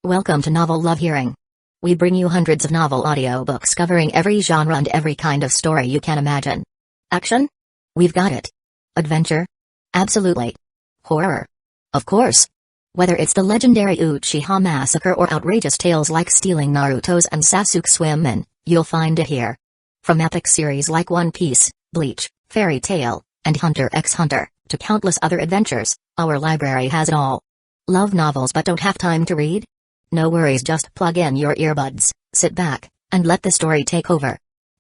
Welcome to Novel Love Hearing. We bring you hundreds of novel audiobooks covering every genre and every kind of story you can imagine. Action? We've got it. Adventure? Absolutely. Horror? Of course. Whether it's the legendary Uchiha massacre or outrageous tales like stealing Naruto's and Sasuke's women, you'll find it here. From epic series like One Piece, Bleach, Fairy Tail, and Hunter x Hunter, to countless other adventures, our library has it all. Love novels but don't have time to read? No worries, just plug in your earbuds, sit back, and let the story take over.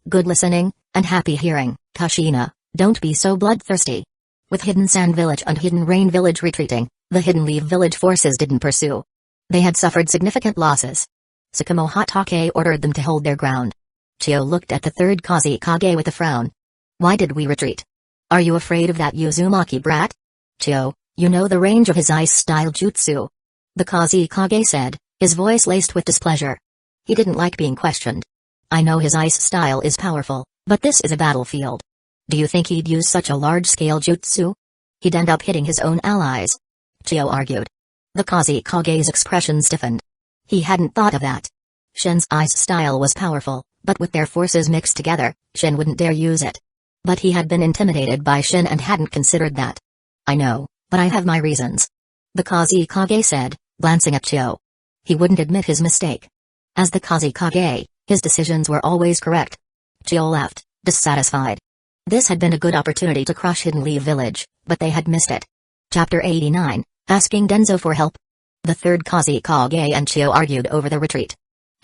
Good listening, and happy hearing. Kushina, don't be so bloodthirsty. With Hidden Sand Village and Hidden Rain Village retreating, the Hidden Leaf Village forces didn't pursue. They had suffered significant losses. Tsukumo Hatake ordered them to hold their ground. Chio looked at the third Kazekage with a frown. Why did we retreat? Are you afraid of that Uzumaki brat? Chio, you know the range of his ice-style jutsu. The Kazekage said, his voice laced with displeasure. He didn't like being questioned. I know his ice style is powerful, but this is a battlefield. Do you think he'd use such a large-scale jutsu? He'd end up hitting his own allies. Chio argued. The Kazekage's expression stiffened. He hadn't thought of that. Shin's ice style was powerful, but with their forces mixed together, Shin wouldn't dare use it. But he had been intimidated by Shin and hadn't considered that. I know, but I have my reasons. The Kazekage said, glancing at Chio. He wouldn't admit his mistake. As the Kazekage, his decisions were always correct. Chio laughed, dissatisfied. This had been a good opportunity to crush Hidden Leaf Village, but they had missed it. Chapter 89, Asking Denzo for Help. The third Kazekage and Chio argued over the retreat.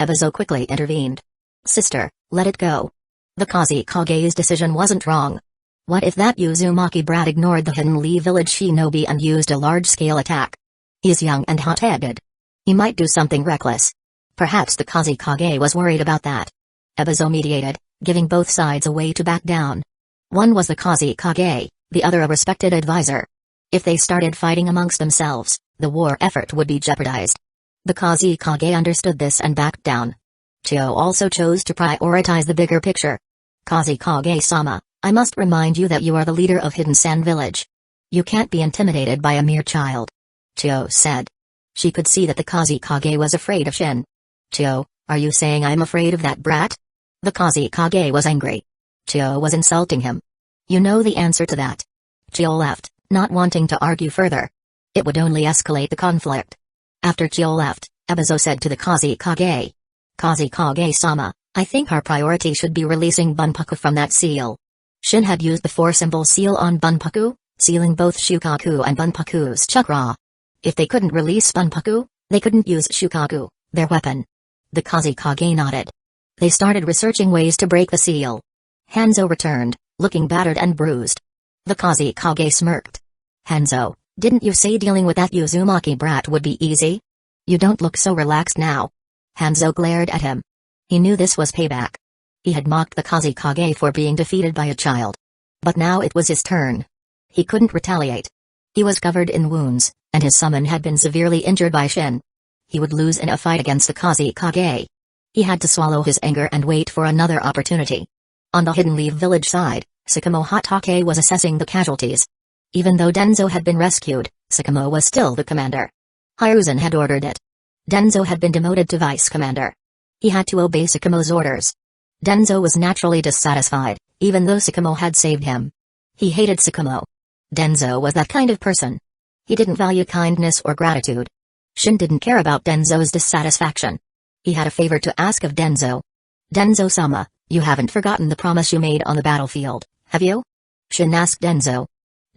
Ebizo quickly intervened. Sister, let it go. The Kazekage's decision wasn't wrong. What if that Uzumaki brat ignored the Hidden Leaf Village shinobi and used a large-scale attack? He's young and hot-headed. He might do something reckless. Perhaps the Kazekage was worried about that. Ebizo mediated, giving both sides a way to back down. One was the Kazekage, the other a respected advisor. If they started fighting amongst themselves, the war effort would be jeopardized. The Kazekage understood this and backed down. Chio also chose to prioritize the bigger picture. Kazekage-sama, I must remind you that you are the leader of Hidden Sand Village. You can't be intimidated by a mere child. Chio said. She could see that the Kazekage was afraid of Shin. Chio, are you saying I'm afraid of that brat? The Kazekage was angry. Chio was insulting him. You know the answer to that. Chio left, not wanting to argue further. It would only escalate the conflict. After Chio left, Ebizo said to the Kazekage. Kazekage-sama, I think our priority should be releasing Bunpaku from that seal. Shin had used the four-symbol seal on Bunpaku, sealing both Shukaku and Bunpaku's chakra. If they couldn't release Bunpaku, they couldn't use Shukaku, their weapon. The Kazekage nodded. They started researching ways to break the seal. Hanzo returned, looking battered and bruised. The Kazekage smirked. Hanzo, didn't you say dealing with that Uzumaki brat would be easy? You don't look so relaxed now. Hanzo glared at him. He knew this was payback. He had mocked the Kazekage for being defeated by a child. But now it was his turn. He couldn't retaliate. He was covered in wounds, and his summon had been severely injured by Shin. He would lose in a fight against the Kazekage. He had to swallow his anger and wait for another opportunity. On the Hidden Leaf Village side, Tsukumo Hatake was assessing the casualties. Even though Denzo had been rescued, Tsukumo was still the commander. Hiruzen had ordered it. Denzo had been demoted to vice commander. He had to obey Tsukumo's orders. Denzo was naturally dissatisfied, even though Tsukumo had saved him. He hated Tsukumo. Denzo was that kind of person. He didn't value kindness or gratitude. Shin didn't care about Denzo's dissatisfaction. He had a favor to ask of Denzo. Denzo-sama, you haven't forgotten the promise you made on the battlefield, have you? Shin asked Denzo.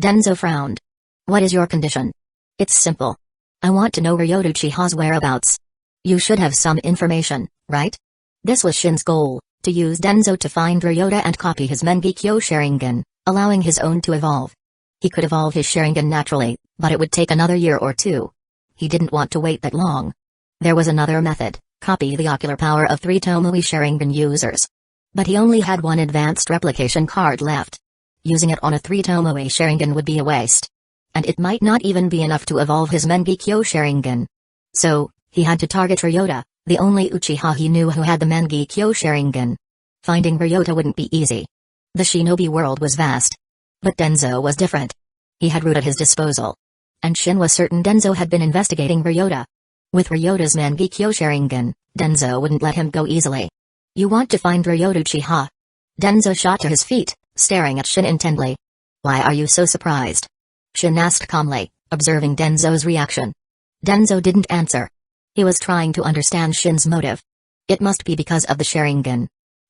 Denzo frowned. What is your condition? It's simple. I want to know Ryota Uchiha's whereabouts. You should have some information, right? This was Shin's goal, to use Denzo to find Ryota and copy his Mengekyo Sharingan, allowing his own to evolve. He could evolve his Sharingan naturally, but it would take another year or two. He didn't want to wait that long. There was another method, copy the ocular power of 3 Tomoe Sharingan users. But he only had one advanced replication card left. Using it on a 3 Tomoe Sharingan would be a waste. And it might not even be enough to evolve his Mengekyo Sharingan. So, he had to target Ryota, the only Uchiha he knew who had the Mengekyo Sharingan. Finding Ryota wouldn't be easy. The shinobi world was vast. But Denzo was different. He had root at his disposal. And Shin was certain Denzo had been investigating Ryota. With Ryota's Mangekyo Sharingan, Denzo wouldn't let him go easily. You want to find Ryota Uchiha? Denzo shot to his feet, staring at Shin intently. Why are you so surprised? Shin asked calmly, observing Denzo's reaction. Denzo didn't answer. He was trying to understand Shin's motive. It must be because of the Sharingan.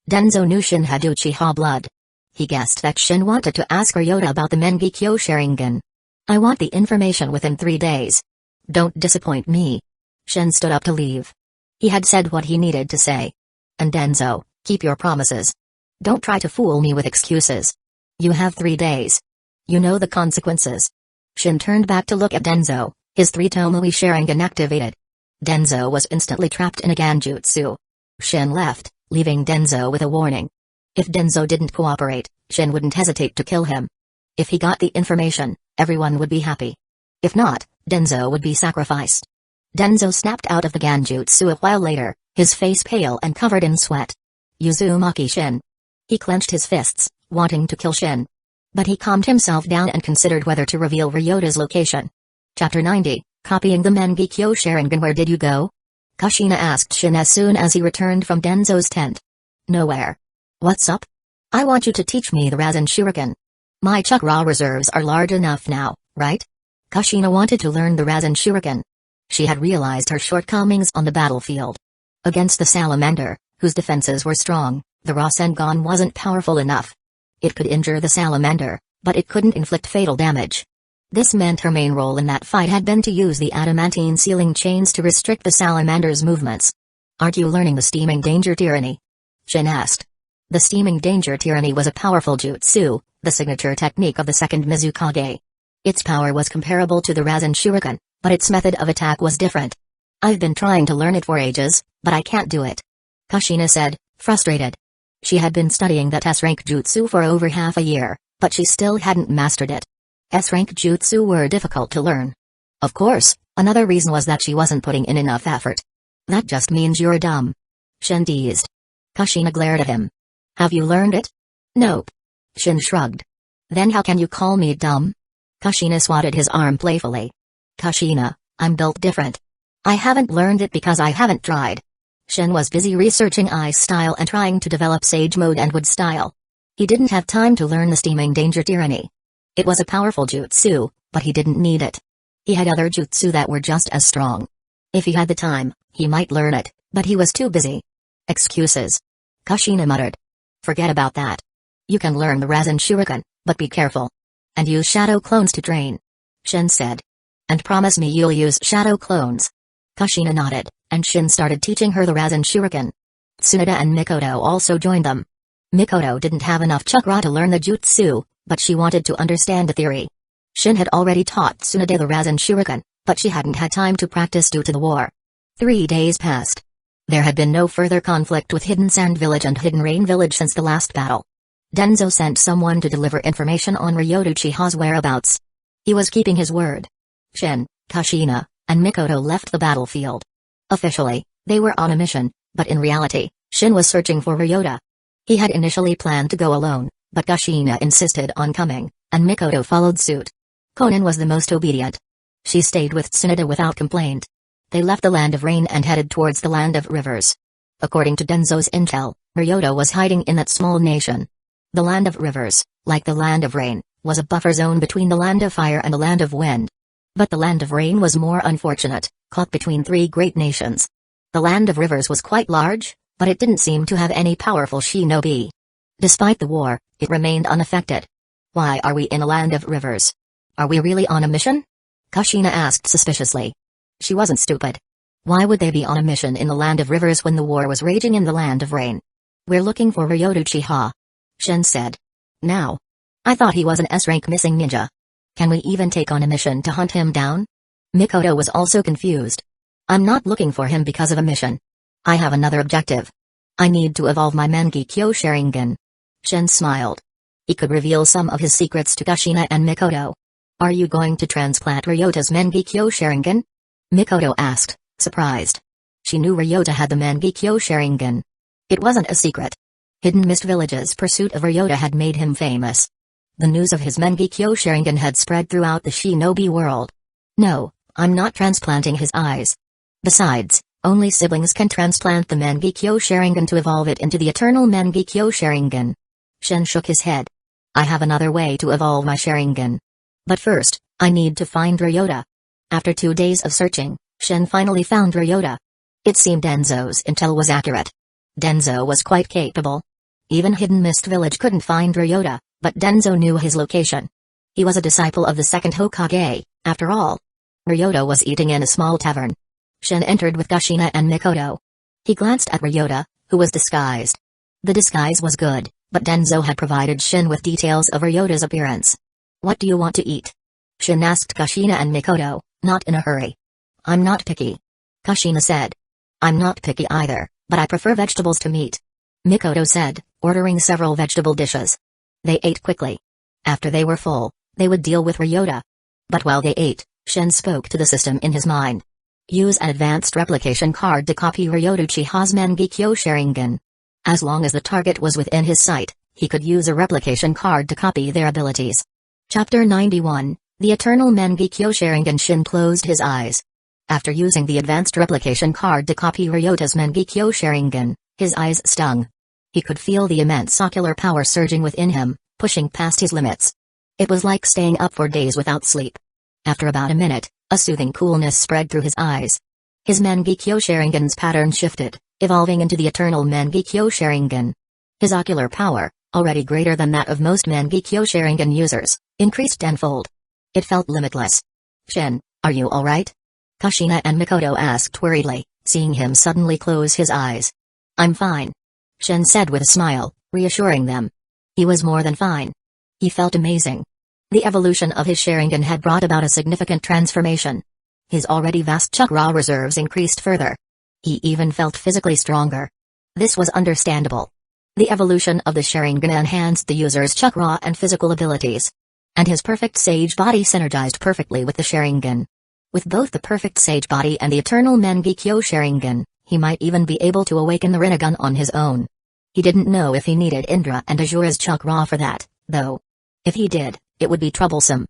Denzo knew Shin had Uchiha blood. He guessed that Shin wanted to ask Ryota about the Mangekyo Sharingan. I want the information within 3 days. Don't disappoint me. Shin stood up to leave. He had said what he needed to say. And Denzo, keep your promises. Don't try to fool me with excuses. You have 3 days. You know the consequences. Shin turned back to look at Denzo, his 3 Tomoe Sharingan activated. Denzo was instantly trapped in a Ganjutsu. Shin left, leaving Denzo with a warning. If Denzo didn't cooperate, Shin wouldn't hesitate to kill him. If he got the information, everyone would be happy. If not, Denzo would be sacrificed. Denzo snapped out of the Ganjutsu a while later, his face pale and covered in sweat. Uzumaki Shin. He clenched his fists, wanting to kill Shin. But he calmed himself down and considered whether to reveal Ryota's location. Chapter 90, Copying the Mangekyo Sharingan. Where did you go? Kushina asked Shin as soon as he returned from Denzo's tent. Nowhere. What's up? I want you to teach me the Rasen Shuriken. My chakra reserves are large enough now, right? Kushina wanted to learn the Rasen Shuriken. She had realized her shortcomings on the battlefield. Against the salamander, whose defenses were strong, the Rasengan wasn't powerful enough. It could injure the salamander, but it couldn't inflict fatal damage. This meant her main role in that fight had been to use the adamantine sealing chains to restrict the salamander's movements. Aren't you learning the Steaming Danger Tyranny? Shin asked. The Steaming Danger Tyranny was a powerful jutsu, the signature technique of the second Mizukage. Its power was comparable to the Rasen Shuriken, but its method of attack was different. I've been trying to learn it for ages, but I can't do it. Kushina said, frustrated. She had been studying that S-rank jutsu for over half a year, but she still hadn't mastered it. S-rank jutsu were difficult to learn. Of course, another reason was that she wasn't putting in enough effort. That just means you're dumb. Shin teased. Kushina glared at him. Have you learned it? Nope. Shin shrugged. Then how can you call me dumb? Kushina swatted his arm playfully. Kushina, I'm built different. I haven't learned it because I haven't tried. Shin was busy researching ice style and trying to develop sage mode and wood style. He didn't have time to learn the Steaming Danger Tyranny. It was a powerful jutsu, but he didn't need it. He had other jutsu that were just as strong. If he had the time, he might learn it, but he was too busy. Excuses. Kushina muttered. Forget about that. You can learn the Rasen Shuriken, but be careful. And use shadow clones to train. Shin said. And promise me you'll use shadow clones. Kushina nodded, and Shin started teaching her the Rasen Shuriken. Tsunade and Mikoto also joined them. Mikoto didn't have enough chakra to learn the jutsu, but she wanted to understand the theory. Shin had already taught Tsunade the Rasen Shuriken, but she hadn't had time to practice due to the war. 3 days passed. There had been no further conflict with Hidden Sand Village and Hidden Rain Village since the last battle. Denzo sent someone to deliver information on Ryota Uchiha's whereabouts. He was keeping his word. Shin, Kushina, and Mikoto left the battlefield. Officially, they were on a mission, but in reality, Shin was searching for Ryota. He had initially planned to go alone, but Kushina insisted on coming, and Mikoto followed suit. Konan was the most obedient. She stayed with Tsunade without complaint. They left the Land of Rain and headed towards the Land of Rivers. According to Denzo's intel, Ryota was hiding in that small nation. The Land of Rivers, like the Land of Rain, was a buffer zone between the Land of Fire and the Land of Wind. But the Land of Rain was more unfortunate, caught between 3 great nations. The Land of Rivers was quite large, but it didn't seem to have any powerful shinobi. Despite the war, it remained unaffected. Why are we in a Land of Rivers? Are we really on a mission? Kushina asked suspiciously. She wasn't stupid. Why would they be on a mission in the Land of Rivers when the war was raging in the Land of Rain? We're looking for Ryota Uchiha. Shin said. Now. I thought he was an S-rank missing ninja. Can we even take on a mission to hunt him down? Mikoto was also confused. I'm not looking for him because of a mission. I have another objective. I need to evolve my Mangekyo Sharingan. Shin smiled. He could reveal some of his secrets to Kushina and Mikoto. Are you going to transplant Ryota's Mangekyo Sharingan? Mikoto asked, surprised. She knew Ryota had the Mangekyo Sharingan. It wasn't a secret. Hidden Mist Village's pursuit of Ryota had made him famous. The news of his Mangekyo Sharingan had spread throughout the shinobi world. No, I'm not transplanting his eyes. Besides, only siblings can transplant the Mangekyo Sharingan to evolve it into the eternal Mangekyo Sharingan. Shin shook his head. I have another way to evolve my Sharingan. But first, I need to find Ryota. After 2 days of searching, Shin finally found Ryota. It seemed Denzo's intel was accurate. Denzo was quite capable. Even Hidden Mist Village couldn't find Ryota, but Denzo knew his location. He was a disciple of the second Hokage, after all. Ryota was eating in a small tavern. Shin entered with Kushina and Mikoto. He glanced at Ryota, who was disguised. The disguise was good, but Denzo had provided Shin with details of Ryota's appearance. What do you want to eat? Shin asked Kushina and Mikoto, not in a hurry. I'm not picky. Kushina said. I'm not picky either, but I prefer vegetables to meat. Mikoto said, ordering several vegetable dishes. They ate quickly. After they were full, they would deal with Ryota. But while they ate, Shin spoke to the system in his mind. Use an advanced replication card to copy Ryota Uchiha's Mangekyo Sharingan. As long as the target was within his sight, he could use a replication card to copy their abilities. Chapter 91, The Eternal Mangekyo Sharingan. Shin closed his eyes. After using the advanced replication card to copy Ryota's Mangekyo Sharingan, his eyes stung. He could feel the immense ocular power surging within him, pushing past his limits. It was like staying up for days without sleep. After about a minute, a soothing coolness spread through his eyes. His Mangekyo Sharingan's pattern shifted, evolving into the eternal Mangekyo Sharingan. His ocular power, already greater than that of most Mangekyo Sharingan users, increased tenfold. It felt limitless. Shin, are you alright? Kushina and Mikoto asked worriedly, seeing him suddenly close his eyes. I'm fine. Shin said with a smile, reassuring them. He was more than fine. He felt amazing. The evolution of his Sharingan had brought about a significant transformation. His already vast chakra reserves increased further. He even felt physically stronger. This was understandable. The evolution of the Sharingan enhanced the user's chakra and physical abilities. And his perfect sage body synergized perfectly with the Sharingan. With both the perfect sage body and the eternal Mangekyo Sharingan, he might even be able to awaken the Rinnegan on his own. He didn't know if he needed Indra and Azura's chakra for that, though. If he did, it would be troublesome.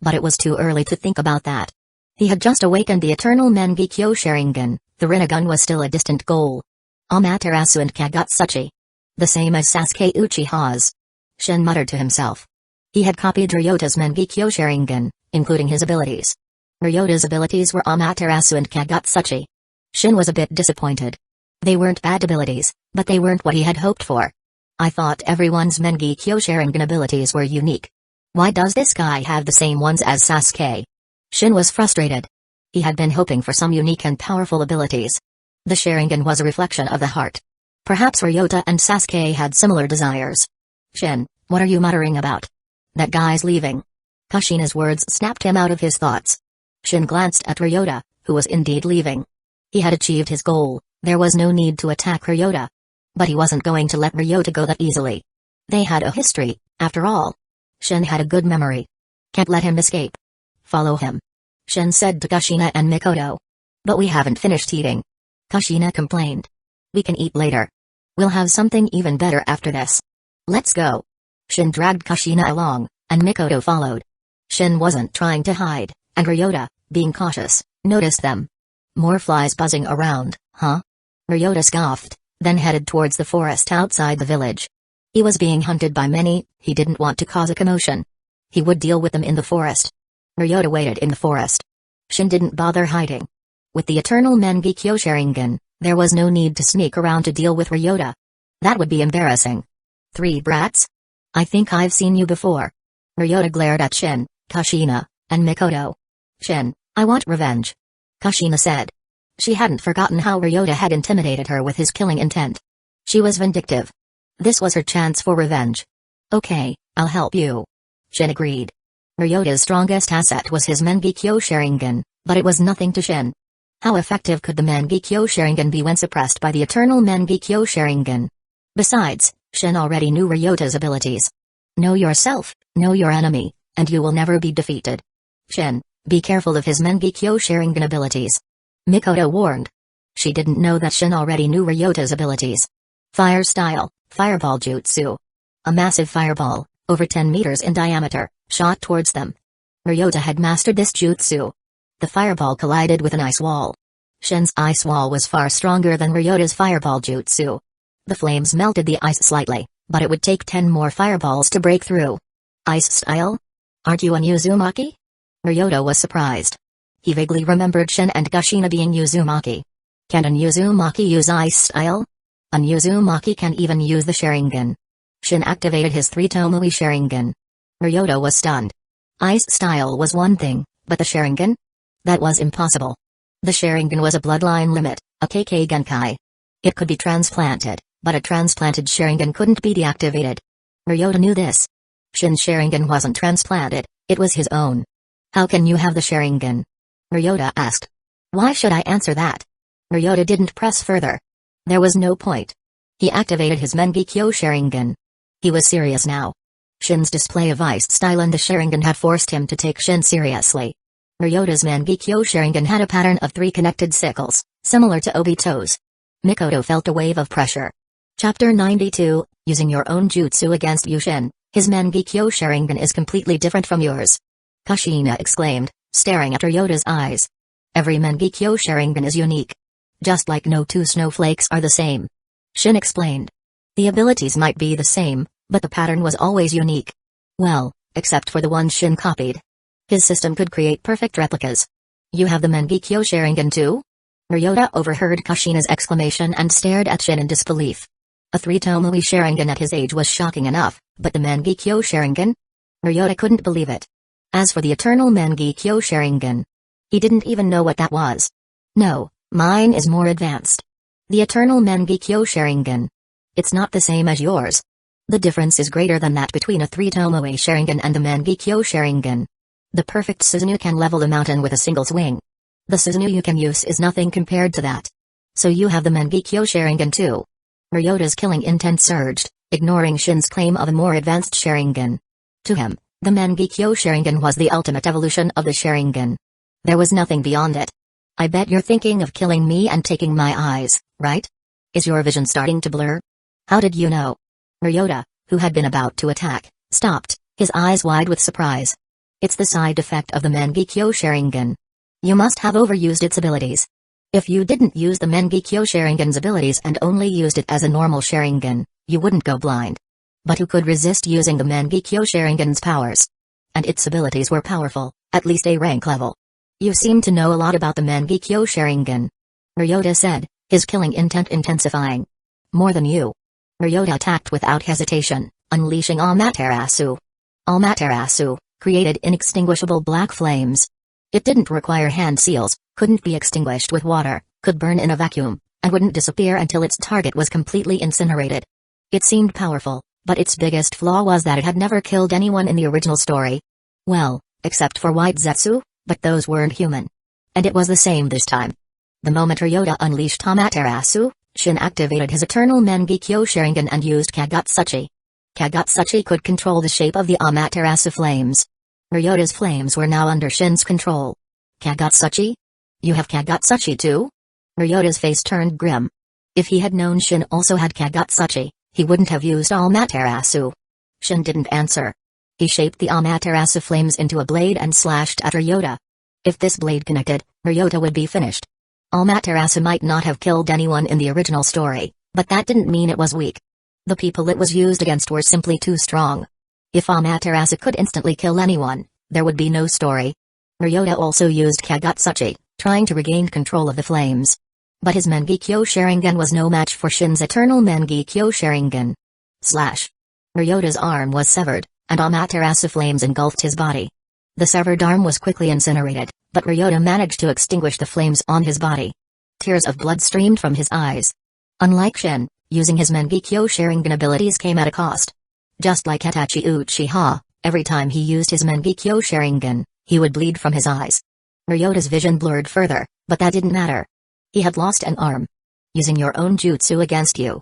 But it was too early to think about that. He had just awakened the eternal Mangekyo Sharingan, the Rinnegan was still a distant goal. Amaterasu and Kagutsuchi. The same as Sasuke Uchiha's. Shin muttered to himself. He had copied Ryota's Mangekyo Sharingan, including his abilities. Ryota's abilities were Amaterasu and Kagutsuchi. Shin was a bit disappointed. They weren't bad abilities, but they weren't what he had hoped for. I thought everyone's Mangekyo Sharingan abilities were unique. Why does this guy have the same ones as Sasuke? Shin was frustrated. He had been hoping for some unique and powerful abilities. The Sharingan was a reflection of the heart. Perhaps Ryota and Sasuke had similar desires. Shin, what are you muttering about? That guy's leaving. Kushina's words snapped him out of his thoughts. Shin glanced at Ryota, who was indeed leaving. He had achieved his goal, there was no need to attack Ryota. But he wasn't going to let Ryota go that easily. They had a history, after all. Shin had a good memory. Can't let him escape. Follow him. Shin said to Kushina and Mikoto. But we haven't finished eating. Kushina complained. We can eat later. We'll have something even better after this. Let's go. Shin dragged Kushina along, and Mikoto followed. Shin wasn't trying to hide, and Ryota, being cautious, noticed them. More flies buzzing around, huh? Ryota scoffed, then headed towards the forest outside the village. He was being hunted by many, he didn't want to cause a commotion. He would deal with them in the forest. Ryota waited in the forest. Shin didn't bother hiding. With the eternal Mangekyo Sharingan, there was no need to sneak around to deal with Ryota. That would be embarrassing. 3 brats? I think I've seen you before. Ryota glared at Shin, Kushina, and Mikoto. Shin, I want revenge. Kushina said. She hadn't forgotten how Ryota had intimidated her with his killing intent. She was vindictive. This was her chance for revenge. Okay, I'll help you. Shin agreed. Ryota's strongest asset was his Mangekyo Sharingan, but it was nothing to Shin. How effective could the Mangekyo Sharingan be when suppressed by the eternal Mangekyo Sharingan? Besides, Shin already knew Ryota's abilities. Know yourself, know your enemy, and you will never be defeated. Shin, be careful of his Mangekyo Sharingan abilities. Mikoto warned. She didn't know that Shin already knew Ryota's abilities. Fire style, fireball jutsu. A massive fireball, over 10 meters in diameter, shot towards them. Ryota had mastered this jutsu. The fireball collided with an ice wall. Shin's ice wall was far stronger than Ryota's fireball jutsu. The flames melted the ice slightly, but it would take 10 more fireballs to break through. Ice style? Aren't you an Uzumaki? Ryota was surprised. He vaguely remembered Shin and Kushina being Uzumaki. Can an Uzumaki use ice style? An Uzumaki can even use the Sharingan. Shin activated his 3 Tomoe Sharingan. Ryota was stunned. Ice style was one thing, but the Sharingan? That was impossible. The Sharingan was a bloodline limit, a KK Genkai. It could be transplanted, but a transplanted Sharingan couldn't be deactivated. Ryota knew this. Shin's Sharingan wasn't transplanted, it was his own. How can you have the Sharingan? Ryota asked. Why should I answer that? Ryota didn't press further. There was no point. He activated his Mengekyo Sharingan. He was serious now. Shin's display of ice style and the Sharingan had forced him to take Shin seriously. Ryota's Mengekyo Sharingan had a pattern of 3 connected sickles, similar to Obito's. Mikoto felt a wave of pressure. Chapter 92, Using Your Own Jutsu Against You. Shin, his Mengekyo Sharingan is completely different from yours. Kushina exclaimed, staring at Ryota's eyes. Every Mengekyo Sharingan is unique. Just like no 2 snowflakes are the same. Shin explained. The abilities might be the same, but the pattern was always unique. Well, except for the one Shin copied. His system could create perfect replicas. You have the Mengekyo Sharingan too? Ryota overheard Kushina's exclamation and stared at Shin in disbelief. A 3 Tomoe Sharingan at his age was shocking enough, but the Mengekyo Sharingan? Ryota couldn't believe it. As for the eternal Mengekyo Sharingan, he didn't even know what that was. No, mine is more advanced. The eternal Mengekyo Sharingan. It's not the same as yours. The difference is greater than that between a 3 Tomoe Sharingan and the Mengekyo Sharingan. The perfect Susanoo can level a mountain with a single swing. The Susanoo you can use is nothing compared to that. So you have the Mengekyo Sharingan too. Ryota's killing intent surged, ignoring Shin's claim of a more advanced Sharingan. To him, the Mengekyo Sharingan was the ultimate evolution of the Sharingan. There was nothing beyond it. I bet you're thinking of killing me and taking my eyes, right? Is your vision starting to blur? How did you know? Ryota, who had been about to attack, stopped, his eyes wide with surprise. It's the side effect of the Mengekyo Sharingan. You must have overused its abilities. If you didn't use the Mengekyo Sharingan's abilities and only used it as a normal Sharingan, you wouldn't go blind. But who could resist using the Mengekyo Sharingan's powers? And its abilities were powerful, at least A rank level. You seem to know a lot about the Mengekyo Sharingan. Ryota said, his killing intent intensifying. More than you. Ryota attacked without hesitation, unleashing Amaterasu. Amaterasu created inextinguishable black flames. It didn't require hand seals, couldn't be extinguished with water, could burn in a vacuum, and wouldn't disappear until its target was completely incinerated. It seemed powerful, but its biggest flaw was that it had never killed anyone in the original story. Well, except for White Zetsu, but those weren't human. And it was the same this time. The moment Ryota unleashed Amaterasu, Shin activated his eternal Mengekyo Sharingan and used Kagetsuchi. Kagetsuchi could control the shape of the Amaterasu flames. Ryota's flames were now under Shin's control. Kagetsuchi? You have Kagetsuchi too? Ryota's face turned grim. If he had known Shin also had Kagetsuchi, he wouldn't have used Amaterasu. Shin didn't answer. He shaped the Amaterasu flames into a blade and slashed at Ryota. If this blade connected, Ryota would be finished. Amaterasu might not have killed anyone in the original story, but that didn't mean it was weak. The people it was used against were simply too strong. If Amaterasu could instantly kill anyone, there would be no story. Ryota also used Kagetsuchi, trying to regain control of the flames. But his Mengekyo Sharingan was no match for Shin's eternal Mengekyo Sharingan. Slash. Ryota's arm was severed, and Amaterasu flames engulfed his body. The severed arm was quickly incinerated, but Ryota managed to extinguish the flames on his body. Tears of blood streamed from his eyes. Unlike Shin, using his Mengekyo Sharingan abilities came at a cost. Just like Itachi Uchiha, every time he used his Mengekyo Sharingan, he would bleed from his eyes. Ryota's vision blurred further, but that didn't matter. He had lost an arm. Using your own jutsu against you.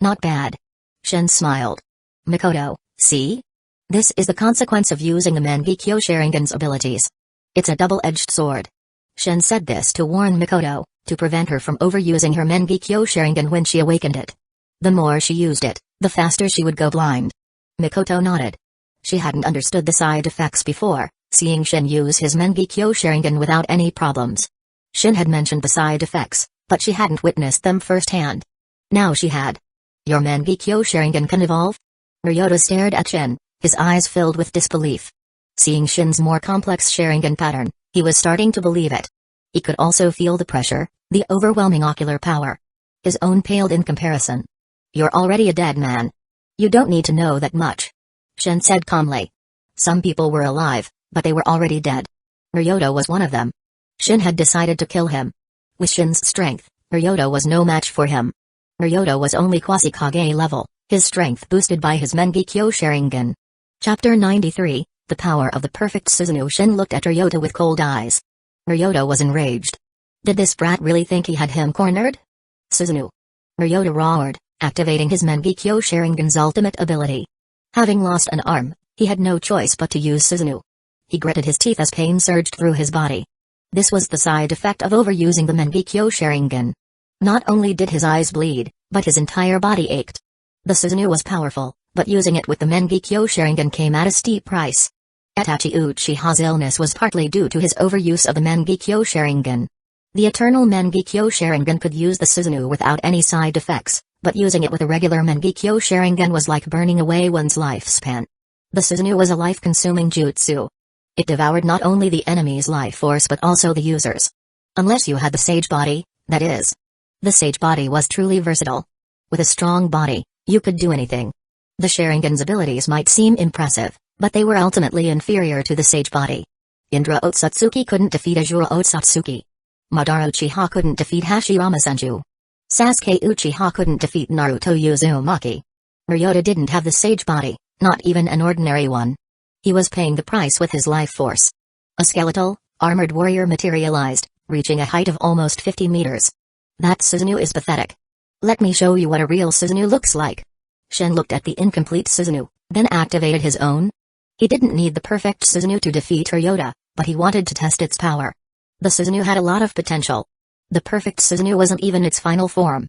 Not bad. Shin smiled. Mikoto, see? This is the consequence of using the Mengekyo Sharingan's abilities. It's a double-edged sword. Shin said this to warn Mikoto, to prevent her from overusing her Mengekyo Sharingan when she awakened it. The more she used it, the faster she would go blind. Mikoto nodded. She hadn't understood the side effects before, seeing Shin use his Mengekyo Sharingan without any problems. Shin had mentioned the side effects, but she hadn't witnessed them firsthand. Now she had. Your Mangekyo Sharingan can evolve? Ryota stared at Shin, his eyes filled with disbelief. Seeing Shin's more complex Sharingan pattern, he was starting to believe it. He could also feel the pressure, the overwhelming ocular power. His own paled in comparison. You're already a dead man. You don't need to know that much. Shin said calmly. Some people were alive, but they were already dead. Ryota was one of them. Shin had decided to kill him. With Shin's strength, Ryota was no match for him. Ryota was only Quasi-Kage level, his strength boosted by his Mangekyo Sharingan. Chapter 93, The Power of the Perfect Susanoo. Shin looked at Ryota with cold eyes. Ryota was enraged. Did this brat really think he had him cornered? Susanoo. Ryota roared, activating his Mangekyo Sharingan's ultimate ability. Having lost an arm, he had no choice but to use Susanoo. He gritted his teeth as pain surged through his body. This was the side effect of overusing the Mangekyo Sharingan. Not only did his eyes bleed, but his entire body ached. The Susanoo was powerful, but using it with the Mangekyo Sharingan came at a steep price. Itachi Uchiha's illness was partly due to his overuse of the Mangekyo Sharingan. The eternal Mangekyo Sharingan could use the Susanoo without any side effects, but using it with a regular Mangekyo Sharingan was like burning away one's lifespan. The Susanoo was a life-consuming jutsu. It devoured not only the enemy's life force but also the user's. Unless you had the Sage Body, that is. The Sage Body was truly versatile. With a strong body, you could do anything. The Sharingan's abilities might seem impressive, but they were ultimately inferior to the Sage Body. Indra Otsutsuki couldn't defeat Azura Otsutsuki. Madara Uchiha couldn't defeat Hashirama Senju. Sasuke Uchiha couldn't defeat Naruto Uzumaki. Ryota didn't have the Sage Body, not even an ordinary one. He was paying the price with his life force. A skeletal, armored warrior materialized, reaching a height of almost 50 meters. That Susanoo is pathetic. Let me show you what a real Susanoo looks like. Shin looked at the incomplete Susanoo, then activated his own. He didn't need the perfect Susanoo to defeat Ryota, but he wanted to test its power. The Susanoo had a lot of potential. The perfect Susanoo wasn't even its final form.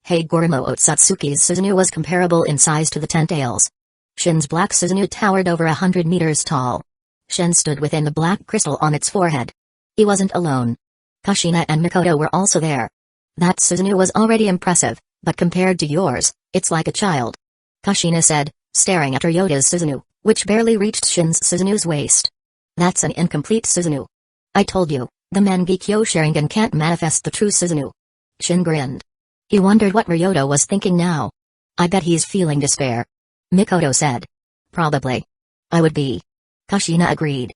Hagoromo Otsutsuki's Susanoo was comparable in size to the Ten-Tails. Shin's black Susanoo towered over 100 meters tall. Shin stood within the black crystal on its forehead. He wasn't alone. Kushina and Mikoto were also there. That Susanoo was already impressive, but compared to yours, it's like a child. Kushina said, staring at Ryota's Susanoo, which barely reached Shin's Susanoo's waist. That's an incomplete Susanoo. I told you, the Mangekyo Sharingan can't manifest the true Susanoo. Shin grinned. He wondered what Ryota was thinking now. I bet he's feeling despair. Mikoto said. Probably. I would be. Kushina agreed.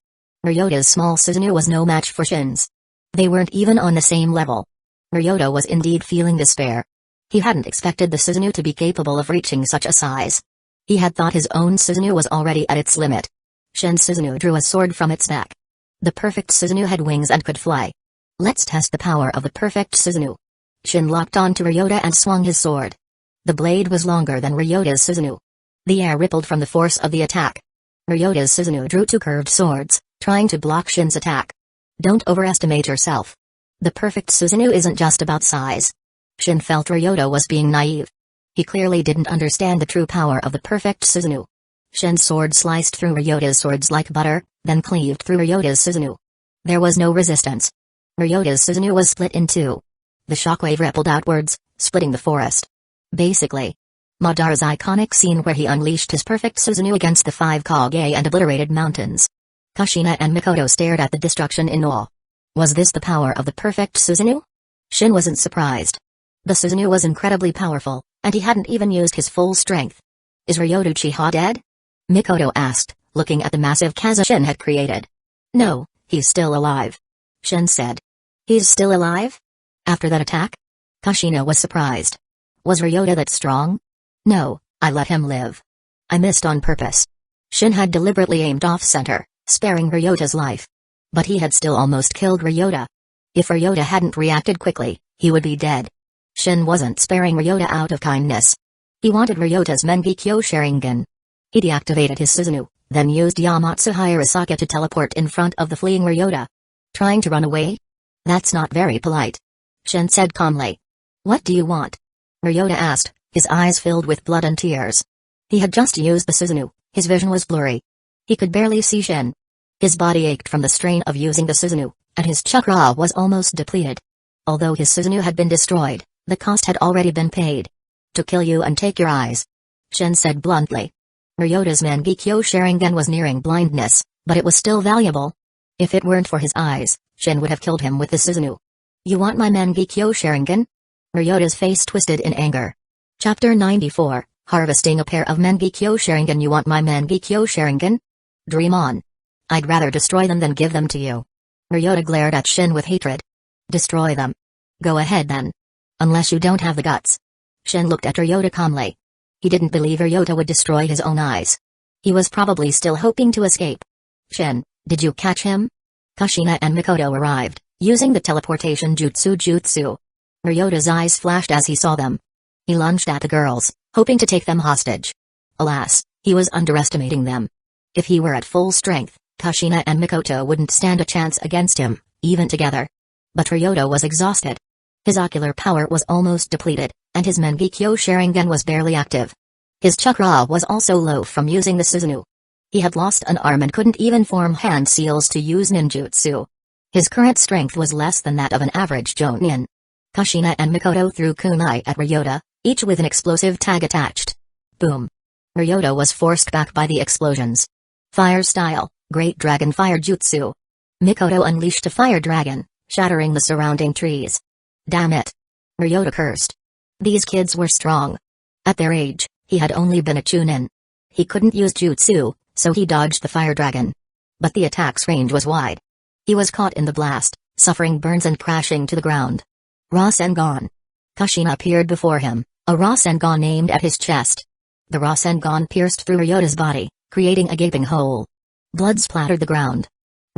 Ryota's small Susanoo was no match for Shin's. They weren't even on the same level. Ryota was indeed feeling despair. He hadn't expected the Susanoo to be capable of reaching such a size. He had thought his own Susanoo was already at its limit. Shin's Susanoo drew a sword from its neck. The perfect Susanoo had wings and could fly. Let's test the power of the perfect Susanoo. Shin locked onto Ryota and swung his sword. The blade was longer than Ryota's Susanoo. The air rippled from the force of the attack. Ryota's Susanoo drew two curved swords, trying to block Shin's attack. Don't overestimate yourself. The perfect Susanoo isn't just about size. Shin felt Ryota was being naive. He clearly didn't understand the true power of the perfect Susanoo. Shin's sword sliced through Ryota's swords like butter, then cleaved through Ryota's Susanoo. There was no resistance. Ryota's Susanoo was split in two. The shockwave rippled outwards, splitting the forest. Basically, Madara's iconic scene where he unleashed his perfect Susanoo against the 5 Kage and obliterated mountains. Kushina and Mikoto stared at the destruction in awe. Was this the power of the perfect Susanoo? Shin wasn't surprised. The Susanoo was incredibly powerful, and he hadn't even used his full strength. Is Ryota Uchiha dead? Mikoto asked, looking at the massive chasm Shin had created. No, he's still alive. Shin said. He's still alive? After that attack? Kushina was surprised. Was Ryota that strong? No, I let him live. I missed on purpose. Shin had deliberately aimed off-center, sparing Ryota's life. But he had still almost killed Ryota. If Ryota hadn't reacted quickly, he would be dead. Shin wasn't sparing Ryota out of kindness. He wanted Ryota's Mangekyo Sharingan. He deactivated his Susanoo, then used Yamatsu Hirasaka to teleport in front of the fleeing Ryota. Trying to run away? That's not very polite. Shin said calmly. What do you want? Ryota asked, his eyes filled with blood and tears. He had just used the Susanoo, his vision was blurry. He could barely see Shin. His body ached from the strain of using the Susanoo, and his chakra was almost depleted. Although his Susanoo had been destroyed, the cost had already been paid. To kill you and take your eyes, Shin said bluntly. Ryota's Mangekyo Sharingan was nearing blindness, but it was still valuable. If it weren't for his eyes, Shin would have killed him with the Susanoo. You want my Mangekyo Sharingan? Ryota's face twisted in anger. Chapter 94, Harvesting a pair of Mangekyo Sharingan. You want my Mangekyo Sharingan? Dream on. I'd rather destroy them than give them to you. Ryota glared at Shin with hatred. Destroy them. Go ahead then. Unless you don't have the guts. Shin looked at Ryota calmly. He didn't believe Ryota would destroy his own eyes. He was probably still hoping to escape. Shin, did you catch him? Kushina and Mikoto arrived, using the teleportation jutsu. Ryota's eyes flashed as he saw them. He lunged at the girls, hoping to take them hostage. Alas, he was underestimating them. If he were at full strength, Kushina and Mikoto wouldn't stand a chance against him, even together. But Ryota was exhausted. His ocular power was almost depleted, and his Mangekyo Sharingan was barely active. His chakra was also low from using the Susanoo. He had lost an arm and couldn't even form hand seals to use ninjutsu. His current strength was less than that of an average Jonin. Kushina and Mikoto threw kunai at Ryota, each with an explosive tag attached. Boom. Ryota was forced back by the explosions. Fire style, Great Dragon Fire Jutsu. Mikoto unleashed a fire dragon, shattering the surrounding trees. Damn it. Ryota cursed. These kids were strong. At their age, he had only been a chunin. He couldn't use jutsu, so he dodged the fire dragon. But the attack's range was wide. He was caught in the blast, suffering burns and crashing to the ground. Rasengan. Kushina appeared before him, a Rasengan aimed at his chest. The Rasengan pierced through Ryota's body, creating a gaping hole. Blood splattered the ground.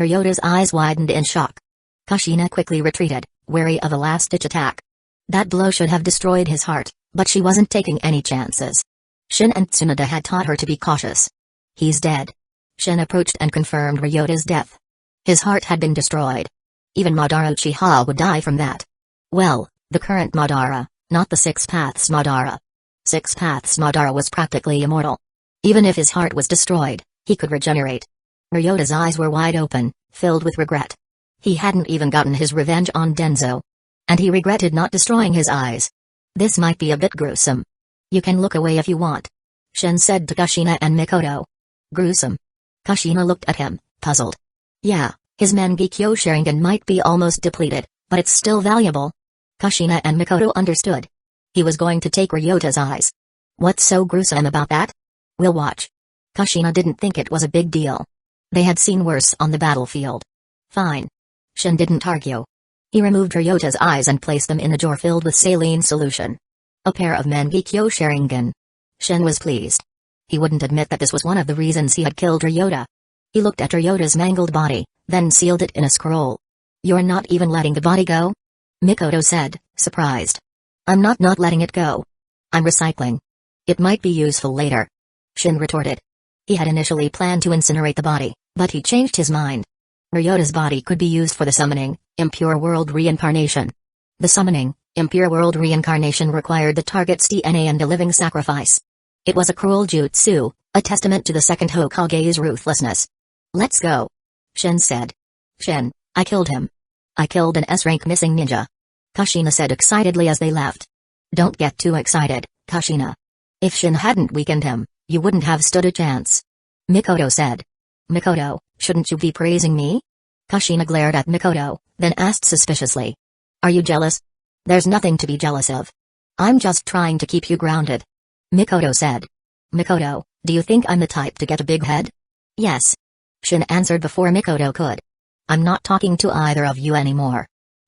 Ryota's eyes widened in shock. Kushina quickly retreated, wary of a last-ditch attack. That blow should have destroyed his heart, but she wasn't taking any chances. Shin and Tsunade had taught her to be cautious. He's dead. Shin approached and confirmed Ryota's death. His heart had been destroyed. Even Madara Uchiha would die from that. Well, the current Madara, not the Six Paths Madara. Six Paths Madara was practically immortal. Even if his heart was destroyed, he could regenerate. Ryota's eyes were wide open, filled with regret. He hadn't even gotten his revenge on Denzo. And he regretted not destroying his eyes. This might be a bit gruesome. You can look away if you want. Shin said to Kushina and Mikoto. Gruesome. Kushina looked at him, puzzled. Yeah, his Mangekyo Sharingan might be almost depleted, but it's still valuable. Kushina and Mikoto understood. He was going to take Ryota's eyes. What's so gruesome about that? We'll watch. Kushina didn't think it was a big deal. They had seen worse on the battlefield. Fine. Shin didn't argue. He removed Ryota's eyes and placed them in a jar filled with saline solution. A pair of Mangekyo Sharingan. Shin was pleased. He wouldn't admit that this was one of the reasons he had killed Ryota. He looked at Ryota's mangled body, then sealed it in a scroll. You're not even letting the body go? Mikoto said, surprised. I'm not letting it go. I'm recycling. It might be useful later. Shin retorted. He had initially planned to incinerate the body, but he changed his mind. Ryota's body could be used for the summoning, impure world reincarnation. The summoning, impure world reincarnation required the target's DNA and a living sacrifice. It was a cruel jutsu, a testament to the second Hokage's ruthlessness. Let's go. Shin said. Shin, I killed him. I killed an S-rank missing ninja. Kushina said excitedly as they left. Don't get too excited, Kushina. If Shin hadn't weakened him, you wouldn't have stood a chance. Mikoto said. Mikoto, shouldn't you be praising me? Kushina glared at Mikoto, then asked suspiciously. Are you jealous? There's nothing to be jealous of. I'm just trying to keep you grounded. Mikoto said. Mikoto, do you think I'm the type to get a big head? Yes. Shin answered before Mikoto could. I'm not talking to either of you anymore.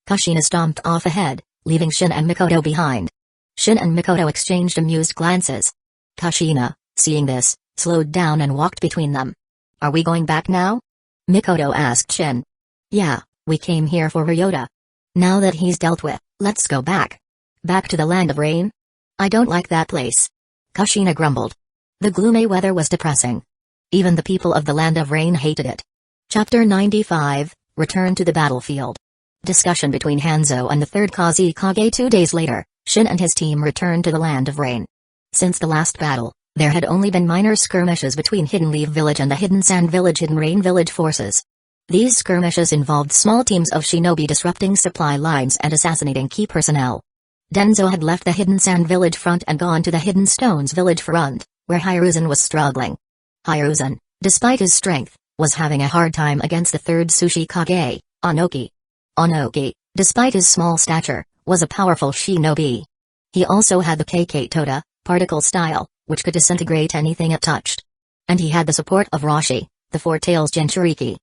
Kushina stomped off ahead, leaving Shin and Mikoto behind. Shin and Mikoto exchanged amused glances. Kushina, seeing this, slowed down and walked between them. Are we going back now? Mikoto asked Shin. Yeah, we came here for Ryota. Now that he's dealt with, let's go back. Back to the Land of Rain? I don't like that place. Kushina grumbled. The gloomy weather was depressing. Even the people of the Land of Rain hated it. Chapter 95, Return to the Battlefield. Discussion between Hanzo and the third Kazekage. 2 days later, Shin and his team returned to the Land of Rain. Since the last battle, There had only been minor skirmishes between Hidden Leaf Village and the Hidden Sand Village Hidden Rain Village forces. These skirmishes involved small teams of shinobi disrupting supply lines and assassinating key personnel. Denzo had left the Hidden Sand Village front and gone to the Hidden Stones Village front, where Hiruzen was struggling. Hiruzen, despite his strength, was having a hard time against the third Sushi Kage, Onoki. Onoki, despite his small stature, was a powerful shinobi. He also had the KK Toda, particle style, which could disintegrate anything it touched. And he had the support of Rashi, the Four Tails Jinchuriki.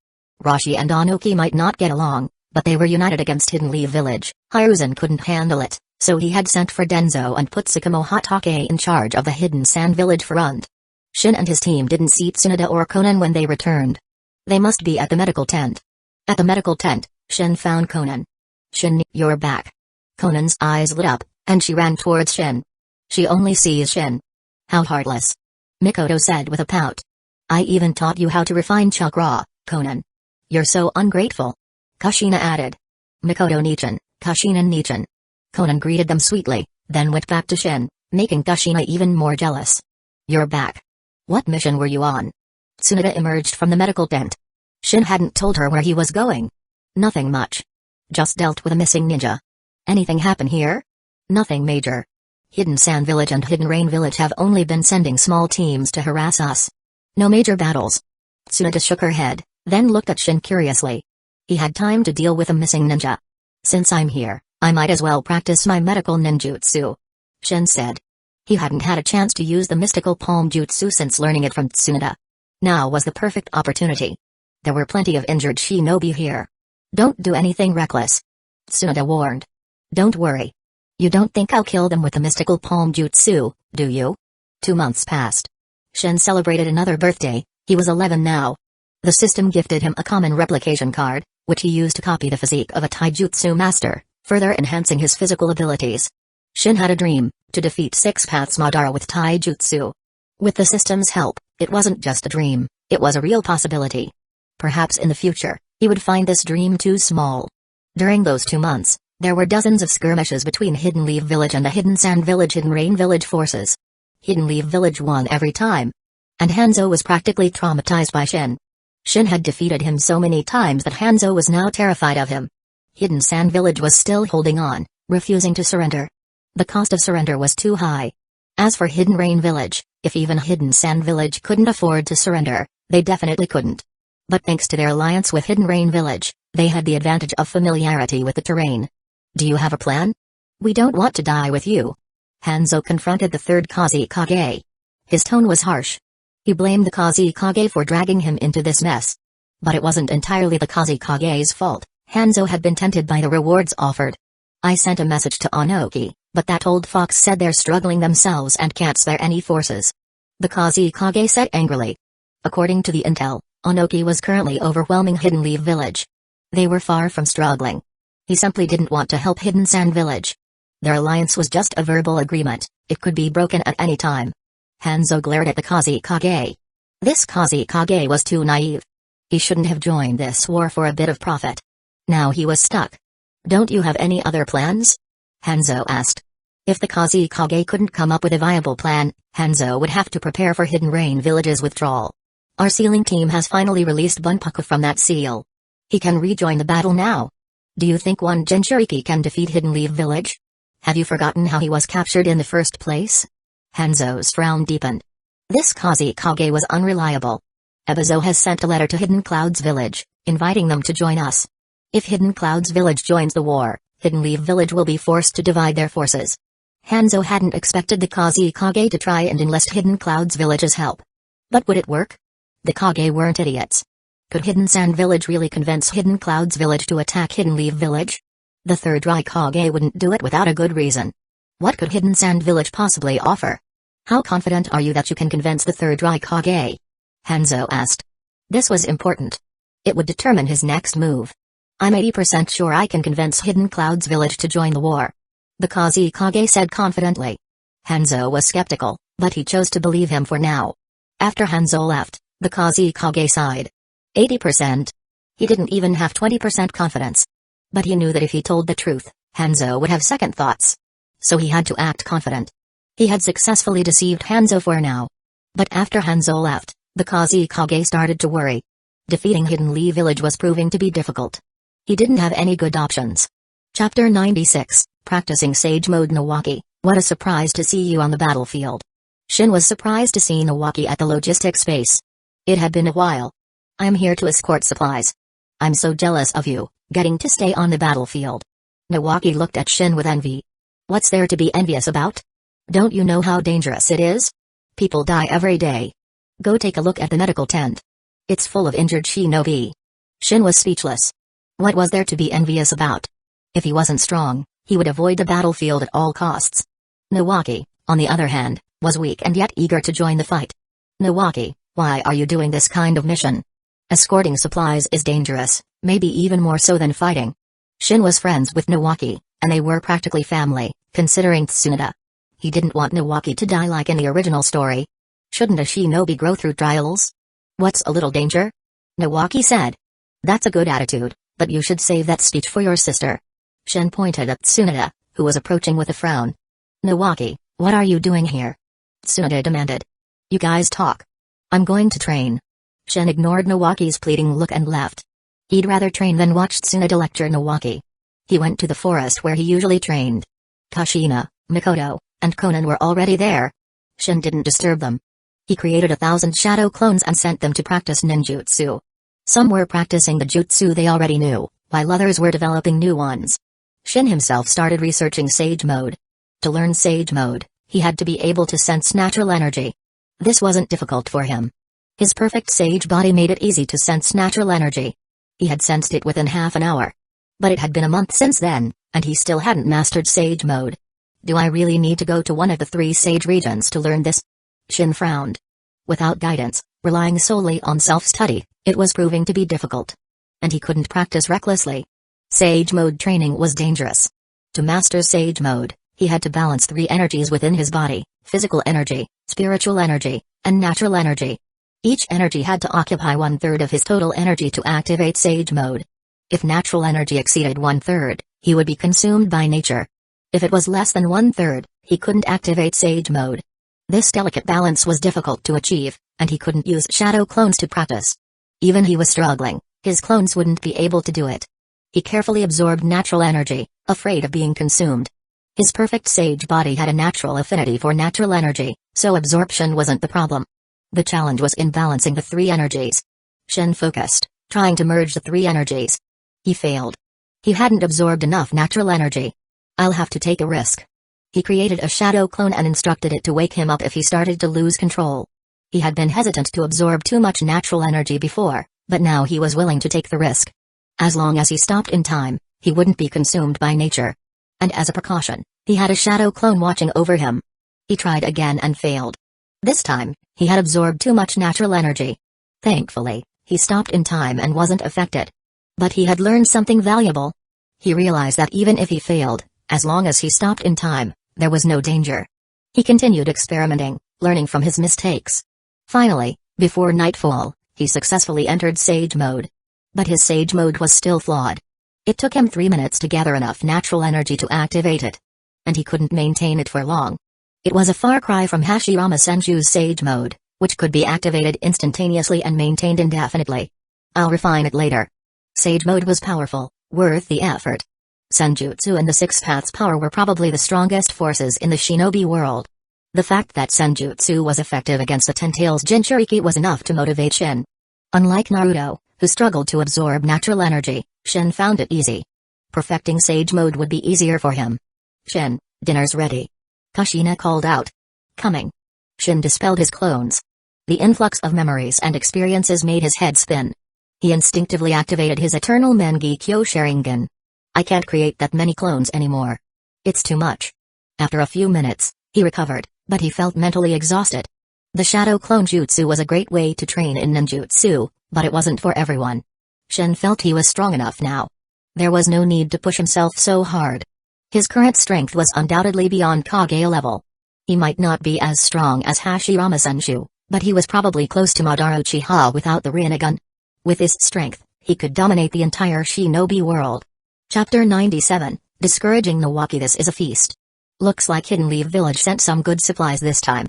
Rashi and Onoki might not get along, but they were united against Hidden Leaf Village. Hiruzen couldn't handle it, so he had sent for Denzo and put Sakamo Hatake in charge of the Hidden Sand Village front. Shin and his team didn't see Tsunade or Conan when they returned. They must be at the medical tent. At the medical tent, Shin found Conan. "Shin, you're back." Conan's eyes lit up, and she ran towards Shin. She only sees Shin. "How heartless," Mikoto said with a pout. "I even taught you how to refine chakra, Conan. You're so ungrateful." Kushina added. "Mikoto Nichan, Kushina Nichan." Conan greeted them sweetly, then went back to Shin, making Kushina even more jealous. "You're back. What mission were you on?" Tsunade emerged from the medical tent. Shin hadn't told her where he was going. "Nothing much. Just dealt with a missing ninja." "Anything happen here?" "Nothing major. Hidden Sand Village and Hidden Rain Village have only been sending small teams to harass us. No major battles." Tsunade shook her head, then looked at Shin curiously. "He had time to deal with a missing ninja. Since I'm here, I might as well practice my medical ninjutsu," Shin said. He hadn't had a chance to use the mystical palm jutsu since learning it from Tsunade. Now was the perfect opportunity. There were plenty of injured shinobi here. "Don't do anything reckless," Tsunade warned. "Don't worry. You don't think I'll kill them with the mystical palm jutsu, do you?" 2 months passed. Shin celebrated another birthday. He was 11 now. The system gifted him a common replication card, which he used to copy the physique of a taijutsu master, further enhancing his physical abilities. Shin had a dream, to defeat Six Paths Madara with taijutsu. With the system's help, it wasn't just a dream, it was a real possibility. Perhaps in the future, he would find this dream too small. During those 2 months, there were dozens of skirmishes between Hidden Leaf Village and the Hidden Sand Village Hidden Rain Village forces. Hidden Leaf Village won every time. And Hanzo was practically traumatized by Shin. Shin had defeated him so many times that Hanzo was now terrified of him. Hidden Sand Village was still holding on, refusing to surrender. The cost of surrender was too high. As for Hidden Rain Village, if even Hidden Sand Village couldn't afford to surrender, they definitely couldn't. But thanks to their alliance with Hidden Rain Village, they had the advantage of familiarity with the terrain. "Do you have a plan?" "We don't want to die with you." Hanzo confronted the third Kazekage. His tone was harsh. He blamed the Kazekage for dragging him into this mess. But it wasn't entirely the Kazekage's fault. Hanzo had been tempted by the rewards offered. "I sent a message to Onoki, but that old fox said they're struggling themselves and can't spare any forces," the Kazekage said angrily. According to the intel, Onoki was currently overwhelming Hidden Leaf Village. They were far from struggling. He simply didn't want to help Hidden Sand Village. Their alliance was just a verbal agreement, it could be broken at any time. Hanzo glared at the Kazekage. This Kazekage was too naive. He shouldn't have joined this war for a bit of profit. Now he was stuck. "Don't you have any other plans?" Hanzo asked. If the Kazekage couldn't come up with a viable plan, Hanzo would have to prepare for Hidden Rain Village's withdrawal. "Our sealing team has finally released Bunpaku from that seal. He can rejoin the battle now. Do you think one Jinchuriki can defeat Hidden Leaf Village? Have you forgotten how he was captured in the first place?" Hanzo's frown deepened. This Kazekage was unreliable. "Ebizo has sent a letter to Hidden Clouds Village, inviting them to join us. If Hidden Clouds Village joins the war, Hidden Leaf Village will be forced to divide their forces." Hanzo hadn't expected the Kazekage to try and enlist Hidden Clouds Village's help. But would it work? The Kage weren't idiots. Could Hidden Sand Village really convince Hidden Clouds Village to attack Hidden Leaf Village? The third Raikage wouldn't do it without a good reason. What could Hidden Sand Village possibly offer? "How confident are you that you can convince the third Raikage?" Hanzo asked. This was important. It would determine his next move. "I'm 80% sure I can convince Hidden Clouds Village to join the war," the Kazekage said confidently. Hanzo was skeptical, but he chose to believe him for now. After Hanzo left, the Kazekage sighed. 80%. He didn't even have 20% confidence. But he knew that if he told the truth, Hanzo would have second thoughts. So he had to act confident. He had successfully deceived Hanzo for now. But after Hanzo left, the Kazekage started to worry. Defeating Hidden Lee Village was proving to be difficult. He didn't have any good options. Chapter 96, Practicing Sage Mode. Nawaki, what a surprise to see you on the battlefield. Shin was surprised to see Nawaki at the logistics base. It had been a while. I'm here to escort supplies. I'm so jealous of you, getting to stay on the battlefield. Nawaki looked at Shin with envy. What's there to be envious about? Don't you know how dangerous it is? People die every day. Go take a look at the medical tent. It's full of injured shinobi. Shin was speechless. What was there to be envious about? If he wasn't strong, he would avoid the battlefield at all costs. Nawaki, on the other hand, was weak and yet eager to join the fight. Nawaki, why are you doing this kind of mission? Escorting supplies is dangerous, maybe even more so than fighting. Shin was friends with Nawaki, and they were practically family, considering Tsunade. He didn't want Nawaki to die like in the original story. Shouldn't a shinobi grow through trials? What's a little danger? Nawaki said. That's a good attitude, but you should save that speech for your sister. Shin pointed at Tsunade, who was approaching with a frown. Nawaki, what are you doing here? Tsunade demanded. You guys talk. I'm going to train. Shin ignored Nawaki's pleading look and left. He'd rather train than watch Tsunade lecture Nawaki. He went to the forest where he usually trained. Kushina, Mikoto, and Conan were already there. Shin didn't disturb them. He created 1,000 shadow clones and sent them to practice ninjutsu. Some were practicing the jutsu they already knew, while others were developing new ones. Shin himself started researching Sage Mode. To learn Sage Mode, he had to be able to sense natural energy. This wasn't difficult for him. His perfect sage body made it easy to sense natural energy. He had sensed it within half an hour. But it had been a month since then, and he still hadn't mastered Sage Mode. Do I really need to go to one of the 3 Sage regions to learn this? Shin frowned. Without guidance, relying solely on self-study, it was proving to be difficult. And he couldn't practice recklessly. Sage Mode training was dangerous. To master Sage Mode, he had to balance 3 energies within his body: physical energy, spiritual energy, and natural energy. Each energy had to occupy 1/3 of his total energy to activate Sage Mode. If natural energy exceeded 1/3, he would be consumed by nature. If it was less than 1/3, he couldn't activate Sage Mode. This delicate balance was difficult to achieve, and he couldn't use shadow clones to practice. Even he was struggling, his clones wouldn't be able to do it. He carefully absorbed natural energy, afraid of being consumed. His perfect sage body had a natural affinity for natural energy, so absorption wasn't the problem. The challenge was in balancing the 3 energies. Shin focused, trying to merge the 3 energies. He failed. He hadn't absorbed enough natural energy. I'll have to take a risk. He created a shadow clone and instructed it to wake him up if he started to lose control. He had been hesitant to absorb too much natural energy before, but now he was willing to take the risk. As long as he stopped in time, he wouldn't be consumed by nature. And as a precaution, he had a shadow clone watching over him. He tried again and failed. This time, he had absorbed too much natural energy. Thankfully, he stopped in time and wasn't affected. But he had learned something valuable. He realized that even if he failed, as long as he stopped in time, there was no danger. He continued experimenting, learning from his mistakes. Finally, before nightfall, he successfully entered Sage Mode. But his Sage Mode was still flawed. It took him 3 minutes to gather enough natural energy to activate it. And he couldn't maintain it for long. It was a far cry from Hashirama Senju's Sage Mode, which could be activated instantaneously and maintained indefinitely. I'll refine it later. Sage Mode was powerful, worth the effort. Senjutsu and the 6 Paths power were probably the strongest forces in the shinobi world. The fact that Senjutsu was effective against the Ten-Tails Jinchuriki was enough to motivate Shin. Unlike Naruto, who struggled to absorb natural energy, Shin found it easy. Perfecting Sage Mode would be easier for him. Shin, dinner's ready. Kushina called out. Coming. Shin dispelled his clones. The influx of memories and experiences made his head spin. He instinctively activated his Eternal Mangekyo Sharingan. I can't create that many clones anymore. It's too much. After a few minutes, he recovered, but he felt mentally exhausted. The Shadow Clone Jutsu was a great way to train in ninjutsu, but it wasn't for everyone. Shin felt he was strong enough now. There was no need to push himself so hard. His current strength was undoubtedly beyond Kage level. He might not be as strong as Hashirama Senju, but he was probably close to Madara Uchiha without the Rinnegan. With his strength, he could dominate the entire shinobi world. Chapter 97, Discouraging Nawaki. This is a feast. Looks like Hidden Leaf Village sent some good supplies this time.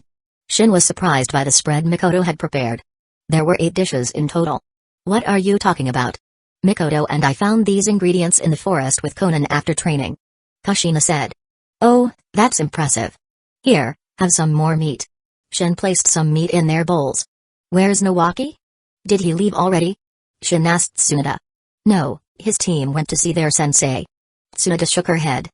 Shin was surprised by the spread Mikoto had prepared. There were 8 dishes in total. What are you talking about? Mikoto and I found these ingredients in the forest with Conan after training. Kushina said. Oh, that's impressive. Here, have some more meat. Shin placed some meat in their bowls. Where's Nawaki? Did he leave already? Shin asked Tsunade. No, his team went to see their sensei. Tsunade shook her head.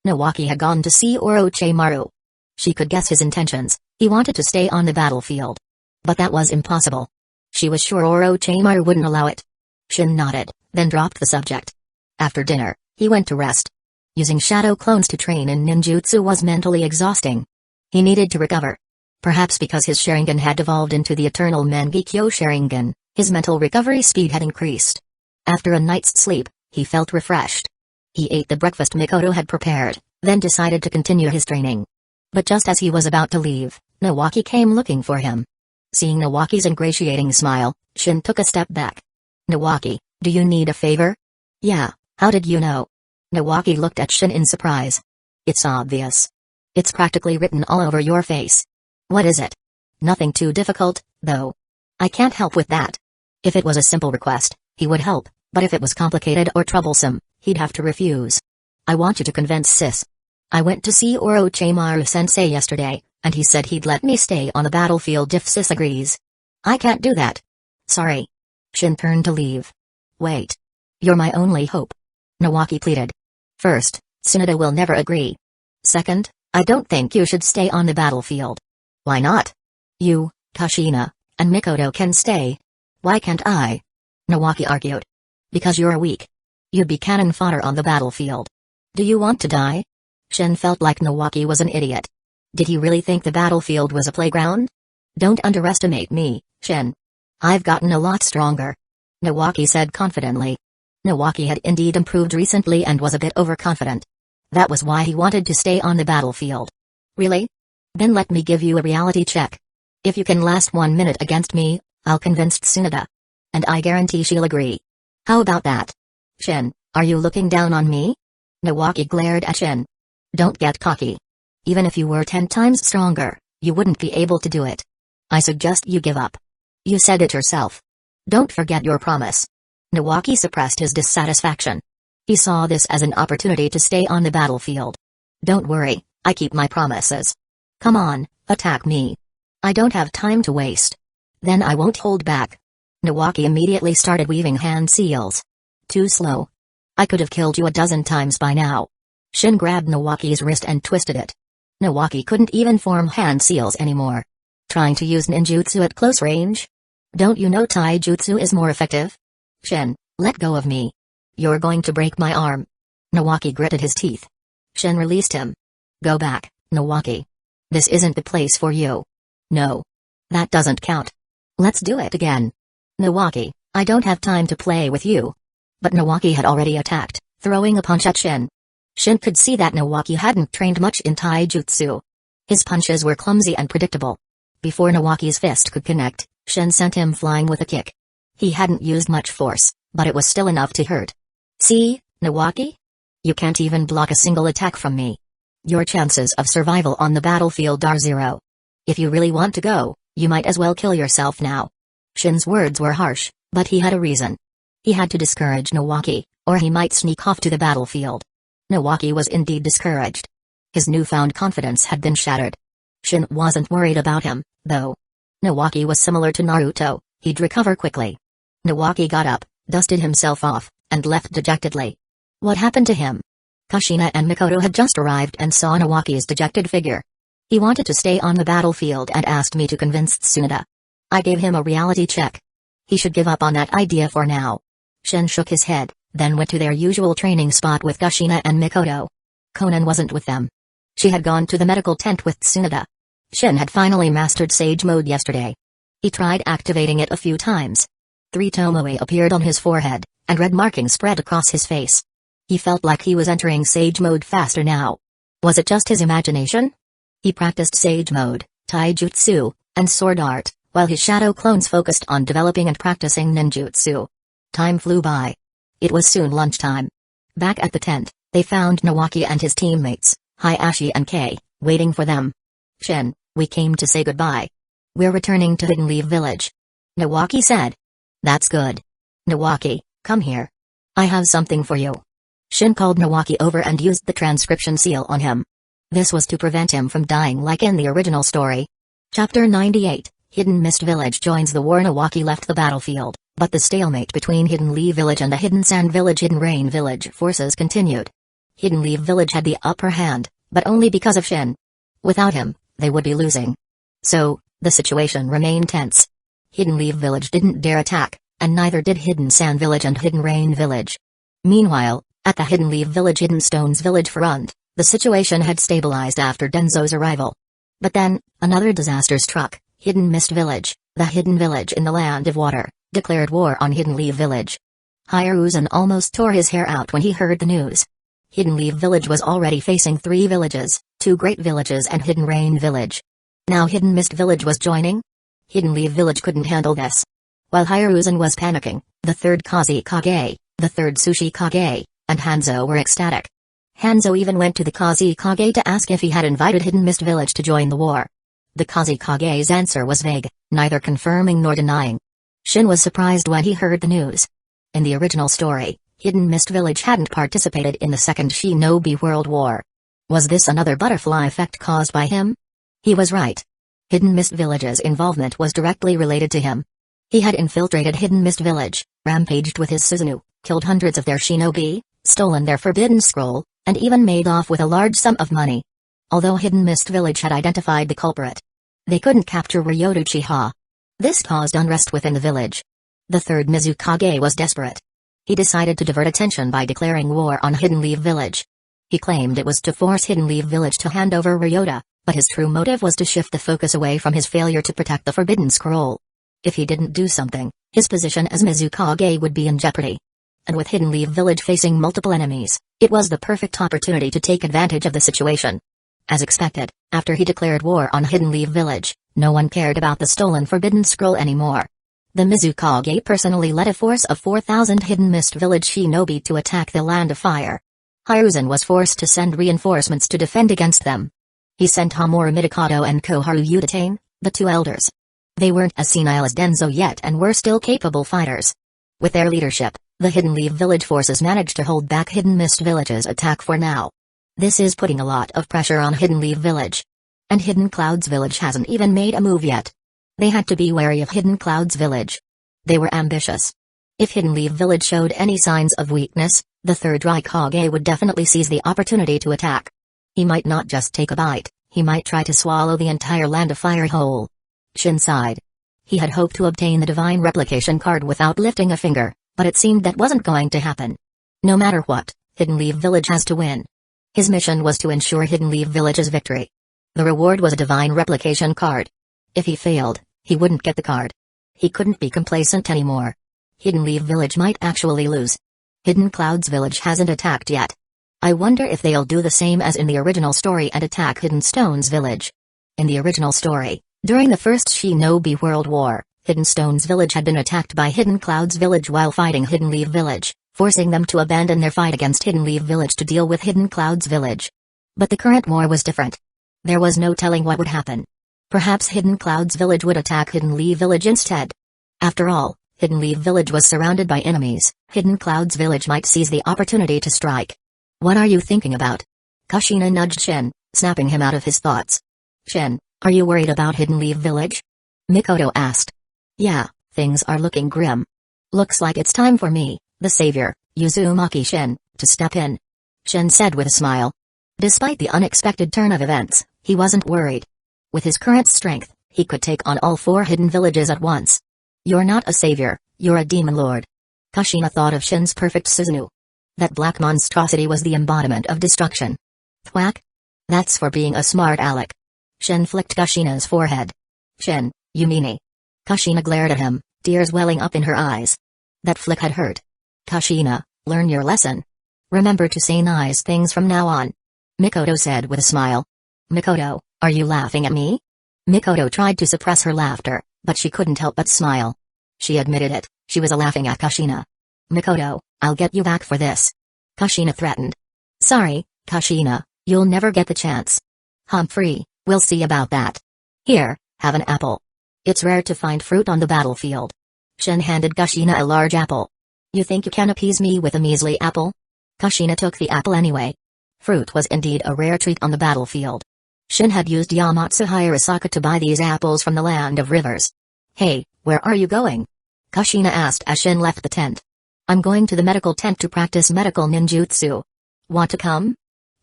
Nawaki had gone to see Orochimaru. She could guess his intentions. He wanted to stay on the battlefield. But that was impossible. She was sure Orochimaru wouldn't allow it. Shin nodded, then dropped the subject. After dinner, he went to rest. Using shadow clones to train in ninjutsu was mentally exhausting. He needed to recover. Perhaps because his Sharingan had evolved into the eternal Mangekyo Sharingan, his mental recovery speed had increased. After a night's sleep, he felt refreshed. He ate the breakfast Mikoto had prepared, then decided to continue his training. But just as he was about to leave, Nawaki came looking for him. Seeing Nawaki's ingratiating smile, Shin took a step back. Nawaki, do you need a favor? Yeah, how did you know? Nawaki looked at Shin in surprise. It's obvious. It's practically written all over your face. What is it? Nothing too difficult, though. I can't help with that. If it was a simple request, he would help, but if it was complicated or troublesome, he'd have to refuse. I want you to convince Sis. I went to see Orochimaru-sensei yesterday, and he said he'd let me stay on the battlefield if Sis agrees. I can't do that. Sorry. Shin turned to leave. Wait. You're my only hope. Nawaki pleaded. First, Tsunade will never agree. Second, I don't think you should stay on the battlefield. Why not? You, Kushina, and Mikoto can stay. Why can't I? Nawaki argued. Because you're weak. You'd be cannon fodder on the battlefield. Do you want to die? Shin felt like Nawaki was an idiot. Did he really think the battlefield was a playground? Don't underestimate me, Shin. I've gotten a lot stronger. Nawaki said confidently. Nawaki had indeed improved recently and was a bit overconfident. That was why he wanted to stay on the battlefield. Really? Then let me give you a reality check. If you can last 1 minute against me, I'll convince Tsunade. And I guarantee she'll agree. How about that? Shin, are you looking down on me? Nawaki glared at Shin. Don't get cocky. Even if you were 10 times stronger, you wouldn't be able to do it. I suggest you give up. You said it yourself. Don't forget your promise. Nawaki suppressed his dissatisfaction. He saw this as an opportunity to stay on the battlefield. Don't worry, I keep my promises. Come on, attack me. I don't have time to waste. Then I won't hold back. Nawaki immediately started weaving hand seals. Too slow. I could have killed you a dozen times by now. Shin grabbed Nawaki's wrist and twisted it. Nawaki couldn't even form hand seals anymore. Trying to use ninjutsu at close range? Don't you know taijutsu is more effective? Shin, let go of me. You're going to break my arm. Nawaki gritted his teeth. Shin released him. Go back, Nawaki. This isn't the place for you. No. That doesn't count. Let's do it again. Nawaki, I don't have time to play with you. But Nawaki had already attacked, throwing a punch at Shin. Shin could see that Nawaki hadn't trained much in taijutsu. His punches were clumsy and predictable. Before Nawaki's fist could connect, Shin sent him flying with a kick. He hadn't used much force, but it was still enough to hurt. See, Nawaki? You can't even block a single attack from me. Your chances of survival on the battlefield are 0. If you really want to go, you might as well kill yourself now. Shin's words were harsh, but he had a reason. He had to discourage Nawaki, or he might sneak off to the battlefield. Nawaki was indeed discouraged. His newfound confidence had been shattered. Shin wasn't worried about him, though. Nawaki was similar to Naruto, he'd recover quickly. Nawaki got up, dusted himself off, and left dejectedly. What happened to him? Kushina and Mikoto had just arrived and saw Nawaki's dejected figure. He wanted to stay on the battlefield and asked me to convince Tsunade. I gave him a reality check. He should give up on that idea for now. Shin shook his head, then went to their usual training spot with Kushina and Mikoto. Conan wasn't with them. She had gone to the medical tent with Tsunade. Shin had finally mastered Sage Mode yesterday. He tried activating it a few times. 3 tomoe appeared on his forehead, and red markings spread across his face. He felt like he was entering Sage Mode faster now. Was it just his imagination? He practiced Sage Mode, taijutsu, and sword art, while his shadow clones focused on developing and practicing ninjutsu. Time flew by. It was soon lunchtime. Back at the tent, they found Nawaki and his teammates, Hayashi and Kei, waiting for them. Shin, We came to say goodbye. We're returning to Hidden Leaf Village. Nawaki said. That's good. Nawaki, come here. I have something for you. Shin called Nawaki over and used the transcription seal on him. This was to prevent him from dying like in the original story. Chapter 98, Hidden Mist Village joins the war. Nawaki left the battlefield, but the stalemate between Hidden Leaf Village and the Hidden Sand Village Hidden Rain Village forces continued. Hidden Leaf Village had the upper hand, but only because of Shin. Without him, they would be losing. So, the situation remained tense. Hidden Leaf Village didn't dare attack, and neither did Hidden Sand Village and Hidden Rain Village. Meanwhile, at the Hidden Leaf Village Hidden Stones Village front, the situation had stabilized after Denzo's arrival. But then, another disaster struck. Hidden Mist Village, the hidden village in the Land of Water, declared war on Hidden Leaf Village. Hiruzen almost tore his hair out when he heard the news. Hidden Leaf Village was already facing 3 villages, 2 great villages and Hidden Rain Village. Now Hidden Mist Village was joining? Hidden Leaf Village couldn't handle this. While Hiruzen was panicking, the 3rd Kazi Kage, the 3rd Sushi Kage, and Hanzo were ecstatic. Hanzo even went to the Kazi Kage to ask if he had invited Hidden Mist Village to join the war. The Kazi Kage's answer was vague, neither confirming nor denying. Shin was surprised when he heard the news. In the original story, Hidden Mist Village hadn't participated in the Second Shinobi World War. Was this another butterfly effect caused by him? He was right. Hidden Mist Village's involvement was directly related to him. He had infiltrated Hidden Mist Village, rampaged with his Susanoo, killed hundreds of their shinobi, stolen their forbidden scroll, and even made off with a large sum of money. Although Hidden Mist Village had identified the culprit, they couldn't capture Ryoto Uchiha. This caused unrest within the village. The 3rd Mizukage was desperate. He decided to divert attention by declaring war on Hidden Leaf Village. He claimed it was to force Hidden Leaf Village to hand over Ryota, but his true motive was to shift the focus away from his failure to protect the Forbidden Scroll. If he didn't do something, his position as Mizukage would be in jeopardy. And with Hidden Leaf Village facing multiple enemies, it was the perfect opportunity to take advantage of the situation. As expected, after he declared war on Hidden Leaf Village, no one cared about the stolen Forbidden Scroll anymore. The Mizukage personally led a force of 4,000 Hidden Mist Village shinobi to attack the Land of Fire. Hiruzen was forced to send reinforcements to defend against them. He sent Hamura Midokado and Koharu Udatane, the 2 elders. They weren't as senile as Denzo yet and were still capable fighters. With their leadership, the Hidden Leaf Village forces managed to hold back Hidden Mist Village's attack for now. This is putting a lot of pressure on Hidden Leaf Village. And Hidden Clouds Village hasn't even made a move yet. They had to be wary of Hidden Clouds Village. They were ambitious. If Hidden Leaf Village showed any signs of weakness, the 3rd Raikage would definitely seize the opportunity to attack. He might not just take a bite, he might try to swallow the entire Land of Fire whole. Shin sighed. He had hoped to obtain the Divine Replication card without lifting a finger, but it seemed that wasn't going to happen. No matter what, Hidden Leaf Village has to win. His mission was to ensure Hidden Leaf Village's victory. The reward was a Divine Replication card. If he failed, he wouldn't get the card. He couldn't be complacent anymore. Hidden Leaf Village might actually lose. Hidden Clouds Village hasn't attacked yet. I wonder if they'll do the same as in the original story and attack Hidden Stones Village. In the original story, during the First Shinobi World War, Hidden Stones Village had been attacked by Hidden Clouds Village while fighting Hidden Leaf Village, forcing them to abandon their fight against Hidden Leaf Village to deal with Hidden Clouds Village. But the current war was different. There was no telling what would happen. Perhaps Hidden Clouds Village would attack Hidden Leaf Village instead. After all, Hidden Leaf Village was surrounded by enemies. Hidden Clouds Village might seize the opportunity to strike. What are you thinking about? Kushina nudged Shin, snapping him out of his thoughts. Shin, are you worried about Hidden Leaf Village? Mikoto asked. Yeah, things are looking grim. Looks like it's time for me, the savior, Uzumaki Shin, to step in. Shin said with a smile. Despite the unexpected turn of events, he wasn't worried. With his current strength, he could take on all 4 hidden villages at once. You're not a savior, you're a demon lord. Kushina thought of Shin's perfect Susanoo. That black monstrosity was the embodiment of destruction. Thwack? That's for being a smart aleck. Shin flicked Kushina's forehead. Shin, you meanie. Kushina glared at him, tears welling up in her eyes. That flick had hurt. Kushina, learn your lesson. Remember to say nice things from now on. Mikoto said with a smile. Mikoto, are you laughing at me? Mikoto tried to suppress her laughter, but she couldn't help but smile. She admitted it, she was laughing at Kushina. Mikoto, I'll get you back for this. Kushina threatened. Sorry, Kushina, you'll never get the chance. Humphrey, we'll see about that. Here, have an apple. It's rare to find fruit on the battlefield. Shin handed Kushina a large apple. You think you can appease me with a measly apple? Kushina took the apple anyway. Fruit was indeed a rare treat on the battlefield. Shin had used Yamatsu Hirasaka to buy these apples from the land of rivers. Hey, where are you going? Kushina asked as Shin left the tent. I'm going to the medical tent to practice medical ninjutsu. Want to come?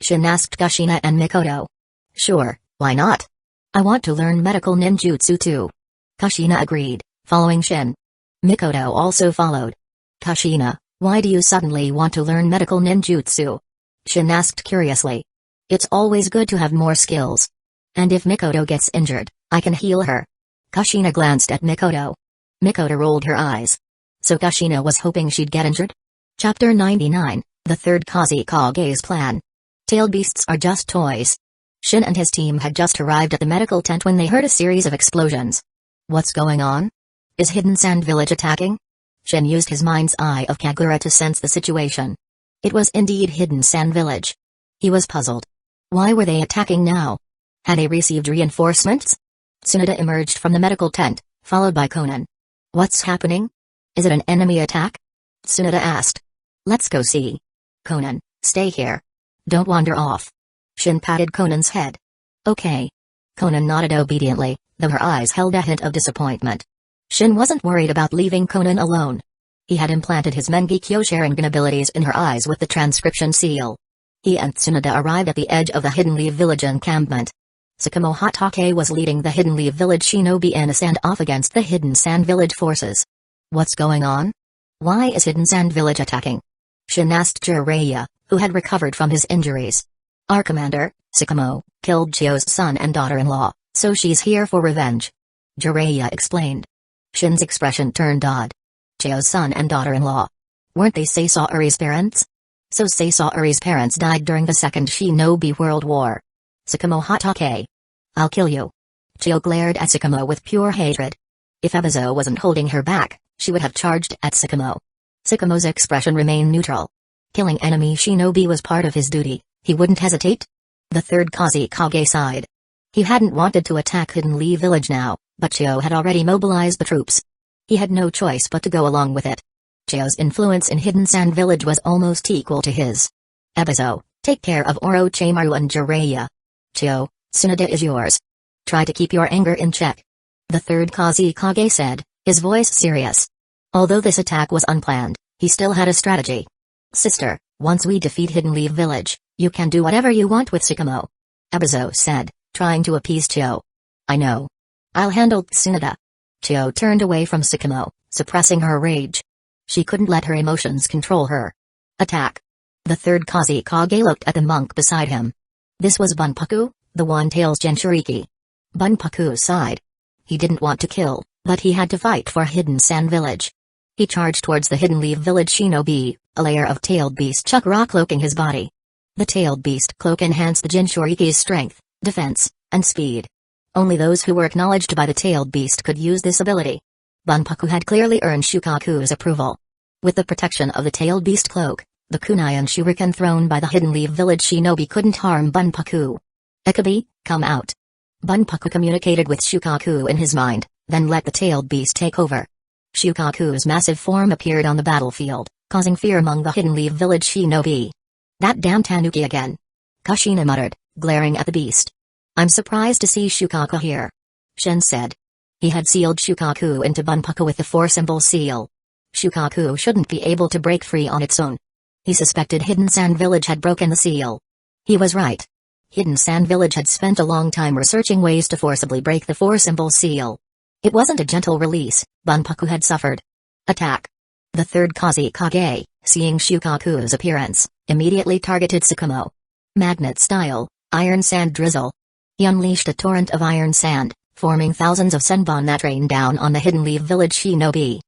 Shin asked Kushina and Mikoto. Sure, why not? I want to learn medical ninjutsu too. Kushina agreed, following Shin. Mikoto also followed. Kushina, why do you suddenly want to learn medical ninjutsu? Shin asked curiously. It's always good to have more skills. And if Mikoto gets injured, I can heal her. Kushina glanced at Mikoto. Mikoto rolled her eyes. So Kushina was hoping she'd get injured? Chapter 99, The Third Kazekage's Plan. Tailed beasts are just toys. Shin and his team had just arrived at the medical tent when they heard a series of explosions. What's going on? Is Hidden Sand Village attacking? Shin used his mind's eye of Kagura to sense the situation. It was indeed Hidden Sand Village. He was puzzled. Why were they attacking now? Had they received reinforcements? Tsunoda emerged from the medical tent, followed by Conan. What's happening? Is it an enemy attack? Tsunoda asked. Let's go see. Conan, stay here. Don't wander off. Shin patted Conan's head. Okay. Conan nodded obediently, though her eyes held a hint of disappointment. Shin wasn't worried about leaving Conan alone. He had implanted his Mengekyo Sharingan abilities in her eyes with the transcription seal. He and Tsunoda arrived at the edge of the Hidden Leaf Village encampment. Sakamo Hatake was leading the Hidden Leaf Village shinobi in a standoff against the Hidden Sand Village forces. What's going on? Why is Hidden Sand Village attacking? Shin asked Jiraiya, who had recovered from his injuries. Our commander, Sakamo, killed Chio's son and daughter-in-law, so she's here for revenge. Jiraiya explained. Shin's expression turned odd. Chio's son and daughter-in-law. Weren't they Seisaori's parents? So Seisaori's parents died during the Second Shinobi World War. Sakamo Hatake. I'll kill you. Chio glared at Sakamo with pure hatred. If Ebizo wasn't holding her back, she would have charged at Sakamo. Sakamo's expression remained neutral. Killing enemy shinobi was part of his duty, he wouldn't hesitate. The third Kazekage sighed. He hadn't wanted to attack Hidden Leaf Village now, but Chio had already mobilized the troops. He had no choice but to go along with it. Chio's influence in Hidden Sand Village was almost equal to his. Ebizo, take care of Orochimaru and Jiraiya. Chio, Tsunoda is yours. Try to keep your anger in check. The third Kazekage said, his voice serious. Although this attack was unplanned, he still had a strategy. Sister, once we defeat Hidden Leaf Village, you can do whatever you want with Sakamo. Ebizo said, trying to appease Chio. I know. I'll handle Tsunoda. Chio turned away from Sakamo, suppressing her rage. She couldn't let her emotions control her. Attack. The third Kazekage looked at the monk beside him. This was Bunpaku, the one-tails Jinchuriki. Bunpaku sighed. He didn't want to kill, but he had to fight for Hidden Sand Village. He charged towards the Hidden Leaf Village shinobi, a layer of tailed beast chakra cloaking his body. The tailed beast cloak enhanced the Jinchuriki's strength, defense, and speed. Only those who were acknowledged by the tailed beast could use this ability. Bunpaku had clearly earned Shukaku's approval. With the protection of the tailed beast cloak, the kunai and shuriken thrown by the Hidden Leaf Village shinobi couldn't harm Bunpaku. Ikabi, come out. Bunpaku communicated with Shukaku in his mind, then let the tailed beast take over. Shukaku's massive form appeared on the battlefield, causing fear among the Hidden Leaf Village shinobi. That damn tanuki again. Kushina muttered, glaring at the beast. I'm surprised to see Shukaku here. Shin said. He had sealed Shukaku into Bunpaku with the 4-symbol seal. Shukaku shouldn't be able to break free on its own. He suspected Hidden Sand Village had broken the seal. He was right. Hidden Sand Village had spent a long time researching ways to forcibly break the 4-symbol seal. It wasn't a gentle release, Bunpaku had suffered. Attack. The third Kazekage, seeing Shukaku's appearance, immediately targeted Sakamo. Magnet style, iron sand drizzle. He unleashed a torrent of iron sand, forming thousands of senbon that rained down on the Hidden Leaf Village shinobi.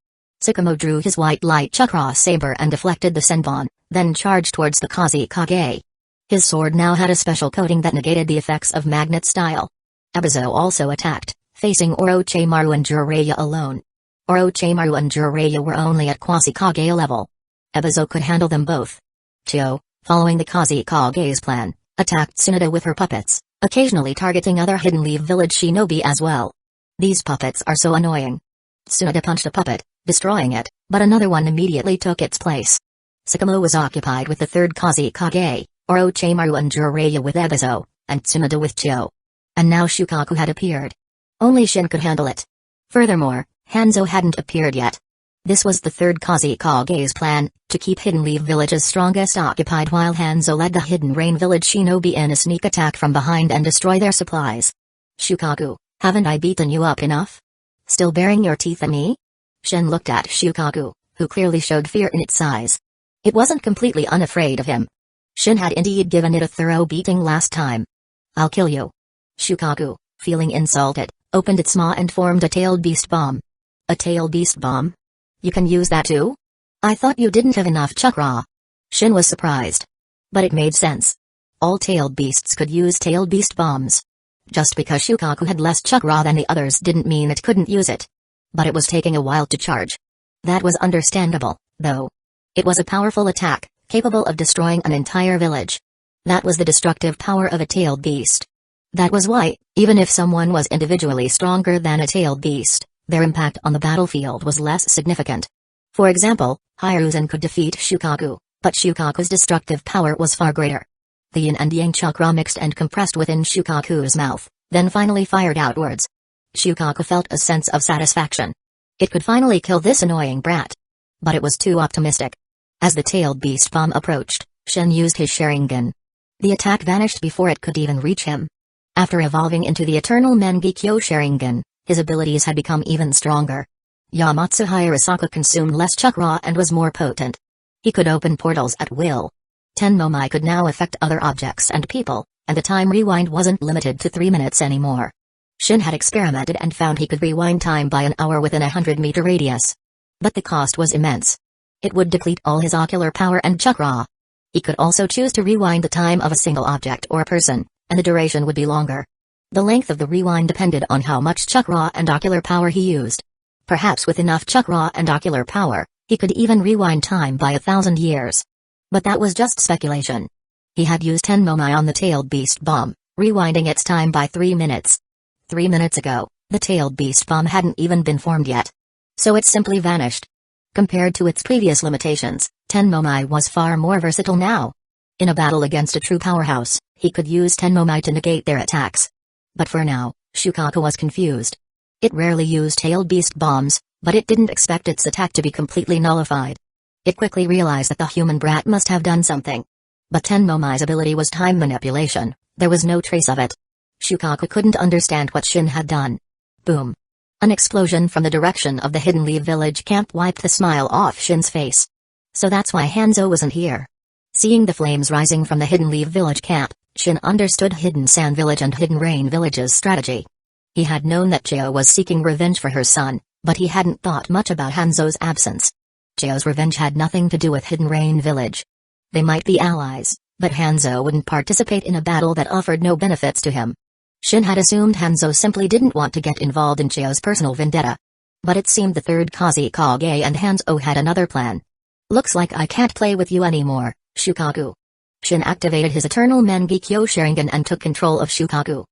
Sakamo drew his white light chakra saber and deflected the senbon, then charged towards the Kazekage. His sword now had a special coating that negated the effects of magnet style. Ebizo also attacked, facing Orochimaru and Jiraiya alone. Orochimaru and Jiraiya were only at Kazekage level. Ebizo could handle them both. Chio, following the Kazekage's plan, attacked Tsunoda with her puppets, occasionally targeting other Hidden Leaf Village shinobi as well. These puppets are so annoying. Tsunade punched a puppet, destroying it, but another one immediately took its place. Sakamo was occupied with the third Kazekage, Orochimaru and Jiraiya with Ebizo, and Tsunade with Chio. And now Shukaku had appeared. Only Shin could handle it. Furthermore, Hanzo hadn't appeared yet. This was the third Kazekage's plan, to keep Hidden Leaf Village's strongest occupied while Hanzo led the Hidden Rain Village shinobi in a sneak attack from behind and destroy their supplies. Shukaku, haven't I beaten you up enough? Still baring your teeth at me? Shin looked at Shukaku, who clearly showed fear in its eyes. It wasn't completely unafraid of him. Shin had indeed given it a thorough beating last time. I'll kill you. Shukaku, feeling insulted, opened its maw and formed a tailed beast bomb. A tailed beast bomb? You can use that too? I thought you didn't have enough chakra. Shin was surprised. But it made sense. All tailed beasts could use tailed beast bombs. Just because Shukaku had less chakra than the others didn't mean it couldn't use it. But it was taking a while to charge. That was understandable, though. It was a powerful attack, capable of destroying an entire village. That was the destructive power of a tailed beast. That was why, even if someone was individually stronger than a tailed beast, their impact on the battlefield was less significant. For example, Hiruzen could defeat Shukaku, but Shukaku's destructive power was far greater. The yin and yang chakra mixed and compressed within Shukaku's mouth, then finally fired outwards. Shukaku felt a sense of satisfaction. It could finally kill this annoying brat. But it was too optimistic. As the tailed beast bomb approached, Shin used his Sharingan. The attack vanished before it could even reach him. After evolving into the Eternal Mangekyo Sharingan, his abilities had become even stronger. Yamatsu Hirasaka consumed less chakra and was more potent. He could open portals at will. Tenmomai could now affect other objects and people, and the time rewind wasn't limited to 3 minutes anymore. Shin had experimented and found he could rewind time by an hour within a 100-meter radius. But the cost was immense. It would deplete all his ocular power and chakra. He could also choose to rewind the time of a single object or person, and the duration would be longer. The length of the rewind depended on how much chakra and ocular power he used. Perhaps with enough chakra and ocular power, he could even rewind time by 1,000 years. But that was just speculation. He had used Tenmomai on the tailed beast bomb, rewinding its time by 3 minutes. 3 minutes ago, the tailed beast bomb hadn't even been formed yet. So it simply vanished. Compared to its previous limitations, Tenmomai was far more versatile now. In a battle against a true powerhouse, he could use Tenmomai to negate their attacks. But for now, Shukaku was confused. It rarely used tailed beast bombs, but it didn't expect its attack to be completely nullified. It quickly realized that the human brat must have done something. But Tenmomai's ability was time manipulation, there was no trace of it. Shukaku couldn't understand what Shin had done. Boom. An explosion from the direction of the Hidden Leaf Village camp wiped the smile off Shin's face. So that's why Hanzo wasn't here. Seeing the flames rising from the Hidden Leaf Village camp, Shin understood Hidden Sand Village and Hidden Rain Village's strategy. He had known that Chio was seeking revenge for her son, but he hadn't thought much about Hanzo's absence. Chio's revenge had nothing to do with Hidden Rain Village. They might be allies, but Hanzo wouldn't participate in a battle that offered no benefits to him. Shin had assumed Hanzo simply didn't want to get involved in Chio's personal vendetta. But it seemed the third Kazekage and Hanzo had another plan. Looks like I can't play with you anymore, Shukaku. Shin activated his Eternal Mangekyo Sharingan and took control of Shukaku.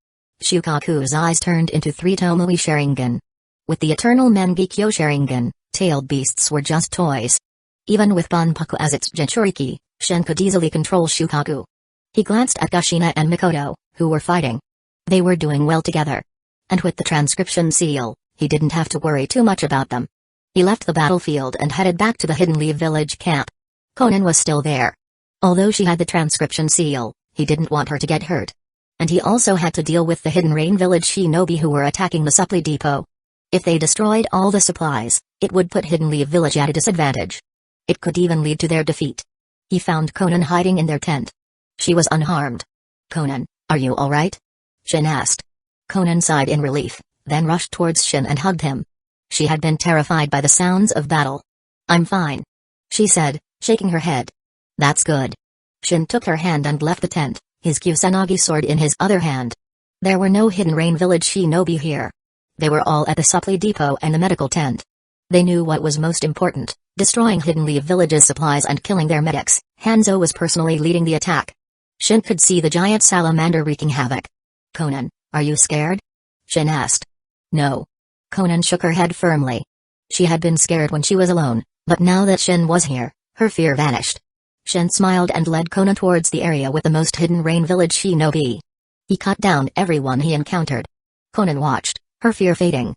Shukaku's eyes turned into 3 Tomoe Sharingan. With the Eternal Mangekyo Sharingan, tailed beasts were just toys. Even with Banpaku as its Jinchuriki, Shin could easily control Shukaku. He glanced at Kushina and Mikoto, who were fighting. They were doing well together. And with the transcription seal, he didn't have to worry too much about them. He left the battlefield and headed back to the Hidden Leaf Village camp. Konan was still there. Although she had the transcription seal, he didn't want her to get hurt. And he also had to deal with the Hidden Rain Village shinobi who were attacking the supply depot. If they destroyed all the supplies, it would put Hidden Leaf Village at a disadvantage. It could even lead to their defeat. He found Konan hiding in their tent. She was unharmed. Konan, are you alright? Shin asked. Konan sighed in relief, then rushed towards Shin and hugged him. She had been terrified by the sounds of battle. I'm fine, she said, shaking her head. That's good. Shin took her hand and left the tent, his Kusanagi sword in his other hand. There were no Hidden Rain Village shinobi here. They were all at the supply depot and the medical tent. They knew what was most important, destroying Hidden Leaf Village's supplies and killing their medics. Hanzo was personally leading the attack. Shin could see the giant salamander wreaking havoc. Conan, are you scared? Shin asked. No. Conan shook her head firmly. She had been scared when she was alone, but now that Shin was here, her fear vanished. Shin smiled and led Conan towards the area with the most hidden rain village shinobi. He cut down everyone he encountered. Conan watched, her fear fading.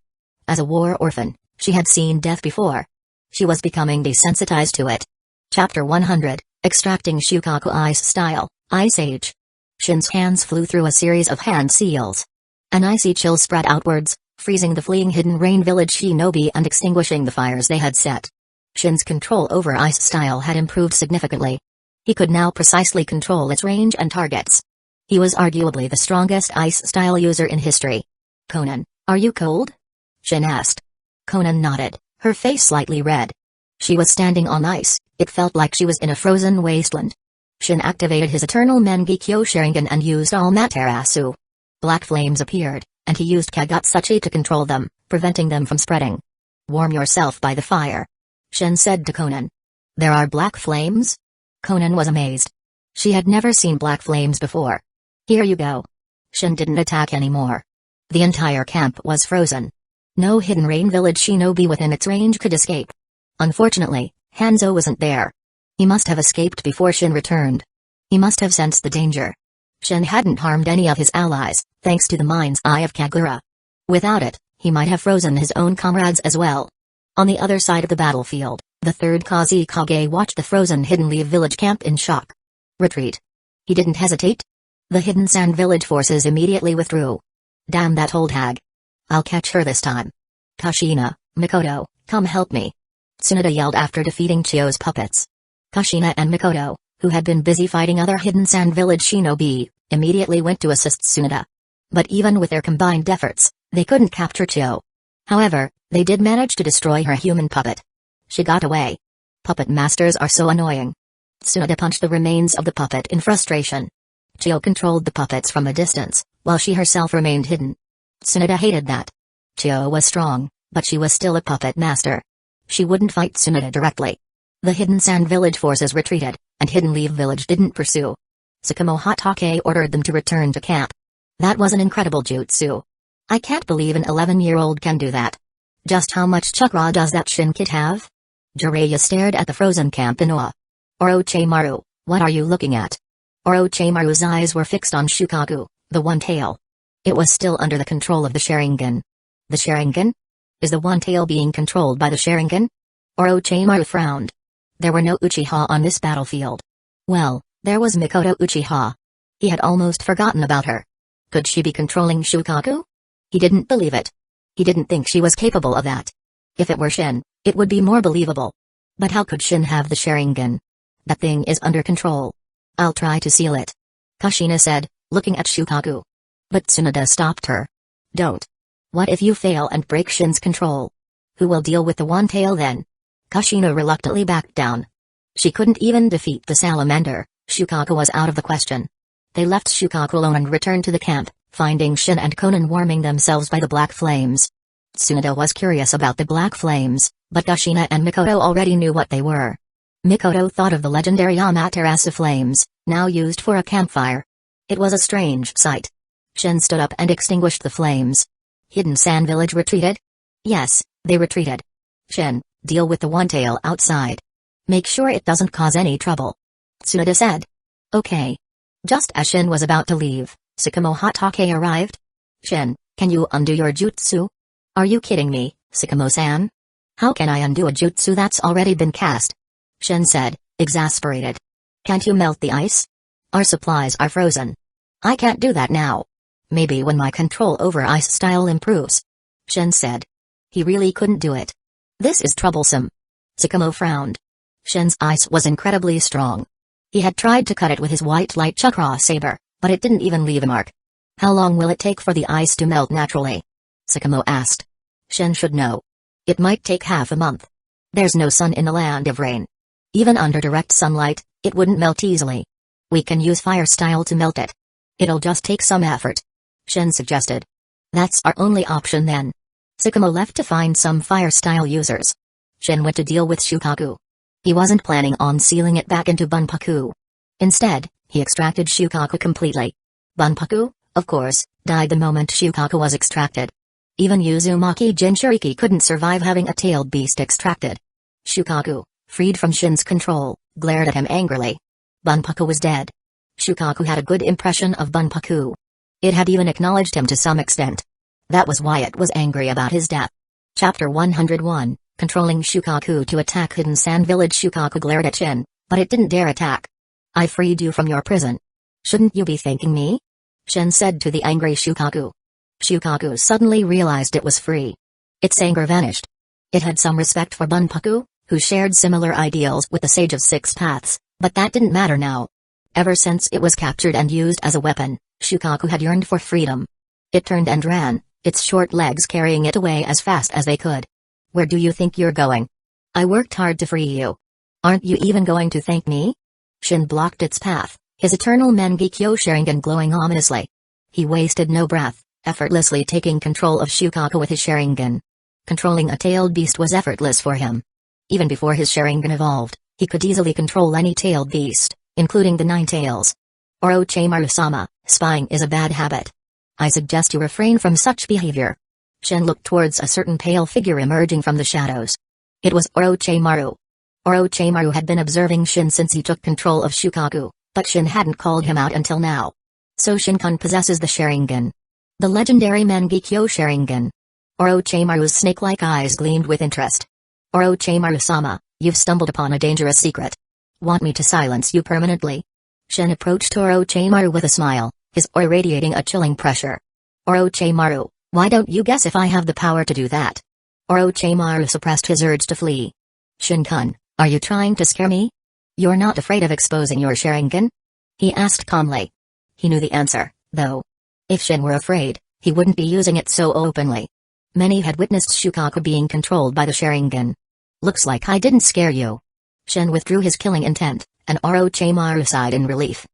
As a war orphan, she had seen death before. She was becoming desensitized to it. Chapter 100, Extracting Shukaku Ice Style, Ice Age. Shin's hands flew through a series of hand seals. An icy chill spread outwards, freezing the fleeing hidden rain village shinobi and extinguishing the fires they had set. Shin's control over ice style had improved significantly. He could now precisely control its range and targets. He was arguably the strongest ice style user in history. Conan, are you cold? Shin asked. Conan nodded, her face slightly red. She was standing on ice, it felt like she was in a frozen wasteland. Shin activated his eternal Mengekyo Sharingan and used Amaterasu. Black flames appeared, and he used Kagatsuchi to control them, preventing them from spreading. Warm yourself by the fire. Shin said to Conan. There are black flames? Conan was amazed. She had never seen black flames before. Here you go. Shin didn't attack anymore. The entire camp was frozen. No hidden rain village shinobi within its range could escape. Unfortunately, Hanzo wasn't there. He must have escaped before Shin returned. He must have sensed the danger. Shin hadn't harmed any of his allies, thanks to the mind's eye of Kagura. Without it, he might have frozen his own comrades as well. On the other side of the battlefield, the third Kazekage watched the frozen hidden Leaf village camp in shock. Retreat. He didn't hesitate. The hidden sand village forces immediately withdrew. Damn that old hag. I'll catch her this time. Kushina, Mikoto, come help me. Tsunade yelled after defeating Chio's puppets. Kushina and Mikoto, who had been busy fighting other hidden sand village shinobi, immediately went to assist Tsunade. But even with their combined efforts, they couldn't capture Chio. However, they did manage to destroy her human puppet. She got away. Puppet masters are so annoying. Tsunade punched the remains of the puppet in frustration. Chio controlled the puppets from a distance, while she herself remained hidden. Tsunade hated that. Chio was strong, but she was still a puppet master. She wouldn't fight Tsunade directly. The hidden sand village forces retreated, and hidden Leaf village didn't pursue. Tsukumo Hatake ordered them to return to camp. That was an incredible jutsu. I can't believe an 11-year-old can do that. Just how much chakra does that Shin kid have? Jiraiya stared at the frozen camp in awe. Orochimaru, what are you looking at? Orochimaru's eyes were fixed on Shukaku, the One Tail. It was still under the control of the Sharingan. The Sharingan? Is the One Tail being controlled by the Sharingan? Orochimaru frowned. There were no Uchiha on this battlefield. Well, there was Mikoto Uchiha. He had almost forgotten about her. Could she be controlling Shukaku? He didn't believe it. He didn't think she was capable of that. If it were Shin, it would be more believable. But how could Shin have the Sharingan? That thing is under control. I'll try to seal it. Kushina said, looking at Shukaku. But Tsunade stopped her. Don't. What if you fail and break Shin's control? Who will deal with the One Tail then? Kushina reluctantly backed down. She couldn't even defeat the salamander. Shukaku was out of the question. They left Shukaku alone and returned to the camp, finding Shin and Conan warming themselves by the black flames. Tsunade was curious about the black flames, but Kushina and Mikoto already knew what they were. Mikoto thought of the legendary Amaterasu flames, now used for a campfire. It was a strange sight. Shin stood up and extinguished the flames. Hidden Sand Village retreated? Yes, they retreated. Shin, deal with the One Tail outside. Make sure it doesn't cause any trouble. Tsunade said. Okay. Just as Shin was about to leave, Tsukumo Hatake arrived. Shin, can you undo your jutsu? Are you kidding me, Tsukumo-san? How can I undo a jutsu that's already been cast? Shin said, exasperated. Can't you melt the ice? Our supplies are frozen. I can't do that now. Maybe when my control over ice style improves. Shin said. He really couldn't do it. This is troublesome. Tsukumo frowned. Shin's ice was incredibly strong. He had tried to cut it with his white light chakra saber, but it didn't even leave a mark. How long will it take for the ice to melt naturally? Tsukumo asked. Shin should know. It might take half a month. There's no sun in the land of rain. Even under direct sunlight, it wouldn't melt easily. We can use fire style to melt it. It'll just take some effort. Shin suggested. That's our only option then. Tsukumo left to find some fire style users. Shin went to deal with Shukaku. He wasn't planning on sealing it back into Bunpaku. Instead, he extracted Shukaku completely. Bunpaku, of course, died the moment Shukaku was extracted. Even Uzumaki Jinchuriki couldn't survive having a tailed beast extracted. Shukaku, freed from Shin's control, glared at him angrily. Bunpaku was dead. Shukaku had a good impression of Bunpaku. It had even acknowledged him to some extent. That was why it was angry about his death. Chapter 101, Controlling Shukaku to attack Hidden Sand Village. Shukaku glared at Shin, but it didn't dare attack. I freed you from your prison. Shouldn't you be thanking me? Shin said to the angry Shukaku. Shukaku suddenly realized it was free. Its anger vanished. It had some respect for Bunpaku, who shared similar ideals with the Sage of Six Paths, but that didn't matter now. Ever since it was captured and used as a weapon, Shukaku had yearned for freedom. It turned and ran, its short legs carrying it away as fast as they could. Where do you think you're going? I worked hard to free you. Aren't you even going to thank me? Shin blocked its path, his eternal Mangekyo Sharingan glowing ominously. He wasted no breath, effortlessly taking control of Shukaku with his Sharingan. Controlling a tailed beast was effortless for him. Even before his Sharingan evolved, he could easily control any tailed beast, including the Nine Tails. Orochimaru-sama, spying is a bad habit. I suggest you refrain from such behavior. Shin looked towards a certain pale figure emerging from the shadows. It was Orochimaru. Orochimaru had been observing Shin since he took control of Shukaku, but Shin hadn't called him out until now. So Shinkan possesses the Sharingan. The legendary Mangekyo Sharingan. Orochimaru's snake-like eyes gleamed with interest. Orochimaru-sama, you've stumbled upon a dangerous secret. Want me to silence you permanently? Shin approached Orochimaru with a smile, his aura radiating a chilling pressure. Orochimaru, why don't you guess if I have the power to do that? Orochimaru suppressed his urge to flee. Shinkan, are you trying to scare me? You're not afraid of exposing your Sharingan? He asked calmly. He knew the answer, though. If Shin were afraid, he wouldn't be using it so openly. Many had witnessed Shukaku being controlled by the Sharingan. Looks like I didn't scare you. Shin withdrew his killing intent, and Orochimaru sighed in relief.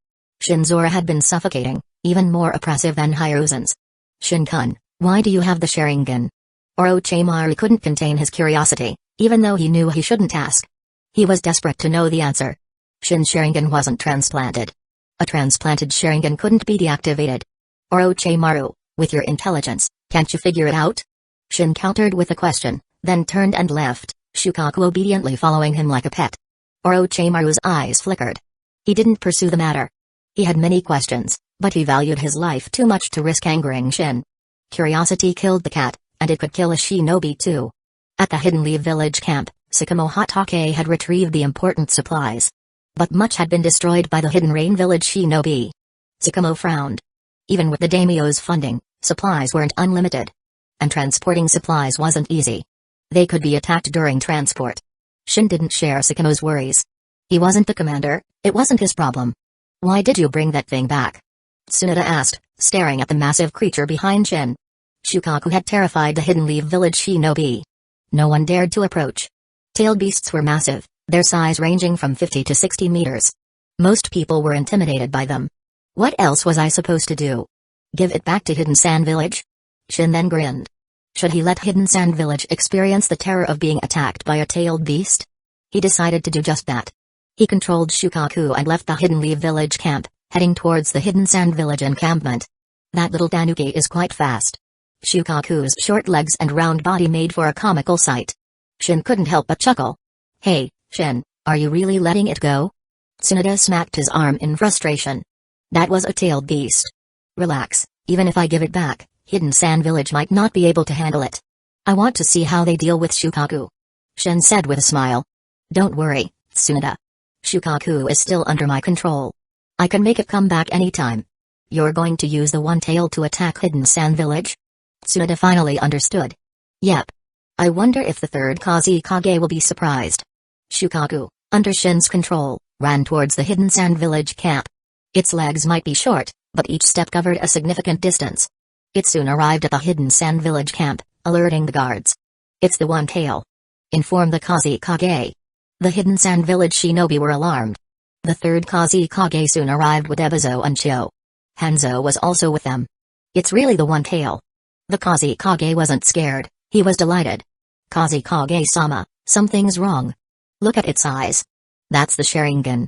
Shin's aura had been suffocating, even more oppressive than Hiruzen's. Shinkan, why do you have the Sharingan? Orochimaru couldn't contain his curiosity, even though he knew he shouldn't ask. He was desperate to know the answer. Shin's Sharingan wasn't transplanted. A transplanted Sharingan couldn't be deactivated. Orochimaru, with your intelligence, can't you figure it out? Shin countered with a question, then turned and left, Shukaku obediently following him like a pet. Orochimaru's eyes flickered. He didn't pursue the matter. He had many questions, but he valued his life too much to risk angering Shin. Curiosity killed the cat, and it could kill a shinobi too. At the Hidden Leaf Village camp, Sakamo Hatake had retrieved the important supplies. But much had been destroyed by the Hidden Rain Village shinobi. Sakamo frowned. Even with the daimyo's funding, supplies weren't unlimited. And transporting supplies wasn't easy. They could be attacked during transport. Shin didn't share Sakamo's worries. He wasn't the commander, it wasn't his problem. Why did you bring that thing back? Tsunade asked, staring at the massive creature behind Shin. Shukaku had terrified the Hidden Leaf Village shinobi. No one dared to approach. Tailed beasts were massive, their size ranging from 50 to 60 meters. Most people were intimidated by them. What else was I supposed to do? Give it back to Hidden Sand Village? Shin then grinned. Should he let Hidden Sand Village experience the terror of being attacked by a tailed beast? He decided to do just that. He controlled Shukaku and left the Hidden Leaf Village camp, heading towards the Hidden Sand Village encampment. That little tanuki is quite fast. Shukaku's short legs and round body made for a comical sight. Shin couldn't help but chuckle. Hey, Shin, are you really letting it go? Tsunade smacked his arm in frustration. That was a tailed beast. Relax, even if I give it back, Hidden Sand Village might not be able to handle it. I want to see how they deal with Shukaku. Shin said with a smile. Don't worry, Tsunade. Shukaku is still under my control. I can make it come back anytime. You're going to use the one tail to attack Hidden Sand Village? Tsunade finally understood. Yep. I wonder if the third Kazekage will be surprised. Shukaku, under Shin's control, ran towards the Hidden Sand Village camp. Its legs might be short, but each step covered a significant distance. It soon arrived at the Hidden Sand Village camp, alerting the guards. It's the one tail. Inform the Kazekage. The Hidden Sand Village shinobi were alarmed. The third Kazekage soon arrived with Ebizo and Chio. Hanzo was also with them. It's really the one tail. The Kazekage wasn't scared, he was delighted. Kazekage-sama, something's wrong. Look at its eyes. That's the Sharingan.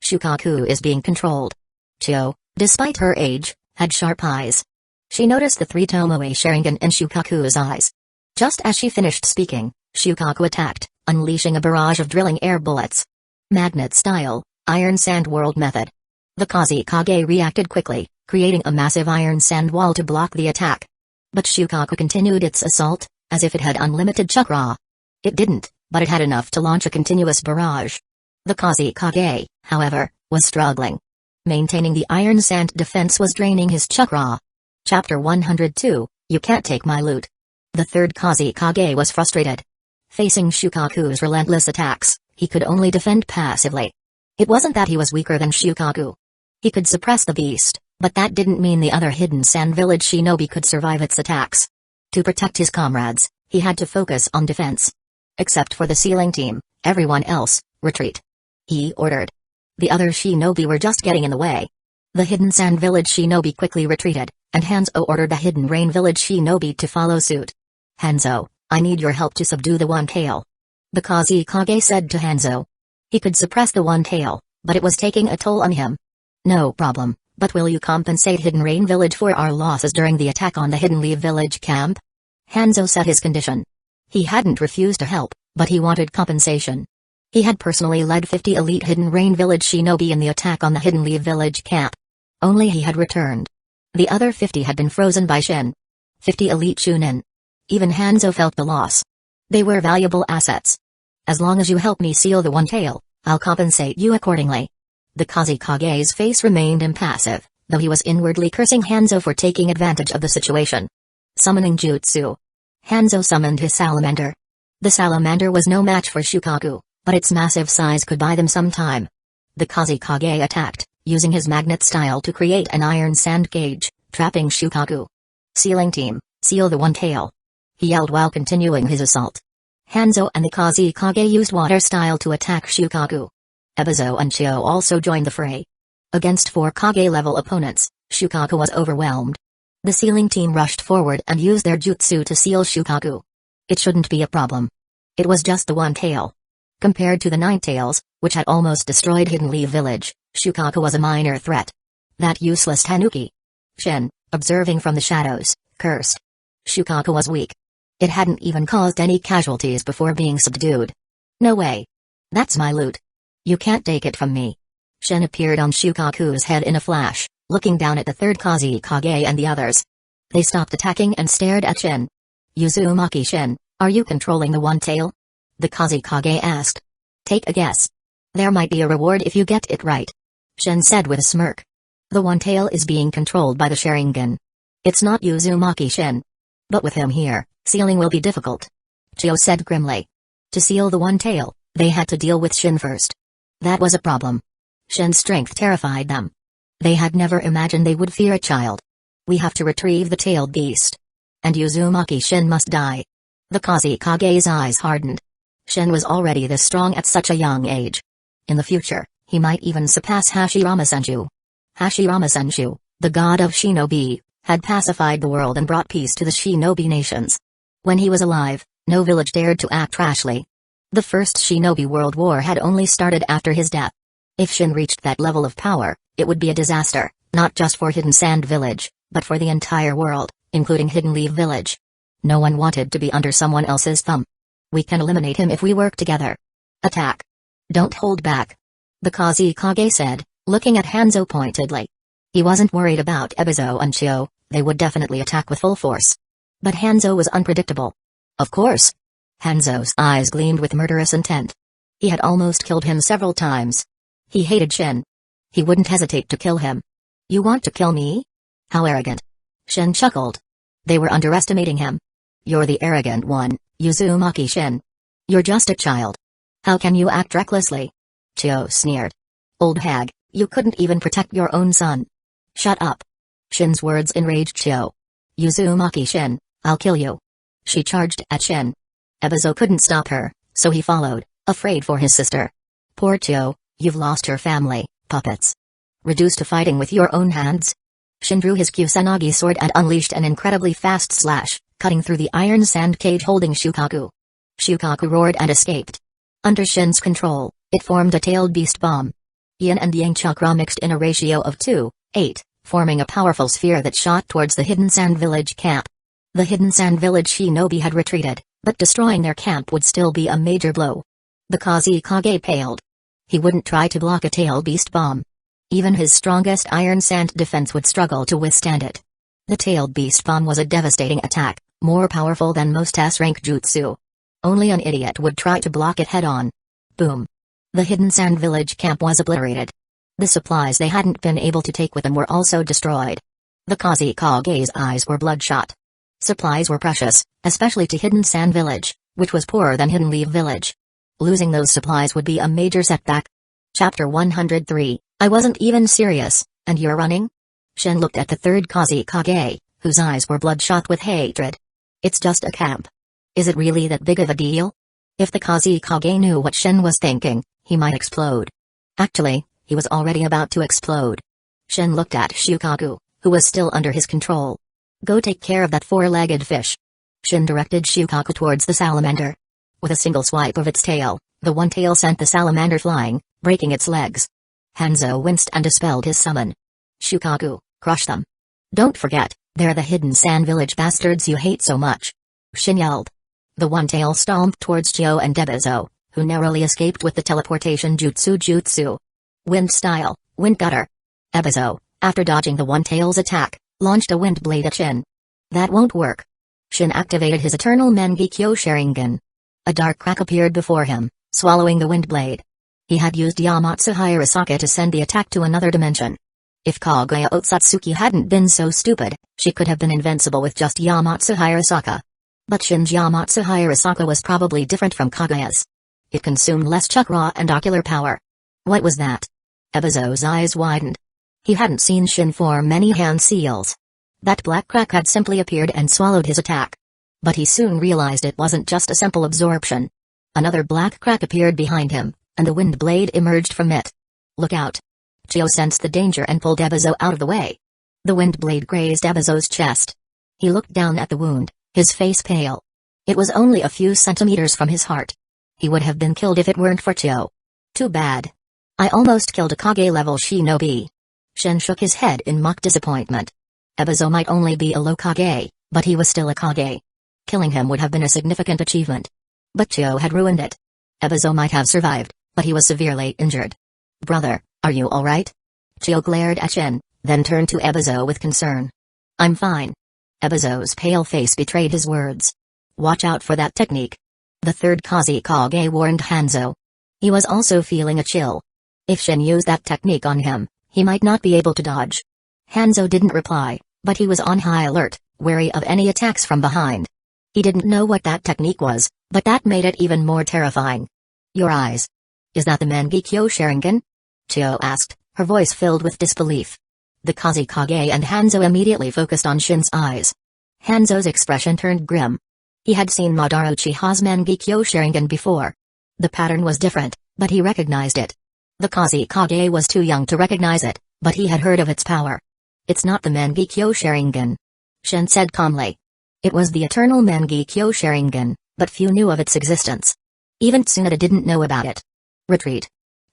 Shukaku is being controlled. Chio, despite her age, had sharp eyes. She noticed the 3 Tomoe Sharingan in Shukaku's eyes. Just as she finished speaking, Shukaku attacked, unleashing a barrage of drilling air bullets. Magnet style, Iron Sand World method. The Kazekage reacted quickly, creating a massive iron sand wall to block the attack. But Shukaku continued its assault, as if it had unlimited chakra. It didn't, but it had enough to launch a continuous barrage. The Kazekage, however, was struggling. Maintaining the iron sand defense was draining his chakra. Chapter 102, You Can't Take My Loot. The third Kazekage was frustrated. Facing Shukaku's relentless attacks, he could only defend passively. It wasn't that he was weaker than Shukaku. He could suppress the beast, but that didn't mean the other hidden sand village shinobi could survive its attacks. To protect his comrades, he had to focus on defense. Except for the sealing team, everyone else, retreat. He ordered. The other shinobi were just getting in the way. The hidden sand village shinobi quickly retreated, and Hanzo ordered the hidden rain village shinobi to follow suit. Hanzo, I need your help to subdue the one tail. The Kazekage said to Hanzo. He could suppress the one tail, but it was taking a toll on him. No problem, but will you compensate Hidden Rain Village for our losses during the attack on the Hidden Leaf Village camp? Hanzo set his condition. He hadn't refused to help, but he wanted compensation. He had personally led 50 elite Hidden Rain Village shinobi in the attack on the Hidden Leaf Village camp. Only he had returned. The other 50 had been frozen by Shin. 50 elite Chunin. Even Hanzo felt the loss. They were valuable assets. As long as you help me seal the one tail, I'll compensate you accordingly. The Kazekage's face remained impassive, though he was inwardly cursing Hanzo for taking advantage of the situation. Summoning Jutsu. Hanzo summoned his salamander. The salamander was no match for Shukaku, but its massive size could buy them some time. The Kazekage attacked, using his magnet style to create an iron sand cage, trapping Shukaku. Sealing team, seal the one tail. He yelled while continuing his assault. Hanzo and the Kazekage used water style to attack Shukaku. Ebizo and Chio also joined the fray. Against 4 Kage-level opponents, Shukaku was overwhelmed. The sealing team rushed forward and used their jutsu to seal Shukaku. It shouldn't be a problem. It was just the one tail. Compared to the 9 tails, which had almost destroyed Hidden Leaf Village, Shukaku was a minor threat. That useless tanuki. Shin, observing from the shadows, cursed. Shukaku was weak. It hadn't even caused any casualties before being subdued. No way. That's my loot. You can't take it from me. Shin appeared on Shukaku's head in a flash, looking down at the third Kazekage and the others. They stopped attacking and stared at Shin. Uzumaki Shin, are you controlling the one tail? The Kazekage asked. Take a guess. There might be a reward if you get it right. Shin said with a smirk. The one tail is being controlled by the Sharingan. It's not Uzumaki Shin. But with him here, sealing will be difficult. Chio said grimly. To seal the one tail, they had to deal with Shin first. That was a problem. Shin's strength terrified them. They had never imagined they would fear a child. We have to retrieve the tailed beast. And Uzumaki Shin must die. The Kazekage's eyes hardened. Shin was already this strong at such a young age. In the future, he might even surpass Hashirama Senju. Hashirama Senju, the god of shinobi, had pacified the world and brought peace to the shinobi nations. When he was alive, no village dared to act rashly. The first shinobi world war had only started after his death. If Shin reached that level of power, it would be a disaster, not just for Hidden Sand Village, but for the entire world, including Hidden Leaf Village. No one wanted to be under someone else's thumb. We can eliminate him if we work together. Attack. Don't hold back. The Kazekage said, looking at Hanzo pointedly. He wasn't worried about Ebizo and Chio, they would definitely attack with full force. But Hanzo was unpredictable. Of course. Hanzo's eyes gleamed with murderous intent. He had almost killed him several times. He hated Shin. He wouldn't hesitate to kill him. You want to kill me? How arrogant. Shin chuckled. They were underestimating him. You're the arrogant one, Uzumaki Shin. You're just a child. How can you act recklessly? Chio sneered. Old hag, you couldn't even protect your own son. Shut up. Shin's words enraged Chio. Uzumaki Shin, I'll kill you. She charged at Shin. Ebizo couldn't stop her, so he followed, afraid for his sister. Poor Chio, you've lost your family, puppets. Reduced to fighting with your own hands? Shin drew his Kusanagi sword and unleashed an incredibly fast slash, cutting through the iron sand cage holding Shukaku. Shukaku roared and escaped. Under Shin's control, it formed a tailed beast bomb. Yin and Yang chakra mixed in a ratio of 2:8, forming a powerful sphere that shot towards the Hidden Sand Village camp. The Hidden Sand Village shinobi had retreated, but destroying their camp would still be a major blow. The Kazekage paled. He wouldn't try to block a tail beast bomb. Even his strongest iron sand defense would struggle to withstand it. The tailed beast bomb was a devastating attack, more powerful than most S-rank jutsu. Only an idiot would try to block it head-on. Boom. The Hidden Sand Village camp was obliterated. The supplies they hadn't been able to take with them were also destroyed. The Kazekage's eyes were bloodshot. Supplies were precious, especially to Hidden Sand Village, which was poorer than Hidden Leaf Village. Losing those supplies would be a major setback. Chapter 103, I wasn't even serious, and you're running? Shin looked at the third Kazekage, whose eyes were bloodshot with hatred. It's just a camp. Is it really that big of a deal? If the Kazekage knew what Shin was thinking, he might explode. Actually, he was already about to explode. Shin looked at Shukaku, who was still under his control. Go take care of that four-legged fish. Shin directed Shukaku towards the salamander. With a single swipe of its tail, the one tail sent the salamander flying, breaking its legs. Hanzo winced and dispelled his summon. Shukaku, crush them. Don't forget, they're the Hidden Sand Village bastards you hate so much. Shin yelled. The one tail stomped towards Chio and Debizo, who narrowly escaped with the teleportation jutsu. Wind style, wind gutter. Ebizo, after dodging the one tail's attack, launched a wind blade at Shin. That won't work. Shin activated his eternal Mangekyo Sharingan. A dark crack appeared before him, swallowing the wind blade. He had used Yamatsu Hirasaka to send the attack to another dimension. If Kaguya Otsutsuki hadn't been so stupid, she could have been invincible with just Yamatsu Hirasaka. But Shin's Yamatsu Hirasaka was probably different from Kaguya's. It consumed less chakra and ocular power. What was that? Ebizo's eyes widened. He hadn't seen Shin form many hand seals. That black crack had simply appeared and swallowed his attack. But he soon realized it wasn't just a simple absorption. Another black crack appeared behind him, and the wind blade emerged from it. Look out. Chio sensed the danger and pulled Ebizo out of the way. The wind blade grazed Ebizo's chest. He looked down at the wound, his face pale. It was only a few centimeters from his heart. He would have been killed if it weren't for Chio. Too bad. I almost killed a Kage-level shinobi. Shin shook his head in mock disappointment. Ebizo might only be a low Kage, but he was still a Kage. Killing him would have been a significant achievement. But Chio had ruined it. Ebizo might have survived, but he was severely injured. Brother, are you alright? Chio glared at Shin, then turned to Ebizo with concern. I'm fine. Ebizo's pale face betrayed his words. Watch out for that technique. The third Kazekage warned Hanzo. He was also feeling a chill. If Shin used that technique on him, he might not be able to dodge. Hanzo didn't reply, but he was on high alert, wary of any attacks from behind. He didn't know what that technique was, but that made it even more terrifying. Your eyes. Is that the Mangekyo Sharingan? Chio asked, her voice filled with disbelief. The Kazekage and Hanzo immediately focused on Shin's eyes. Hanzo's expression turned grim. He had seen Madara Uchiha's Mangekyo Sharingan before. The pattern was different, but he recognized it. The Kazekage was too young to recognize it, but he had heard of its power. It's not the Mangekyo Sharingan. Shin said calmly. It was the eternal Mangekyo Sharingan, but few knew of its existence. Even Tsunade didn't know about it. Retreat.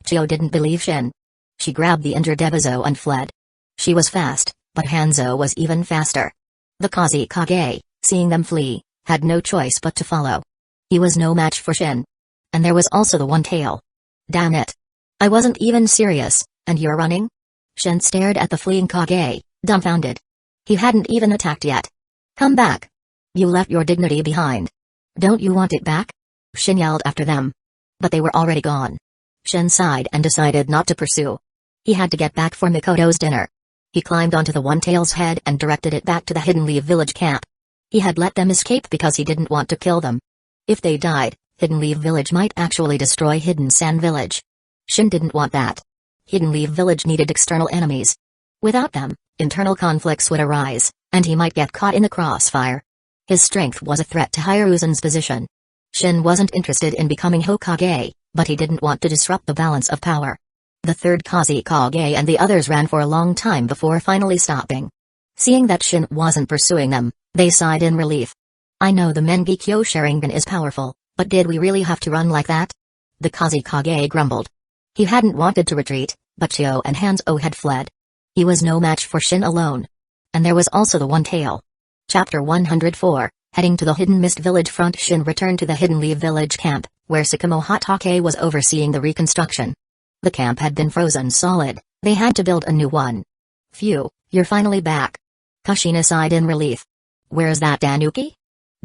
Chio didn't believe Shin. She grabbed the injured Ebizo and fled. She was fast, but Hanzo was even faster. The Kazekage, seeing them flee, had no choice but to follow. He was no match for Shin. And there was also the one tail. Damn it. I wasn't even serious, and you're running? Shin stared at the fleeing Kage, dumbfounded. He hadn't even attacked yet. Come back. You left your dignity behind. Don't you want it back? Shin yelled after them. But they were already gone. Shin sighed and decided not to pursue. He had to get back for Mikoto's dinner. He climbed onto the one-tail's head and directed it back to the Hidden Leaf Village camp. He had let them escape because he didn't want to kill them. If they died, Hidden Leaf Village might actually destroy Hidden Sand Village. Shin didn't want that. Hidden Leaf Village needed external enemies. Without them, internal conflicts would arise, and he might get caught in the crossfire. His strength was a threat to Hiruzen's position. Shin wasn't interested in becoming Hokage, but he didn't want to disrupt the balance of power. The third Kazekage and the others ran for a long time before finally stopping. Seeing that Shin wasn't pursuing them, they sighed in relief. I know the Mangekyo Sharingan is powerful, but did we really have to run like that? The Kazekage grumbled. He hadn't wanted to retreat, but Chio and Hanzo had fled. He was no match for Shin alone. And there was also the One Tail. Chapter 104, heading to the Hidden Mist Village front. Shin returned to the Hidden Leaf Village camp, where Tsukumo Hatake was overseeing the reconstruction. The camp had been frozen solid, they had to build a new one. Phew, you're finally back. Kushina sighed in relief. Where's that Tanuki?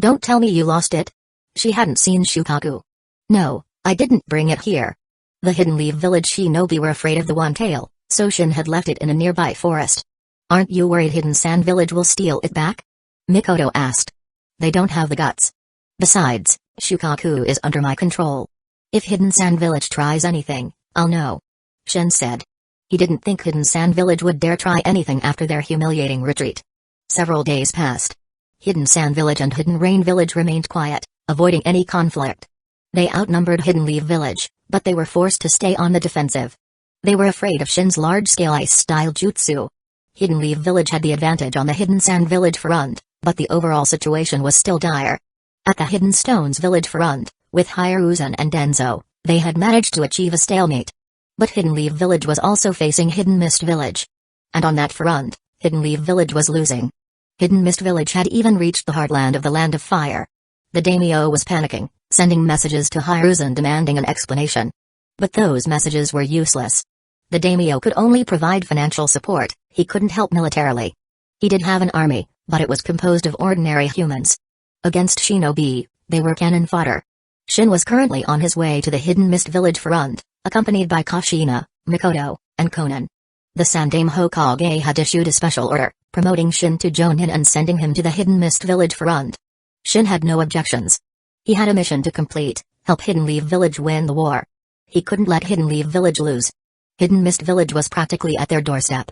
Don't tell me you lost it. She hadn't seen Shukaku. No, I didn't bring it here. The Hidden Leaf Village shinobi were afraid of the One Tail, so Shin had left it in a nearby forest. Aren't you worried Hidden Sand Village will steal it back? Mikoto asked. They don't have the guts. Besides, Shukaku is under my control. If Hidden Sand Village tries anything, I'll know. Shin said. He didn't think Hidden Sand Village would dare try anything after their humiliating retreat. Several days passed. Hidden Sand Village and Hidden Rain Village remained quiet, avoiding any conflict. They outnumbered Hidden Leaf Village, but they were forced to stay on the defensive. They were afraid of Shin's large-scale ice-style jutsu. Hidden Leaf Village had the advantage on the Hidden Sand Village front, but the overall situation was still dire. At the Hidden Stones Village front, with Hiruzen and Denzo, they had managed to achieve a stalemate. But Hidden Leaf Village was also facing Hidden Mist Village. And on that front, Hidden Leaf Village was losing. Hidden Mist Village had even reached the heartland of the Land of Fire. The daimyo was panicking, sending messages to Hiruzen demanding an explanation. But those messages were useless. The daimyo could only provide financial support, he couldn't help militarily. He did have an army, but it was composed of ordinary humans. Against shinobi, they were cannon fodder. Shin was currently on his way to the Hidden Mist Village front, accompanied by Kushina, Mikoto, and Konan. The Sandaime Hokage had issued a special order, promoting Shin to Jonin and sending him to the Hidden Mist Village front. Shin had no objections. He had a mission to complete, help Hidden Leaf Village win the war. He couldn't let Hidden Leaf Village lose. Hidden Mist Village was practically at their doorstep.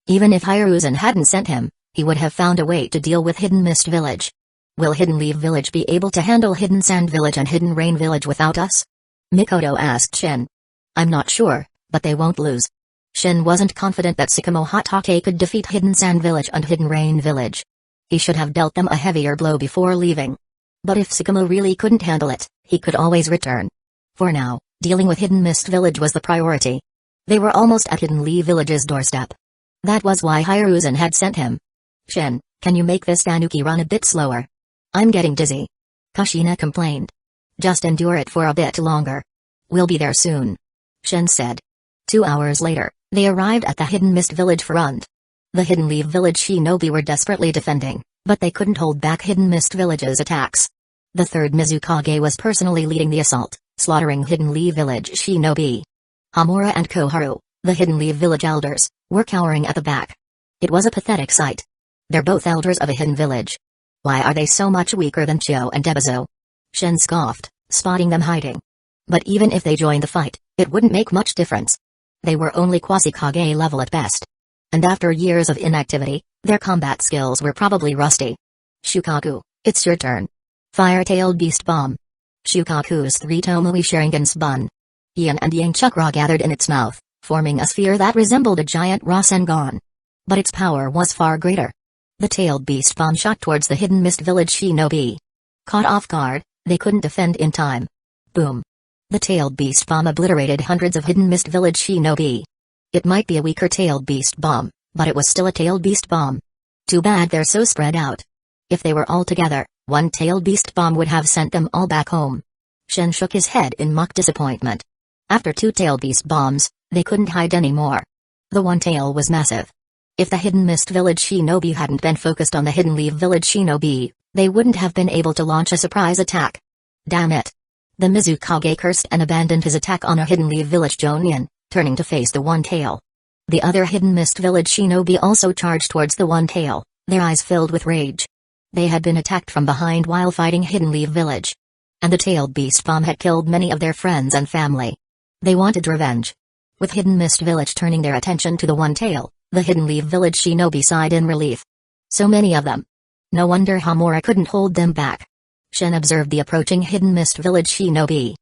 Even if Hiruzen hadn't sent him, he would have found a way to deal with Hidden Mist Village. Will Hidden Leaf Village be able to handle Hidden Sand Village and Hidden Rain Village without us? Mikoto asked Shin. I'm not sure, but they won't lose. Shin wasn't confident that Tsukumo Hatake could defeat Hidden Sand Village and Hidden Rain Village. He should have dealt them a heavier blow before leaving. But if Tsukumo really couldn't handle it, he could always return. For now, dealing with Hidden Mist Village was the priority. They were almost at Hidden Leaf Village's doorstep. That was why Hiruzen had sent him. Shin, can you make this Tanuki run a bit slower? I'm getting dizzy. Kushina complained. Just endure it for a bit longer. We'll be there soon. Shin said. 2 hours later, they arrived at the Hidden Mist Village front. The Hidden Leaf Village shinobi were desperately defending, but they couldn't hold back Hidden Mist Village's attacks. The third Mizukage was personally leading the assault, slaughtering Hidden Leaf Village shinobi. Hamura and Koharu, the Hidden Leaf Village elders, were cowering at the back. It was a pathetic sight. They're both elders of a hidden village. Why are they so much weaker than Chio and Debizo? Shin scoffed, spotting them hiding. But even if they joined the fight, it wouldn't make much difference. They were only quasi-Kage level at best. And after years of inactivity, their combat skills were probably rusty. Shukaku, it's your turn. Fire-tailed Beast Bomb. Shukaku's 3 Tomoe Sharingan spun. Yin and Yang chakra gathered in its mouth, forming a sphere that resembled a giant Rasengan. But its power was far greater. The tailed Beast Bomb shot towards the Hidden Mist Village shinobi. Caught off guard, they couldn't defend in time. Boom. The tailed Beast Bomb obliterated hundreds of Hidden Mist Village shinobi. It might be a weaker tailed Beast Bomb, but it was still a tailed Beast Bomb. Too bad they're so spread out. If they were all together, one tailed Beast Bomb would have sent them all back home. Shin shook his head in mock disappointment. After 2 tailed Beast Bombs, they couldn't hide anymore. The one tail was massive. If the Hidden Mist Village shinobi hadn't been focused on the Hidden Leaf Village shinobi, they wouldn't have been able to launch a surprise attack. Damn it. The Mizukage cursed and abandoned his attack on a Hidden Leaf Village Jonin, turning to face the one tail. The other Hidden Mist Village shinobi also charged towards the one tail, their eyes filled with rage. They had been attacked from behind while fighting Hidden Leaf Village. And the tailed Beast Bomb had killed many of their friends and family. They wanted revenge. With Hidden Mist Village turning their attention to the one tail, the Hidden Leaf Village shinobi sighed in relief. So many of them. No wonder Hamura couldn't hold them back. Shin observed the approaching Hidden Mist Village shinobi.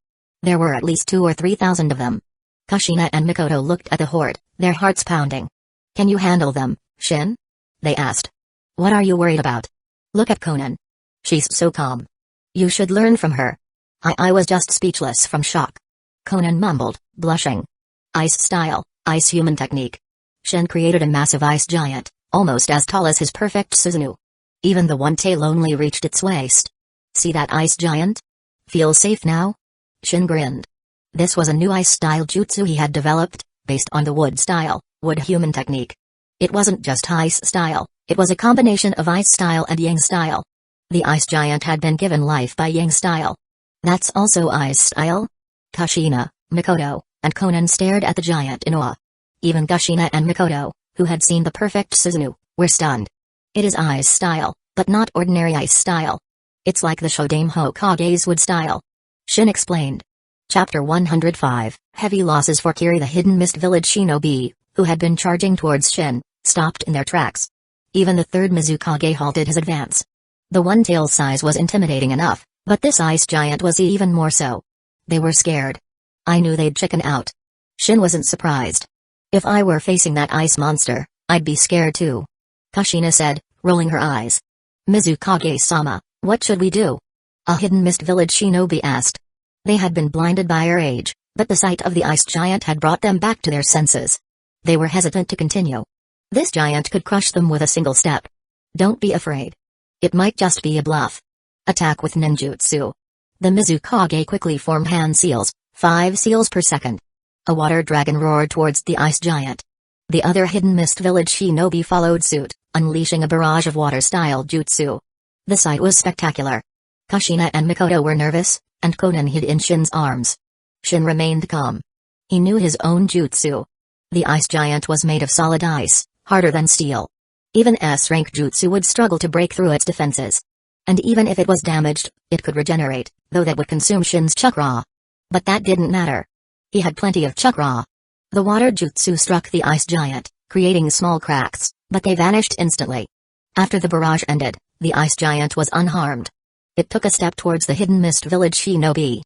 There were at least 2,000 or 3,000 of them. Kushina and Mikoto looked at the horde, their hearts pounding. Can you handle them, Shin? They asked. What are you worried about? Look at Konan. She's so calm. You should learn from her. I was just speechless from shock. Konan mumbled, blushing. Ice style, ice human technique. Shin created a massive ice giant, almost as tall as his perfect Susanoo. Even the one tail only reached its waist. See that ice giant? Feel safe now? Shin grinned. This was a new ice-style jutsu he had developed, based on the wood-style, wood-human technique. It wasn't just ice-style, it was a combination of ice-style and yang-style. The ice giant had been given life by yang-style. That's also ice-style? Kushina, Mikoto, and Conan stared at the giant in awe. Even Kushina and Mikoto, who had seen the perfect Susanoo, were stunned. It is ice-style, but not ordinary ice-style. It's like the Shodame Hokage's wood-style. Shin explained. Chapter 105, Heavy Losses for Kiri. The Hidden Mist Village shinobi, who had been charging towards Shin, stopped in their tracks. Even the third Mizukage halted his advance. The one-tail's size was intimidating enough, but this ice giant was even more so. They were scared. I knew they'd chicken out. Shin wasn't surprised. If I were facing that ice monster, I'd be scared too. Kushina said, rolling her eyes. Mizukage-sama, what should we do? A Hidden Mist Village shinobi asked. They had been blinded by her age, but the sight of the ice giant had brought them back to their senses. They were hesitant to continue. This giant could crush them with a single step. Don't be afraid. It might just be a bluff. Attack with ninjutsu. The Mizukage quickly formed hand seals, 5 seals per second. A water dragon roared towards the ice giant. The other Hidden Mist Village shinobi followed suit, unleashing a barrage of water-style jutsu. The sight was spectacular. Kushina and Mikoto were nervous, and Conan hid in Shin's arms. Shin remained calm. He knew his own jutsu. The ice giant was made of solid ice, harder than steel. Even S-rank jutsu would struggle to break through its defenses. And even if it was damaged, it could regenerate, though that would consume Shin's chakra. But that didn't matter. He had plenty of chakra. The water jutsu struck the ice giant, creating small cracks, but they vanished instantly. After the barrage ended, the ice giant was unharmed. It took a step towards the Hidden Mist Village shinobi.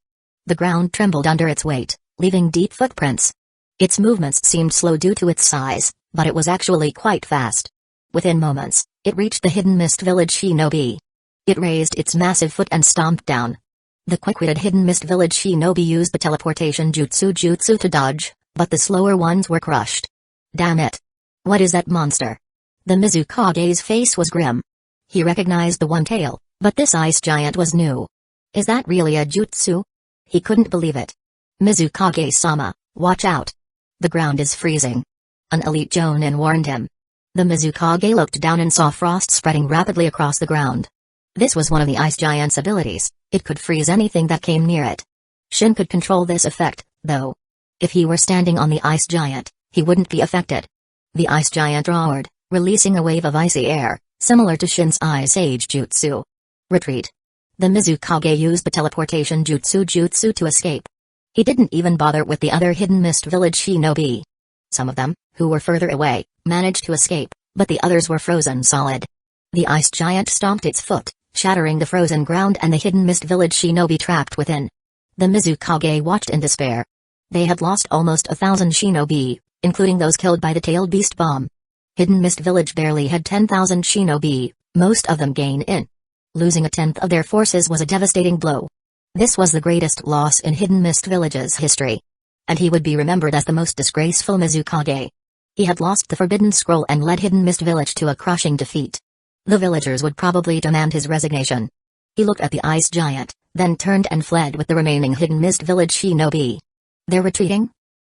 The ground trembled under its weight, leaving deep footprints. Its movements seemed slow due to its size, but it was actually quite fast. Within moments, it reached the Hidden Mist Village shinobi. It raised its massive foot and stomped down. The quick-witted Hidden Mist Village shinobi used the teleportation jutsu to dodge, but the slower ones were crushed. Damn it! What is that monster? The Mizukage's face was grim. He recognized the one tail, but this ice giant was new. Is that really a jutsu? He couldn't believe it. Mizukage-sama, watch out. The ground is freezing. An elite jonin warned him. The Mizukage looked down and saw frost spreading rapidly across the ground. This was one of the ice giant's abilities, it could freeze anything that came near it. Shin could control this effect, though. If he were standing on the ice giant, he wouldn't be affected. The ice giant roared, releasing a wave of icy air, similar to Shin's Ice Age jutsu. Retreat. The Mizukage used the teleportation jutsu to escape. He didn't even bother with the other Hidden Mist Village shinobi. Some of them, who were further away, managed to escape, but the others were frozen solid. The ice giant stomped its foot, shattering the frozen ground and the Hidden Mist Village shinobi trapped within. The Mizukage watched in despair. They had lost almost 1,000 shinobi, including those killed by the tailed beast bomb. Hidden Mist Village barely had 10,000 shinobi, most of them gained. Losing a tenth of their forces was a devastating blow. This was the greatest loss in Hidden Mist Village's history. And he would be remembered as the most disgraceful Mizukage. He had lost the Forbidden Scroll and led Hidden Mist Village to a crushing defeat. The villagers would probably demand his resignation. He looked at the ice giant, then turned and fled with the remaining Hidden Mist Village shinobi. They're retreating?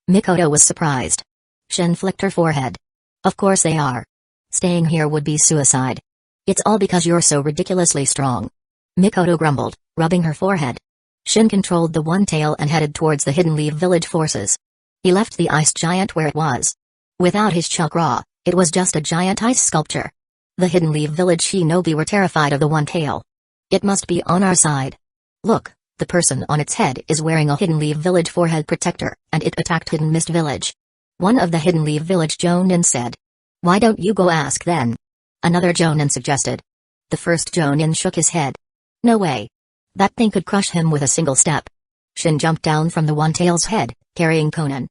Mikoto was surprised. Shin flicked her forehead. Of course they are. Staying here would be suicide. It's all because you're so ridiculously strong. Mikoto grumbled, rubbing her forehead. Shin controlled the one tail and headed towards the Hidden Leaf Village forces. He left the ice giant where it was. Without his chakra, it was just a giant ice sculpture. The Hidden Leaf Village shinobi were terrified of the one tail. It must be on our side. Look, the person on its head is wearing a Hidden Leaf Village forehead protector, and it attacked Hidden Mist Village. One of the Hidden Leaf Village jonin said. Why don't you go ask then? Another jonin suggested. The first jonin shook his head. No way. That thing could crush him with a single step. Shin jumped down from the one-tail's head, carrying Conan.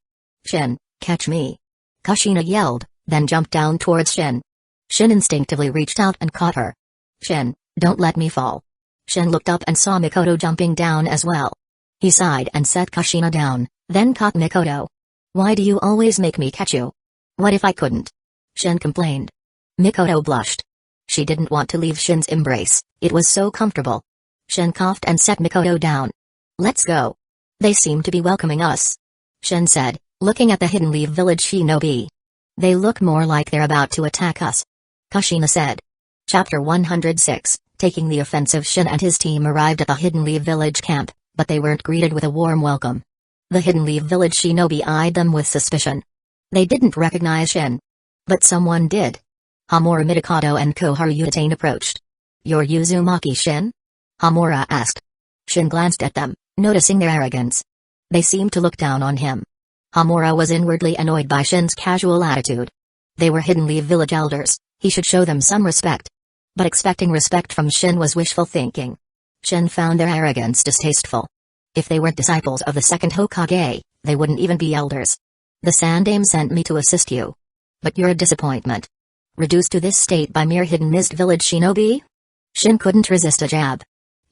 Shin, catch me. Kushina yelled, then jumped down towards Shin. Shin instinctively reached out and caught her. Shin, don't let me fall. Shin looked up and saw Mikoto jumping down as well. He sighed and set Kushina down, then caught Mikoto. Why do you always make me catch you? What if I couldn't? Shin complained. Mikoto blushed. She didn't want to leave Shin's embrace, it was so comfortable. Shin coughed and set Mikoto down. Let's go. They seem to be welcoming us, Shin said, looking at the Hidden Leaf Village shinobi. They look more like they're about to attack us, Kushina said. Chapter 106, taking the offensive. Shin and his team arrived at the Hidden Leaf Village camp, but they weren't greeted with a warm welcome. The Hidden Leaf Village shinobi eyed them with suspicion. They didn't recognize Shin. But someone did. Hamura Midokado and Koharu Utatane approached. You're Uzumaki Shin? Hamura asked. Shin glanced at them, noticing their arrogance. They seemed to look down on him. Hamura was inwardly annoyed by Shin's casual attitude. They were Hidden Leaf Village elders, he should show them some respect. But expecting respect from Shin was wishful thinking. Shin found their arrogance distasteful. If they weren't disciples of the second Hokage, they wouldn't even be elders. The Sandaime sent me to assist you. But you're a disappointment. Reduced to this state by mere Hidden Mist Village shinobi? Shin couldn't resist a jab.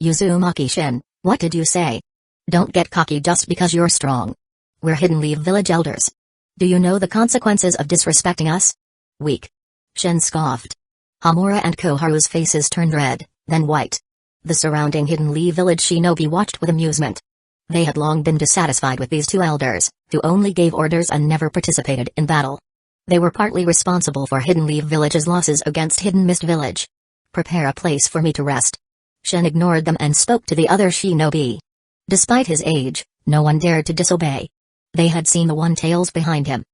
Uzumaki Shin, what did you say? Don't get cocky just because you're strong. We're Hidden Leaf Village elders. Do you know the consequences of disrespecting us? Weak. Shin scoffed. Hamura and Koharu's faces turned red, then white. The surrounding Hidden Leaf Village shinobi watched with amusement. They had long been dissatisfied with these two elders, who only gave orders and never participated in battle. They were partly responsible for Hidden Leaf Village's losses against Hidden Mist Village. Prepare a place for me to rest. Shin ignored them and spoke to the other shinobi. Despite his age, no one dared to disobey. They had seen the one-tails behind him.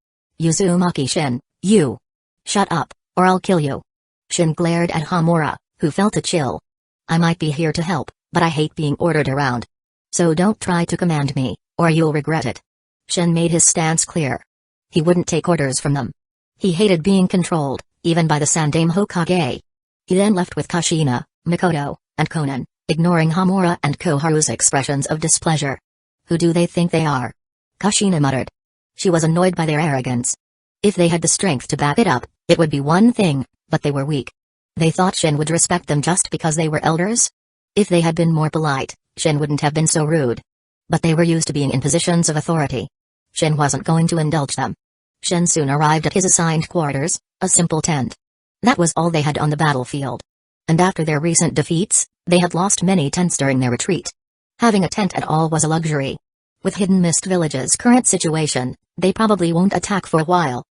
Uzumaki Shin, you! Shut up, or I'll kill you. Shin glared at Hamura, who felt a chill. I might be here to help, but I hate being ordered around. So don't try to command me, or you'll regret it. Shin made his stance clear. He wouldn't take orders from them. He hated being controlled, even by the Sandaime Hokage. He then left with Kushina, Mikoto, and Konan, ignoring Hamura and Koharu's expressions of displeasure. Who do they think they are? Kushina muttered. She was annoyed by their arrogance. If they had the strength to back it up, it would be one thing, but they were weak. They thought Shin would respect them just because they were elders? If they had been more polite, Shin wouldn't have been so rude. But they were used to being in positions of authority. Shin wasn't going to indulge them. Shin soon arrived at his assigned quarters, a simple tent. That was all they had on the battlefield. And after their recent defeats, they had lost many tents during their retreat. Having a tent at all was a luxury. With Hidden Mist Village's current situation, they probably won't attack for a while.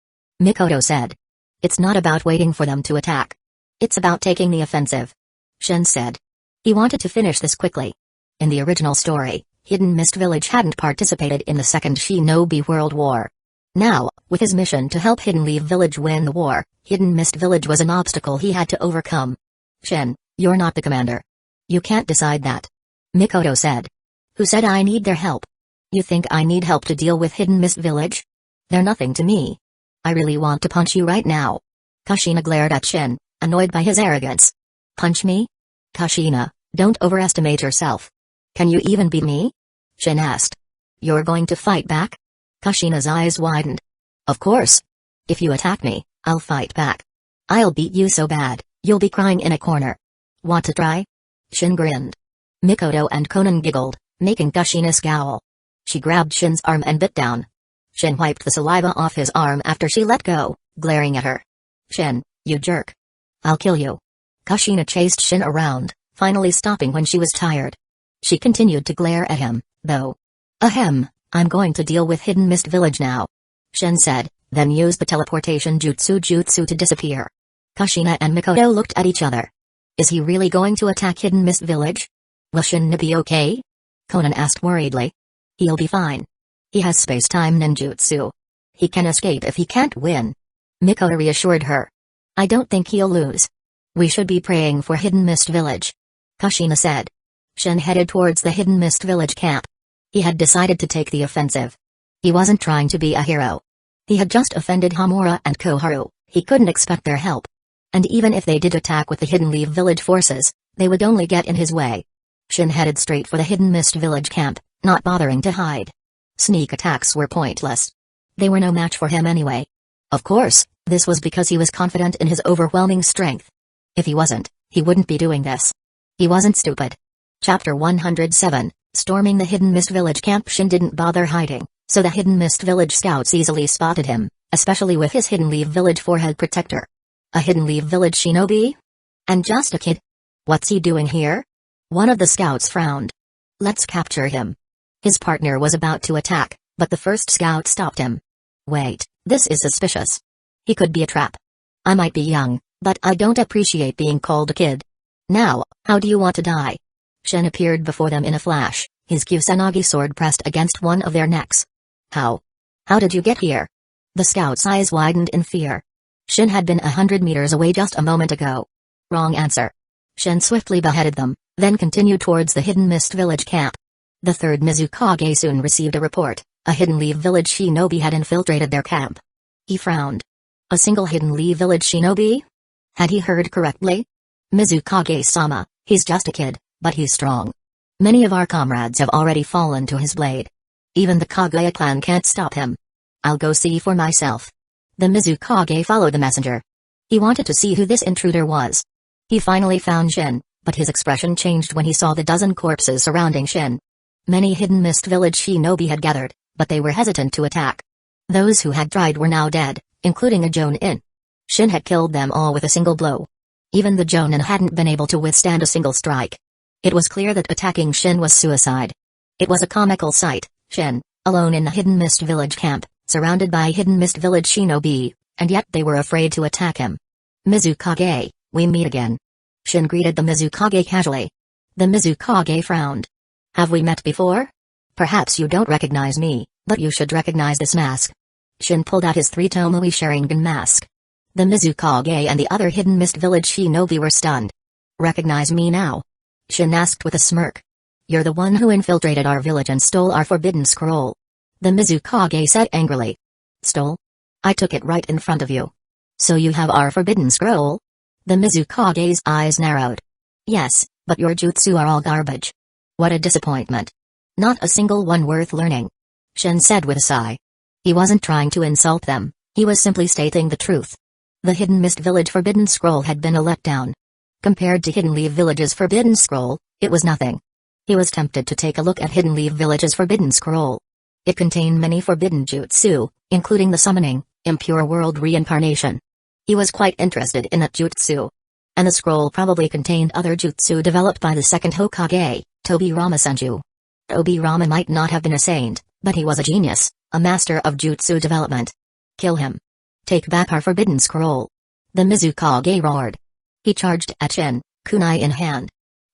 Mikoto said. It's not about waiting for them to attack. It's about taking the offensive. Shin said. He wanted to finish this quickly. In the original story, Hidden Mist Village hadn't participated in the Second Shinobi World War. Now, with his mission to help Hidden Leaf Village win the war, Hidden Mist Village was an obstacle he had to overcome. Shin, you're not the commander. You can't decide that. Mikoto said. Who said I need their help? You think I need help to deal with Hidden Mist Village? They're nothing to me. I really want to punch you right now. Kushina glared at Shin, annoyed by his arrogance. Punch me? Kushina, don't overestimate yourself. Can you even beat me? Shin asked. You're going to fight back? Kushina's eyes widened. Of course. If you attack me, I'll fight back. I'll beat you so bad, you'll be crying in a corner. Want to try? Shin grinned. Mikoto and Konan giggled, making Kushina scowl. She grabbed Shin's arm and bit down. Shin wiped the saliva off his arm after she let go, glaring at her. Shin, you jerk. I'll kill you. Kushina chased Shin around, finally stopping when she was tired. She continued to glare at him, though. Ahem, I'm going to deal with Hidden Mist Village now. Shin said, then used the teleportation jutsu to disappear. Kushina and Mikoto looked at each other. Is he really going to attack Hidden Mist Village? Will Shin be okay? Konan asked worriedly. He'll be fine. He has space-time ninjutsu. He can escape if he can't win. Mikoto reassured her. I don't think he'll lose. We should be praying for Hidden Mist Village. Kushina said. Shin headed towards the Hidden Mist Village camp. He had decided to take the offensive. He wasn't trying to be a hero. He had just offended Hamura and Koharu, he couldn't expect their help. And even if they did attack with the Hidden Leaf Village forces, they would only get in his way. Shin headed straight for the Hidden Mist Village camp, not bothering to hide. Sneak attacks were pointless. They were no match for him anyway. Of course, this was because he was confident in his overwhelming strength. If he wasn't, he wouldn't be doing this. He wasn't stupid. Chapter 107, Storming the Hidden Mist Village camp. Shin didn't bother hiding, So the Hidden Mist Village scouts easily spotted him, especially with his Hidden Leaf Village forehead protector. A Hidden Leaf Village shinobi? And just a kid? What's he doing here? One of the scouts frowned. Let's capture him. His partner was about to attack, but the first scout stopped him. Wait, this is suspicious. He could be a trap. I might be young, but I don't appreciate being called a kid. Now, how do you want to die? Shin appeared before them in a flash, his Kusanagi sword pressed against one of their necks. How? How did you get here? The scout's eyes widened in fear. Shin had been 100 meters away just a moment ago. Wrong answer. Shin swiftly beheaded them, then continued towards the Hidden Mist Village camp. The third Mizukage soon received a report. A Hidden Leaf Village shinobi had infiltrated their camp. He frowned. A single Hidden Leaf Village shinobi? Had he heard correctly? Mizukage-sama, he's just a kid, but he's strong. Many of our comrades have already fallen to his blade. Even the Kaguya clan can't stop him. I'll go see for myself. The Mizukage followed the messenger. He wanted to see who this intruder was. He finally found Shin, but his expression changed when he saw the dozen corpses surrounding Shin. Many Hidden Mist Village shinobi had gathered, but they were hesitant to attack. Those who had tried were now dead, including a Jonin. Shin had killed them all with a single blow. Even the Jonin hadn't been able to withstand a single strike. It was clear that attacking Shin was suicide. It was a comical sight, Shin, alone in the Hidden Mist Village camp, surrounded by Hidden Mist Village shinobi, and yet they were afraid to attack him. Mizukage, we meet again. Shin greeted the Mizukage casually. The Mizukage frowned. Have we met before? Perhaps you don't recognize me, but you should recognize this mask. Shin pulled out his 3 Tomoe Sharingan mask. The Mizukage and the other Hidden Mist Village shinobi were stunned. Recognize me now? Shin asked with a smirk. You're the one who infiltrated our village and stole our forbidden scroll. The Mizukage said angrily. Stole? I took it right in front of you. So you have our forbidden scroll? The Mizukage's eyes narrowed. Yes, but your jutsu are all garbage. What a disappointment. Not a single one worth learning. Shin said with a sigh. He wasn't trying to insult them, he was simply stating the truth. The Hidden Mist Village Forbidden Scroll had been a letdown. Compared to Hidden Leaf Village's Forbidden Scroll, it was nothing. He was tempted to take a look at Hidden Leaf Village's Forbidden Scroll. It contained many forbidden jutsu, including the summoning, impure world reincarnation. He was quite interested in that jutsu. And the scroll probably contained other jutsu developed by the second Hokage, Tobirama Senju. Tobirama might not have been a saint, but he was a genius, a master of jutsu development. Kill him. Take back our forbidden scroll. The Mizukage roared. He charged at Shin, kunai in hand.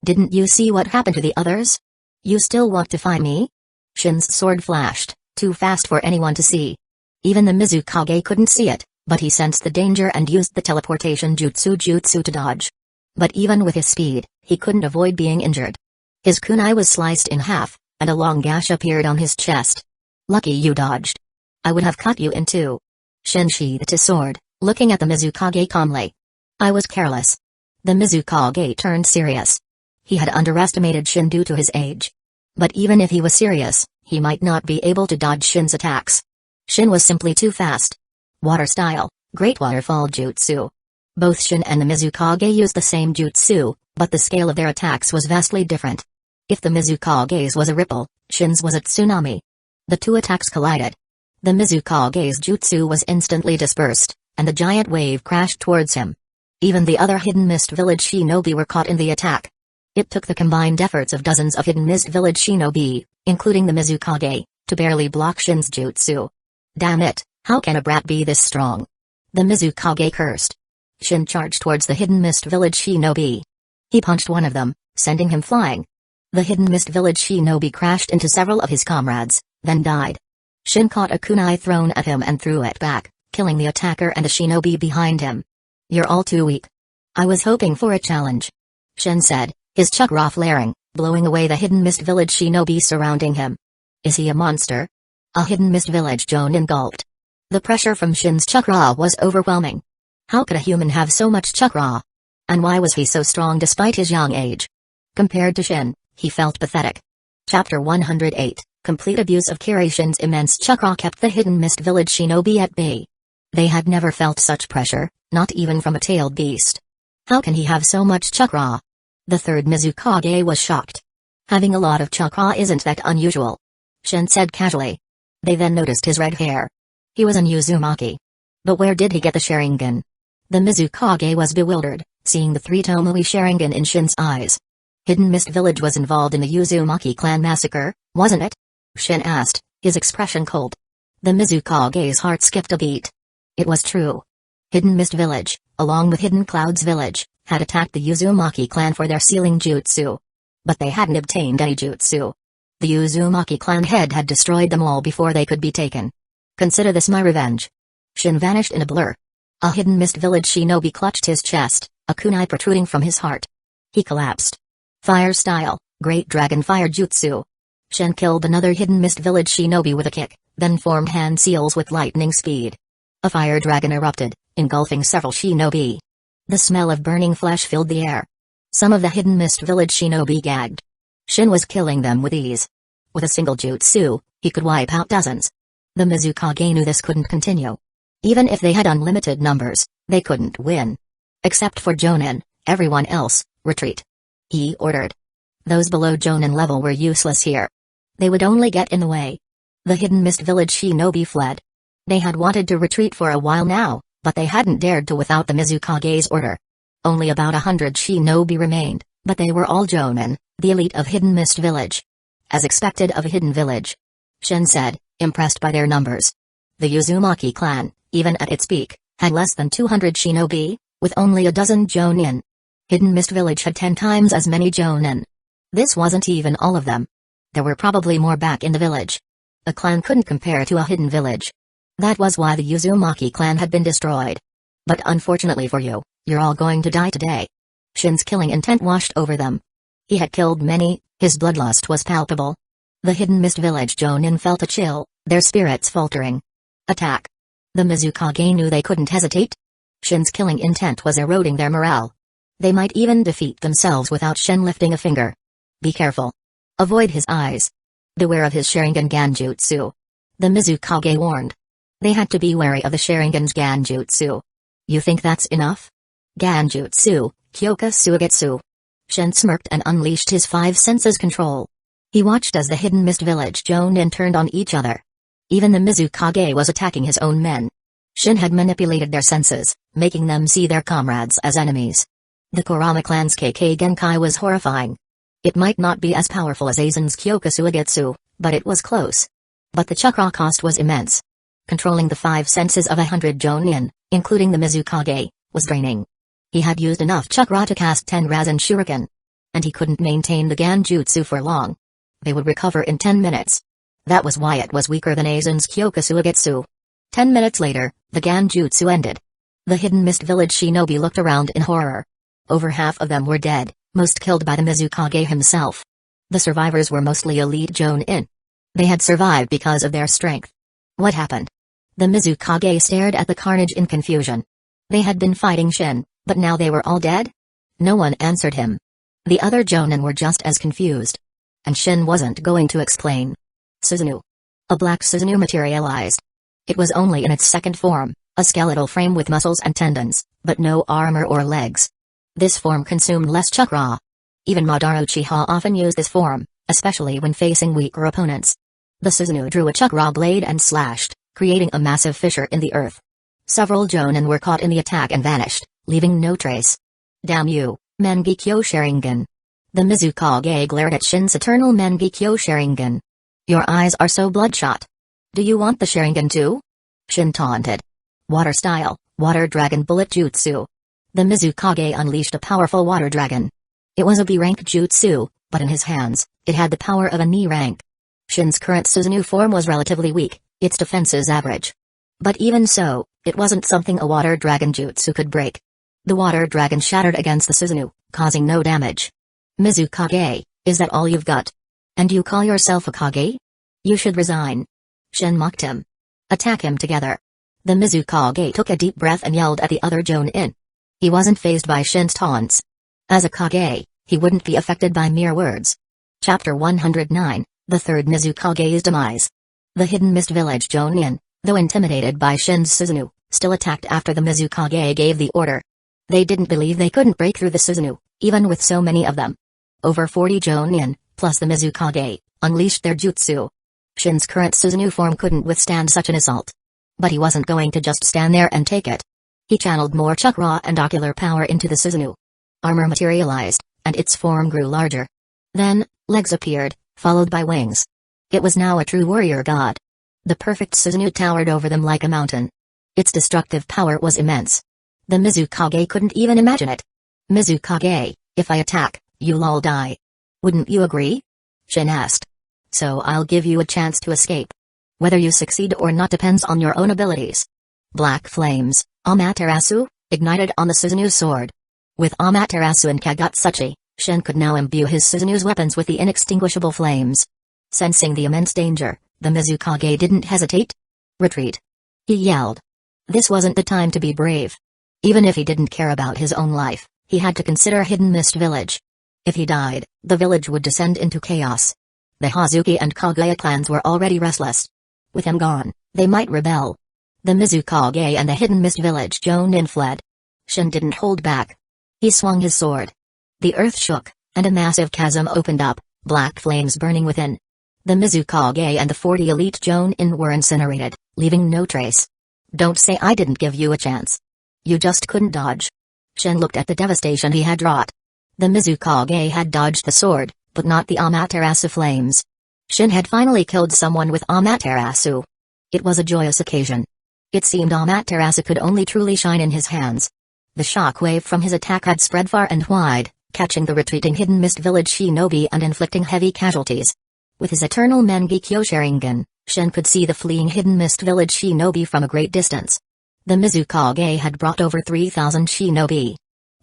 Didn't you see what happened to the others? You still want to fight me? Shin's sword flashed, too fast for anyone to see. Even the Mizukage couldn't see it, but he sensed the danger and used the teleportation jutsu to dodge. But even with his speed, he couldn't avoid being injured. His kunai was sliced in half, and a long gash appeared on his chest. Lucky you dodged. I would have cut you in two. Shin sheathed his sword, looking at the Mizukage calmly. I was careless. The Mizukage turned serious. He had underestimated Shin due to his age. But even if he was serious, he might not be able to dodge Shin's attacks. Shin was simply too fast. Water style, Great Waterfall Jutsu. Both Shin and the Mizukage used the same jutsu, but the scale of their attacks was vastly different. If the Mizukage's was a ripple, Shin's was a tsunami. The two attacks collided. The Mizukage's jutsu was instantly dispersed, and the giant wave crashed towards him. Even the other Hidden Mist Village shinobi were caught in the attack. It took the combined efforts of dozens of Hidden Mist Village shinobi, including the Mizukage, to barely block Shin's jutsu. Damn it, how can a brat be this strong? The Mizukage cursed. Shin charged towards the Hidden Mist Village shinobi. He punched one of them, sending him flying. The Hidden Mist Village shinobi crashed into several of his comrades, then died. Shin caught a kunai thrown at him and threw it back, killing the attacker and the shinobi behind him. You're all too weak. I was hoping for a challenge. Shin said, his chakra flaring, blowing away the Hidden Mist Village shinobi surrounding him. Is he a monster? A Hidden Mist Village Jonin gulped. The pressure from Shin's chakra was overwhelming. How could a human have so much chakra? And why was he so strong despite his young age? Compared to Shin, he felt pathetic. Chapter 108, Complete abuse of Kiri. Shin's immense chakra kept the Hidden Mist Village shinobi at bay. They had never felt such pressure, not even from a tailed beast. How can he have so much chakra? The third Mizukage was shocked. Having a lot of chakra isn't that unusual. Shin said casually. They then noticed his red hair. He was an Uzumaki. But where did he get the Sharingan? The Mizukage was bewildered, seeing the 3 Tomoe Sharingan in Shin's eyes. Hidden Mist Village was involved in the Uzumaki clan massacre, wasn't it? Shin asked, his expression cold. The Mizukage's heart skipped a beat. It was true. Hidden Mist Village, along with Hidden Clouds Village, had attacked the Uzumaki clan for their sealing jutsu. But they hadn't obtained any jutsu. The Uzumaki clan head had destroyed them all before they could be taken. Consider this my revenge. Shin vanished in a blur. A Hidden Mist Village shinobi clutched his chest, a kunai protruding from his heart. He collapsed. Fire style, Great Dragon Fire Jutsu. Shin killed another Hidden Mist Village shinobi with a kick, then formed hand seals with lightning speed. A fire dragon erupted, engulfing several shinobi. The smell of burning flesh filled the air. Some of the Hidden Mist Village shinobi gagged. Shin was killing them with ease. With a single jutsu, he could wipe out dozens. The Mizukage knew this couldn't continue. Even if they had unlimited numbers, they couldn't win. Except for Jonin, everyone else, retreat. He ordered. Those below Jonin level were useless here. They would only get in the way. The Hidden Mist Village shinobi fled. They had wanted to retreat for a while now, but they hadn't dared to without the Mizukage's order. Only about 100 shinobi remained, but they were all Jonin, the elite of Hidden Mist Village. As expected of a hidden village. Shin said, impressed by their numbers. The Uzumaki clan, even at its peak, had less than 200 shinobi, with only a dozen Jonin. Hidden Mist Village had 10 times as many Jonin. This wasn't even all of them. There were probably more back in the village. A clan couldn't compare to a hidden village. That was why the Uzumaki clan had been destroyed. But unfortunately for you, you're all going to die today. Shin's killing intent washed over them. He had killed many, his bloodlust was palpable. The Hidden Mist Village Jonin felt a chill, their spirits faltering. Attack. The Mizukage knew they couldn't hesitate. Shin's killing intent was eroding their morale. They might even defeat themselves without Shin lifting a finger. Be careful. Avoid his eyes. Beware of his Sharingan Ganjutsu. The Mizukage warned. They had to be wary of the Sharingan's Ganjutsu. You think that's enough? Ganjutsu, Kyoka Suigetsu. Shin smirked and unleashed his 5 senses control. He watched as the Hidden Mist Village Jonin turned on each other. Even the Mizukage was attacking his own men. Shin had manipulated their senses, making them see their comrades as enemies. The Kurama clan's KK Genkai was horrifying. It might not be as powerful as Aizen's Kyokusuigetsu, but it was close. But the chakra cost was immense. Controlling the 5 senses of 100 Jonin, including the Mizukage, was draining. He had used enough chakra to cast 10 Rasen Shuriken. And he couldn't maintain the Ganjutsu for long. They would recover in 10 minutes. That was why it was weaker than Aizen's Kyokusuigetsu. 10 minutes later, the Ganjutsu ended. The Hidden Mist Village shinobi looked around in horror. Over half of them were dead, most killed by the Mizukage himself. The survivors were mostly elite Jonin. They had survived because of their strength. What happened? The Mizukage stared at the carnage in confusion. They had been fighting Shin, but now they were all dead? No one answered him. The other Jonin were just as confused. And Shin wasn't going to explain. Susanoo. A black Susanoo materialized. It was only in its second form, a skeletal frame with muscles and tendons, but no armor or legs. This form consumed less chakra. Even Madara Uchiha often used this form, especially when facing weaker opponents. The Susanoo drew a chakra blade and slashed, creating a massive fissure in the earth. Several Jonin were caught in the attack and vanished, leaving no trace. Damn you, Mangekyo Sharingan. The Mizukage glared at Shin's eternal Mangekyo Sharingan. Your eyes are so bloodshot. Do you want the Sharingan too? Shin taunted. Water style, Water Dragon Bullet Jutsu. The Mizukage unleashed a powerful Water Dragon. It was a B-rank jutsu, but in his hands, it had the power of a Ni rank. Shin's current Susanoo form was relatively weak, its defenses average. But even so, it wasn't something a Water Dragon jutsu could break. The Water Dragon shattered against the Susanoo, causing no damage. Mizukage, is that all you've got? And you call yourself a Kage? You should resign. Shin mocked him. Attack him together. The Mizukage took a deep breath and yelled at the other Jonin. He wasn't fazed by Shin's taunts. As a Kage, he wouldn't be affected by mere words. Chapter 109, The Third Mizukage's Demise. The Hidden Mist Village Jonin, though intimidated by Shin's Susanoo, still attacked after the Mizukage gave the order. They didn't believe they couldn't break through the Susanoo, even with so many of them. Over 40 Jonin, plus the Mizukage, unleashed their jutsu. Shin's current Susanoo form couldn't withstand such an assault. But he wasn't going to just stand there and take it. He channeled more chakra and ocular power into the Susanoo. Armor materialized, and its form grew larger. Then, legs appeared, followed by wings. It was now a true warrior god. The perfect Susanoo towered over them like a mountain. Its destructive power was immense. The Mizukage couldn't even imagine it. Mizukage, if I attack, you'll all die. Wouldn't you agree? Shin asked. So I'll give you a chance to escape. Whether you succeed or not depends on your own abilities. Black flames, Amaterasu, ignited on the Susanoo's sword. With Amaterasu and Kagatsuchi, Shin could now imbue his Susanoo's weapons with the inextinguishable flames. Sensing the immense danger, the Mizukage didn't hesitate. Retreat. He yelled. This wasn't the time to be brave. Even if he didn't care about his own life, he had to consider Hidden Mist Village. If he died, the village would descend into chaos. The Hazuki and Kaguya clans were already restless. With him gone, they might rebel. The Mizukage and the Hidden Mist Village Jonin fled. Shin didn't hold back. He swung his sword. The earth shook, and a massive chasm opened up, black flames burning within. The Mizukage and the 40 elite Jonin were incinerated, leaving no trace. Don't say I didn't give you a chance. You just couldn't dodge. Shin looked at the devastation he had wrought. The Mizukage had dodged the sword, but not the Amaterasu flames. Shin had finally killed someone with Amaterasu. It was a joyous occasion. It seemed Amaterasu could only truly shine in his hands. The shockwave from his attack had spread far and wide, catching the retreating Hidden Mist Village shinobi and inflicting heavy casualties. With his eternal Mangekyo Sharingan, Shin could see the fleeing Hidden Mist Village shinobi from a great distance. The Mizukage had brought over 3,000 shinobi.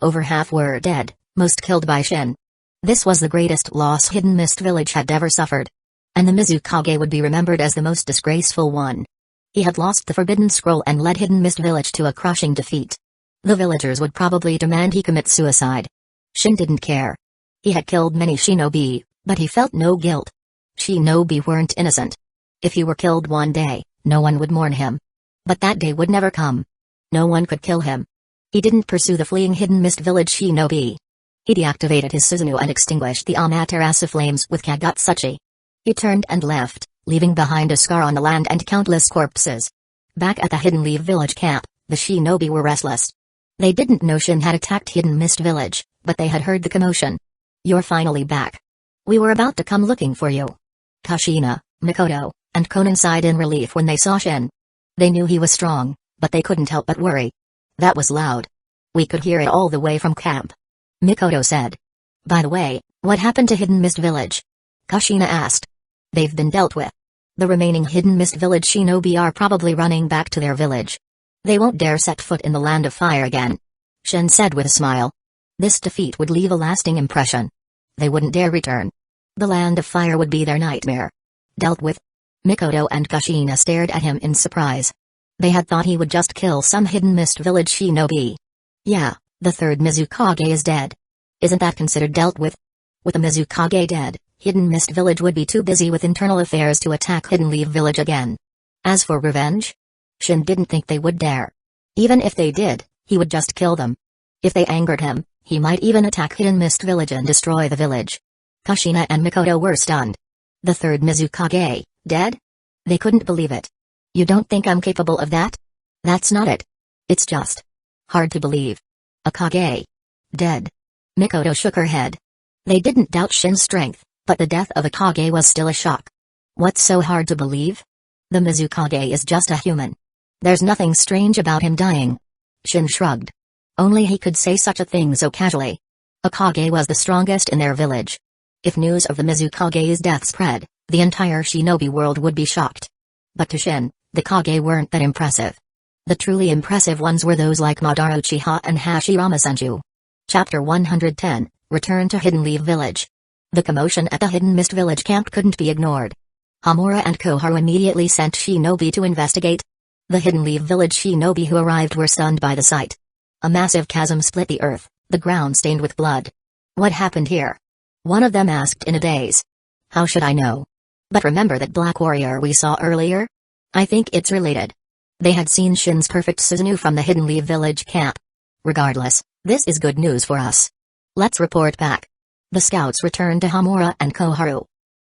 Over half were dead, most killed by Shin. This was the greatest loss Hidden Mist Village had ever suffered. And the Mizukage would be remembered as the most disgraceful one. He had lost the Forbidden Scroll and led Hidden Mist Village to a crushing defeat. The villagers would probably demand he commit suicide. Shin didn't care. He had killed many shinobi, but he felt no guilt. Shinobi weren't innocent. If he were killed one day, no one would mourn him. But that day would never come. No one could kill him. He didn't pursue the fleeing Hidden Mist Village shinobi. He deactivated his Susanoo and extinguished the Amaterasu flames with Kagatsuchi. He turned and left, leaving behind a scar on the land and countless corpses. Back at the Hidden Leaf Village camp, the shinobi were restless. They didn't know Shin had attacked Hidden Mist Village, but they had heard the commotion. You're finally back. We were about to come looking for you. Kushina, Mikoto, and Konan sighed in relief when they saw Shin. They knew he was strong, but they couldn't help but worry. That was loud. We could hear it all the way from camp. Mikoto said. By the way, what happened to Hidden Mist Village? Kushina asked. They've been dealt with. The remaining Hidden Mist Village shinobi are probably running back to their village. They won't dare set foot in the Land of Fire again. Shin said with a smile. This defeat would leave a lasting impression. They wouldn't dare return. The Land of Fire would be their nightmare. Dealt with? Mikoto and Kushina stared at him in surprise. They had thought he would just kill some Hidden Mist Village shinobi. Yeah, the third Mizukage is dead. Isn't that considered dealt with? With the Mizukage dead, Hidden Mist Village would be too busy with internal affairs to attack Hidden Leaf Village again. As for revenge? Shin didn't think they would dare. Even if they did, he would just kill them. If they angered him, he might even attack Hidden Mist Village and destroy the village. Kushina and Mikoto were stunned. The third Mizukage, dead? They couldn't believe it. You don't think I'm capable of that? That's not it. It's just hard to believe. A Kage. Dead. Mikoto shook her head. They didn't doubt Shin's strength, but the death of a Kage was still a shock. What's so hard to believe? The Mizukage is just a human. There's nothing strange about him dying. Shin shrugged. Only he could say such a thing so casually. A Kage was the strongest in their village. If news of the Mizukage's death spread, the entire shinobi world would be shocked. But to Shin, the Kage weren't that impressive. The truly impressive ones were those like Madara Uchiha and Hashirama Senju. Chapter 110, Return to Hidden Leaf Village. The commotion at the Hidden Mist Village camp couldn't be ignored. Hamura and Koharu immediately sent shinobi to investigate. The Hidden Leaf Village shinobi who arrived were stunned by the sight. A massive chasm split the earth, the ground stained with blood. What happened here? One of them asked in a daze. How should I know? But remember that black warrior we saw earlier? I think it's related. They had seen Shin's perfect Susanoo from the Hidden Leaf Village camp. Regardless, this is good news for us. Let's report back. The scouts returned to Hamura and Koharu.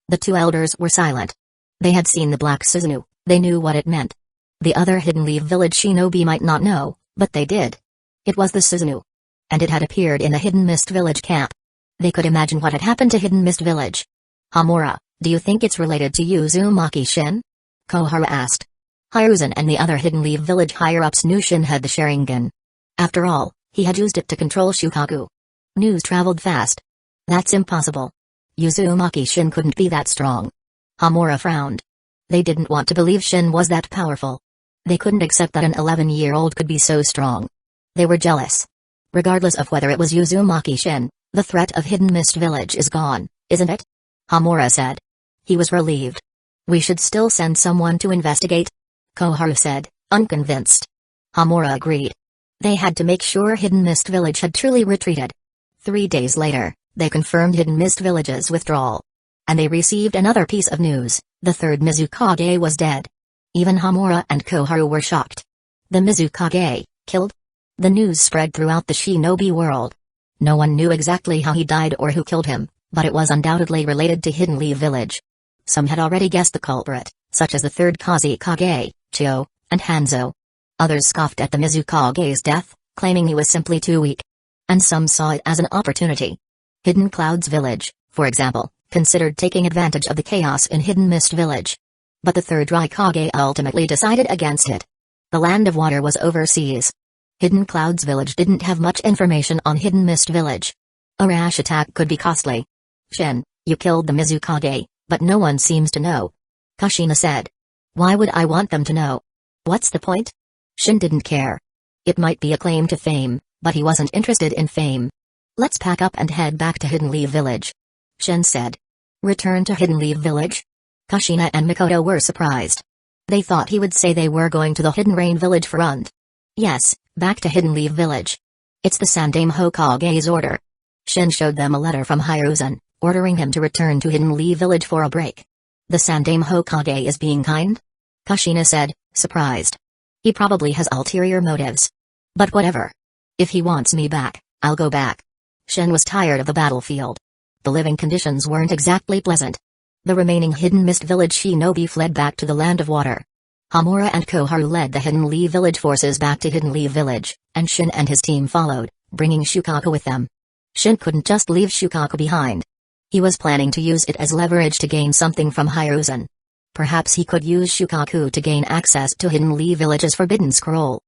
The two elders were silent. They had seen the black Susanoo, they knew what it meant. The other Hidden Leaf Village shinobi might not know, but they did. It was the Susanoo. And it had appeared in the Hidden Mist Village camp. They could imagine what had happened to Hidden Mist Village. Hamura, do you think it's related to Uzumaki Shin? Koharu asked. Hiruzen and the other Hidden Leaf Village higher-ups knew Shin had the Sharingan. After all, he had used it to control Shukaku. News traveled fast. That's impossible. Uzumaki Shin couldn't be that strong. Hamura frowned. They didn't want to believe Shin was that powerful. They couldn't accept that an 11-year-old could be so strong. They were jealous. Regardless of whether it was Uzumaki Shin, the threat of Hidden Mist Village is gone, isn't it? Hamura said. He was relieved. We should still send someone to investigate? Koharu said, unconvinced. Hamura agreed. They had to make sure Hidden Mist Village had truly retreated. 3 days later, they confirmed Hidden Mist Village's withdrawal. And they received another piece of news: the third Mizukage was dead. Even Hamura and Koharu were shocked. The Mizukage, killed? The news spread throughout the shinobi world. No one knew exactly how he died or who killed him, but it was undoubtedly related to Hidden Leaf Village. Some had already guessed the culprit, such as the third Kazekage, Chio, and Hanzo. Others scoffed at the Mizukage's death, claiming he was simply too weak. And some saw it as an opportunity. Hidden Clouds Village, for example, considered taking advantage of the chaos in Hidden Mist Village. But the third Raikage ultimately decided against it. The Land of Water was overseas. Hidden Clouds Village didn't have much information on Hidden Mist Village. A rash attack could be costly. Shin, you killed the Mizukage, but no one seems to know. Kushina said. Why would I want them to know? What's the point? Shin didn't care. It might be a claim to fame, but he wasn't interested in fame. Let's pack up and head back to Hidden Leaf Village. Shin said. Return to Hidden Leaf Village? Kushina and Mikoto were surprised. They thought he would say they were going to the Hidden Rain Village front. Yes, back to Hidden Leaf Village. It's the Sandaime Hokage's order. Shin showed them a letter from Hiruzen, ordering him to return to Hidden Leaf Village for a break. The Sandaime Hokage is being kind? Kushina said, surprised. He probably has ulterior motives. But whatever. If he wants me back, I'll go back. Shin was tired of the battlefield. The living conditions weren't exactly pleasant. The remaining Hidden Mist Village shinobi fled back to the Land of Water. Hamura and Koharu led the Hidden Leaf Village forces back to Hidden Leaf Village, and Shin and his team followed, bringing Shukaku with them. Shin couldn't just leave Shukaku behind. He was planning to use it as leverage to gain something from Hiruzen. Perhaps he could use Shukaku to gain access to Hidden Leaf Village's Forbidden Scroll.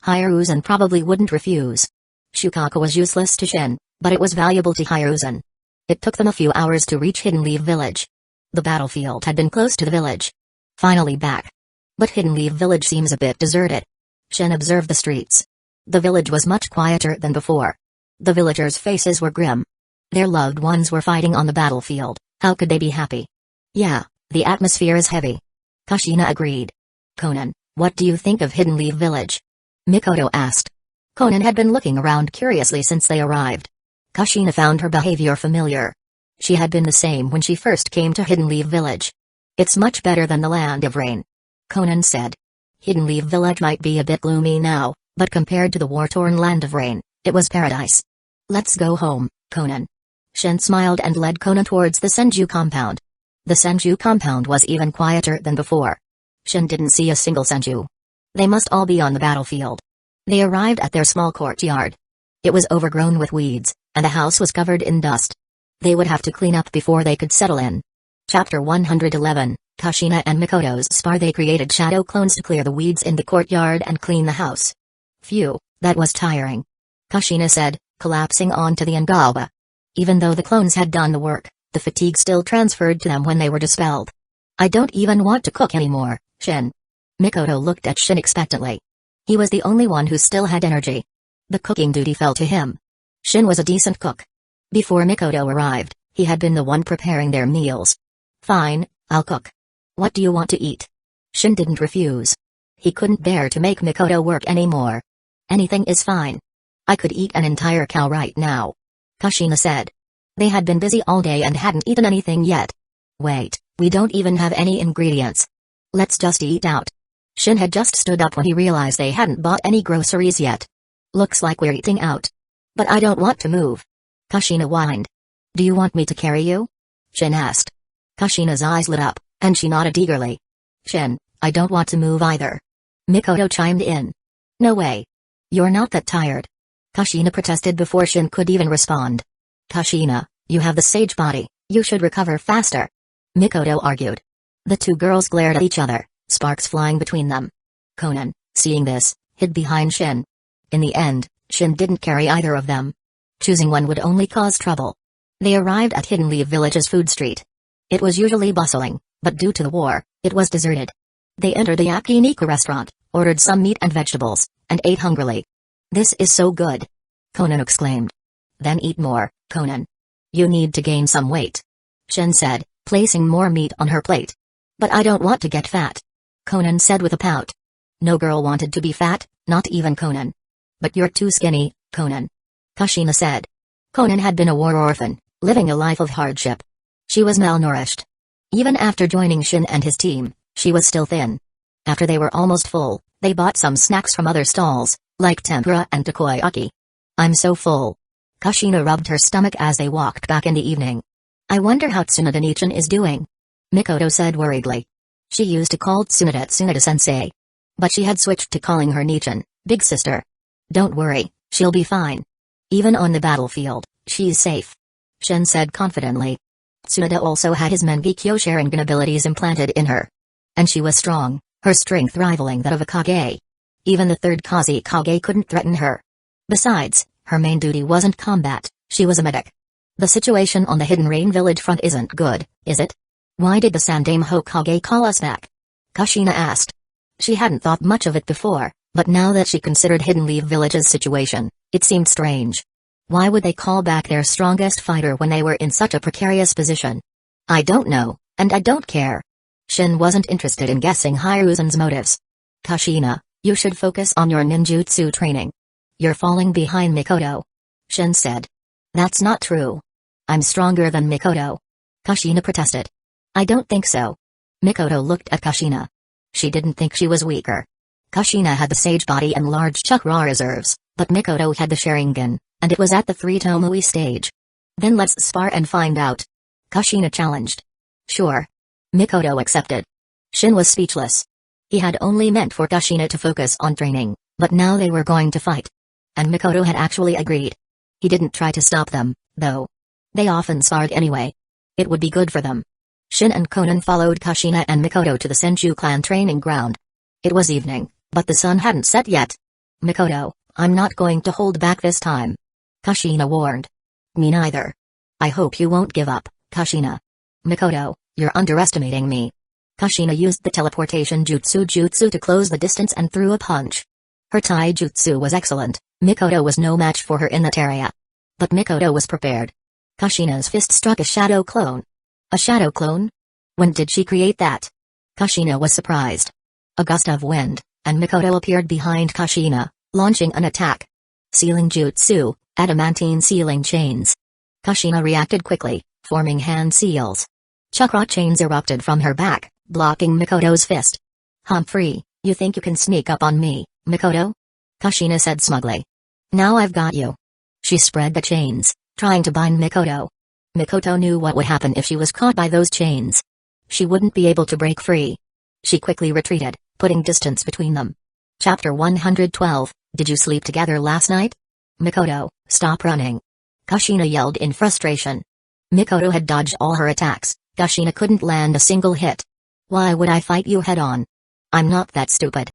Hiruzen probably wouldn't refuse. Shukaku was useless to Shin, but it was valuable to Hiruzen. It took them a few hours to reach Hidden Leaf Village. The battlefield had been close to the village. Finally back. But Hidden Leaf Village seems a bit deserted. Shin observed the streets. The village was much quieter than before. The villagers' faces were grim. Their loved ones were fighting on the battlefield, how could they be happy? Yeah, the atmosphere is heavy. Kushina agreed. Conan, what do you think of Hidden Leaf Village? Mikoto asked. Conan had been looking around curiously since they arrived. Kushina found her behavior familiar. She had been the same when she first came to Hidden Leaf Village. It's much better than the Land of Rain. Conan said. Hidden Leaf Village might be a bit gloomy now, but compared to the war-torn Land of Rain, it was paradise. Let's go home, Conan. Shin smiled and led Conan towards the Senju compound. The Senju compound was even quieter than before. Shin didn't see a single Senju. They must all be on the battlefield. They arrived at their small courtyard. It was overgrown with weeds, and the house was covered in dust. They would have to clean up before they could settle in. Chapter 111, Kushina and Mikoto's spar. They created shadow clones to clear the weeds in the courtyard and clean the house. Phew, that was tiring. Kushina said, collapsing onto the Angawa. Even though the clones had done the work, the fatigue still transferred to them when they were dispelled. I don't even want to cook anymore, Shin. Mikoto looked at Shin expectantly. He was the only one who still had energy. The cooking duty fell to him. Shin was a decent cook. Before Mikoto arrived, he had been the one preparing their meals. Fine, I'll cook. What do you want to eat? Shin didn't refuse. He couldn't bear to make Mikoto work anymore. Anything is fine. I could eat an entire cow right now. Kushina said. They had been busy all day and hadn't eaten anything yet. Wait, we don't even have any ingredients. Let's just eat out. Shin had just stood up when he realized they hadn't bought any groceries yet. Looks like we're eating out. But I don't want to move. Kushina whined. Do you want me to carry you? Shin asked. Kushina's eyes lit up, and she nodded eagerly. Shin, I don't want to move either. Mikoto chimed in. No way. You're not that tired. Kushina protested before Shin could even respond. Kushina, you have the sage body, you should recover faster. Mikoto argued. The two girls glared at each other, sparks flying between them. Conan, seeing this, hid behind Shin. In the end, Shin didn't carry either of them. Choosing one would only cause trouble. They arrived at Hidden Leaf Village's food street. It was usually bustling, but due to the war, it was deserted. They entered the yakiniku restaurant, ordered some meat and vegetables, and ate hungrily. This is so good. Conan exclaimed. Then eat more, Conan. You need to gain some weight. Shin said, placing more meat on her plate. But I don't want to get fat. Conan said with a pout. No girl wanted to be fat, not even Conan. But you're too skinny, Conan. Kushina said. Conan had been a war orphan, living a life of hardship. She was malnourished. Even after joining Shin and his team, she was still thin. After they were almost full, they bought some snacks from other stalls, like tempura and takoyaki. I'm so full. Kushina rubbed her stomach as they walked back in the evening. I wonder how Tsunade Nichan is doing. Mikoto said worriedly. She used to call Tsunade Tsunade-sensei. But she had switched to calling her Nichan, big sister. Don't worry, she'll be fine. Even on the battlefield, she's safe. Shin said confidently. Tsunade also had his Mangekyo Sharingan abilities implanted in her. And she was strong, her strength rivaling that of a Kage. Even the third Kazekage couldn't threaten her. Besides, her main duty wasn't combat, she was a medic. The situation on the Hidden Rain Village front isn't good, is it? Why did the Sandame Hokage call us back? Kushina asked. She hadn't thought much of it before, but now that she considered Hidden Leaf Village's situation, it seemed strange. Why would they call back their strongest fighter when they were in such a precarious position? I don't know, and I don't care. Shin wasn't interested in guessing Hiruzen's motives. Kushina, you should focus on your ninjutsu training. You're falling behind Mikoto. Shin said. That's not true. I'm stronger than Mikoto. Kushina protested. I don't think so. Mikoto looked at Kushina. She didn't think she was weaker. Kushina had the sage body and large chakra reserves, but Mikoto had the Sharingan, and it was at the 3 Tomui stage. Then let's spar and find out. Kushina challenged. Sure. Mikoto accepted. Shin was speechless. He had only meant for Kushina to focus on training, but now they were going to fight. And Mikoto had actually agreed. He didn't try to stop them, though. They often sparred anyway. It would be good for them. Shin and Conan followed Kushina and Mikoto to the Senju clan training ground. It was evening, but the sun hadn't set yet. Mikoto, I'm not going to hold back this time. Kushina warned. Me neither. I hope you won't give up, Kushina. Mikoto, you're underestimating me. Kushina used the teleportation jutsu to close the distance and threw a punch. Her taijutsu was excellent. Mikoto was no match for her in that area. But Mikoto was prepared. Kushina's fist struck a shadow clone. A shadow clone? When did she create that? Kushina was surprised. A gust of wind, and Mikoto appeared behind Kushina, launching an attack. Sealing jutsu, adamantine sealing chains. Kushina reacted quickly, forming hand seals. Chakra chains erupted from her back, blocking Mikoto's fist. Humphrey, you think you can sneak up on me, Mikoto? Kushina said smugly. Now I've got you. She spread the chains, trying to bind Mikoto. Mikoto knew what would happen if she was caught by those chains. She wouldn't be able to break free. She quickly retreated, putting distance between them. Chapter 112, Did you sleep together last night? Mikoto, stop running. Kushina yelled in frustration. Mikoto had dodged all her attacks. Kushina couldn't land a single hit. Why would I fight you head-on? I'm not that stupid.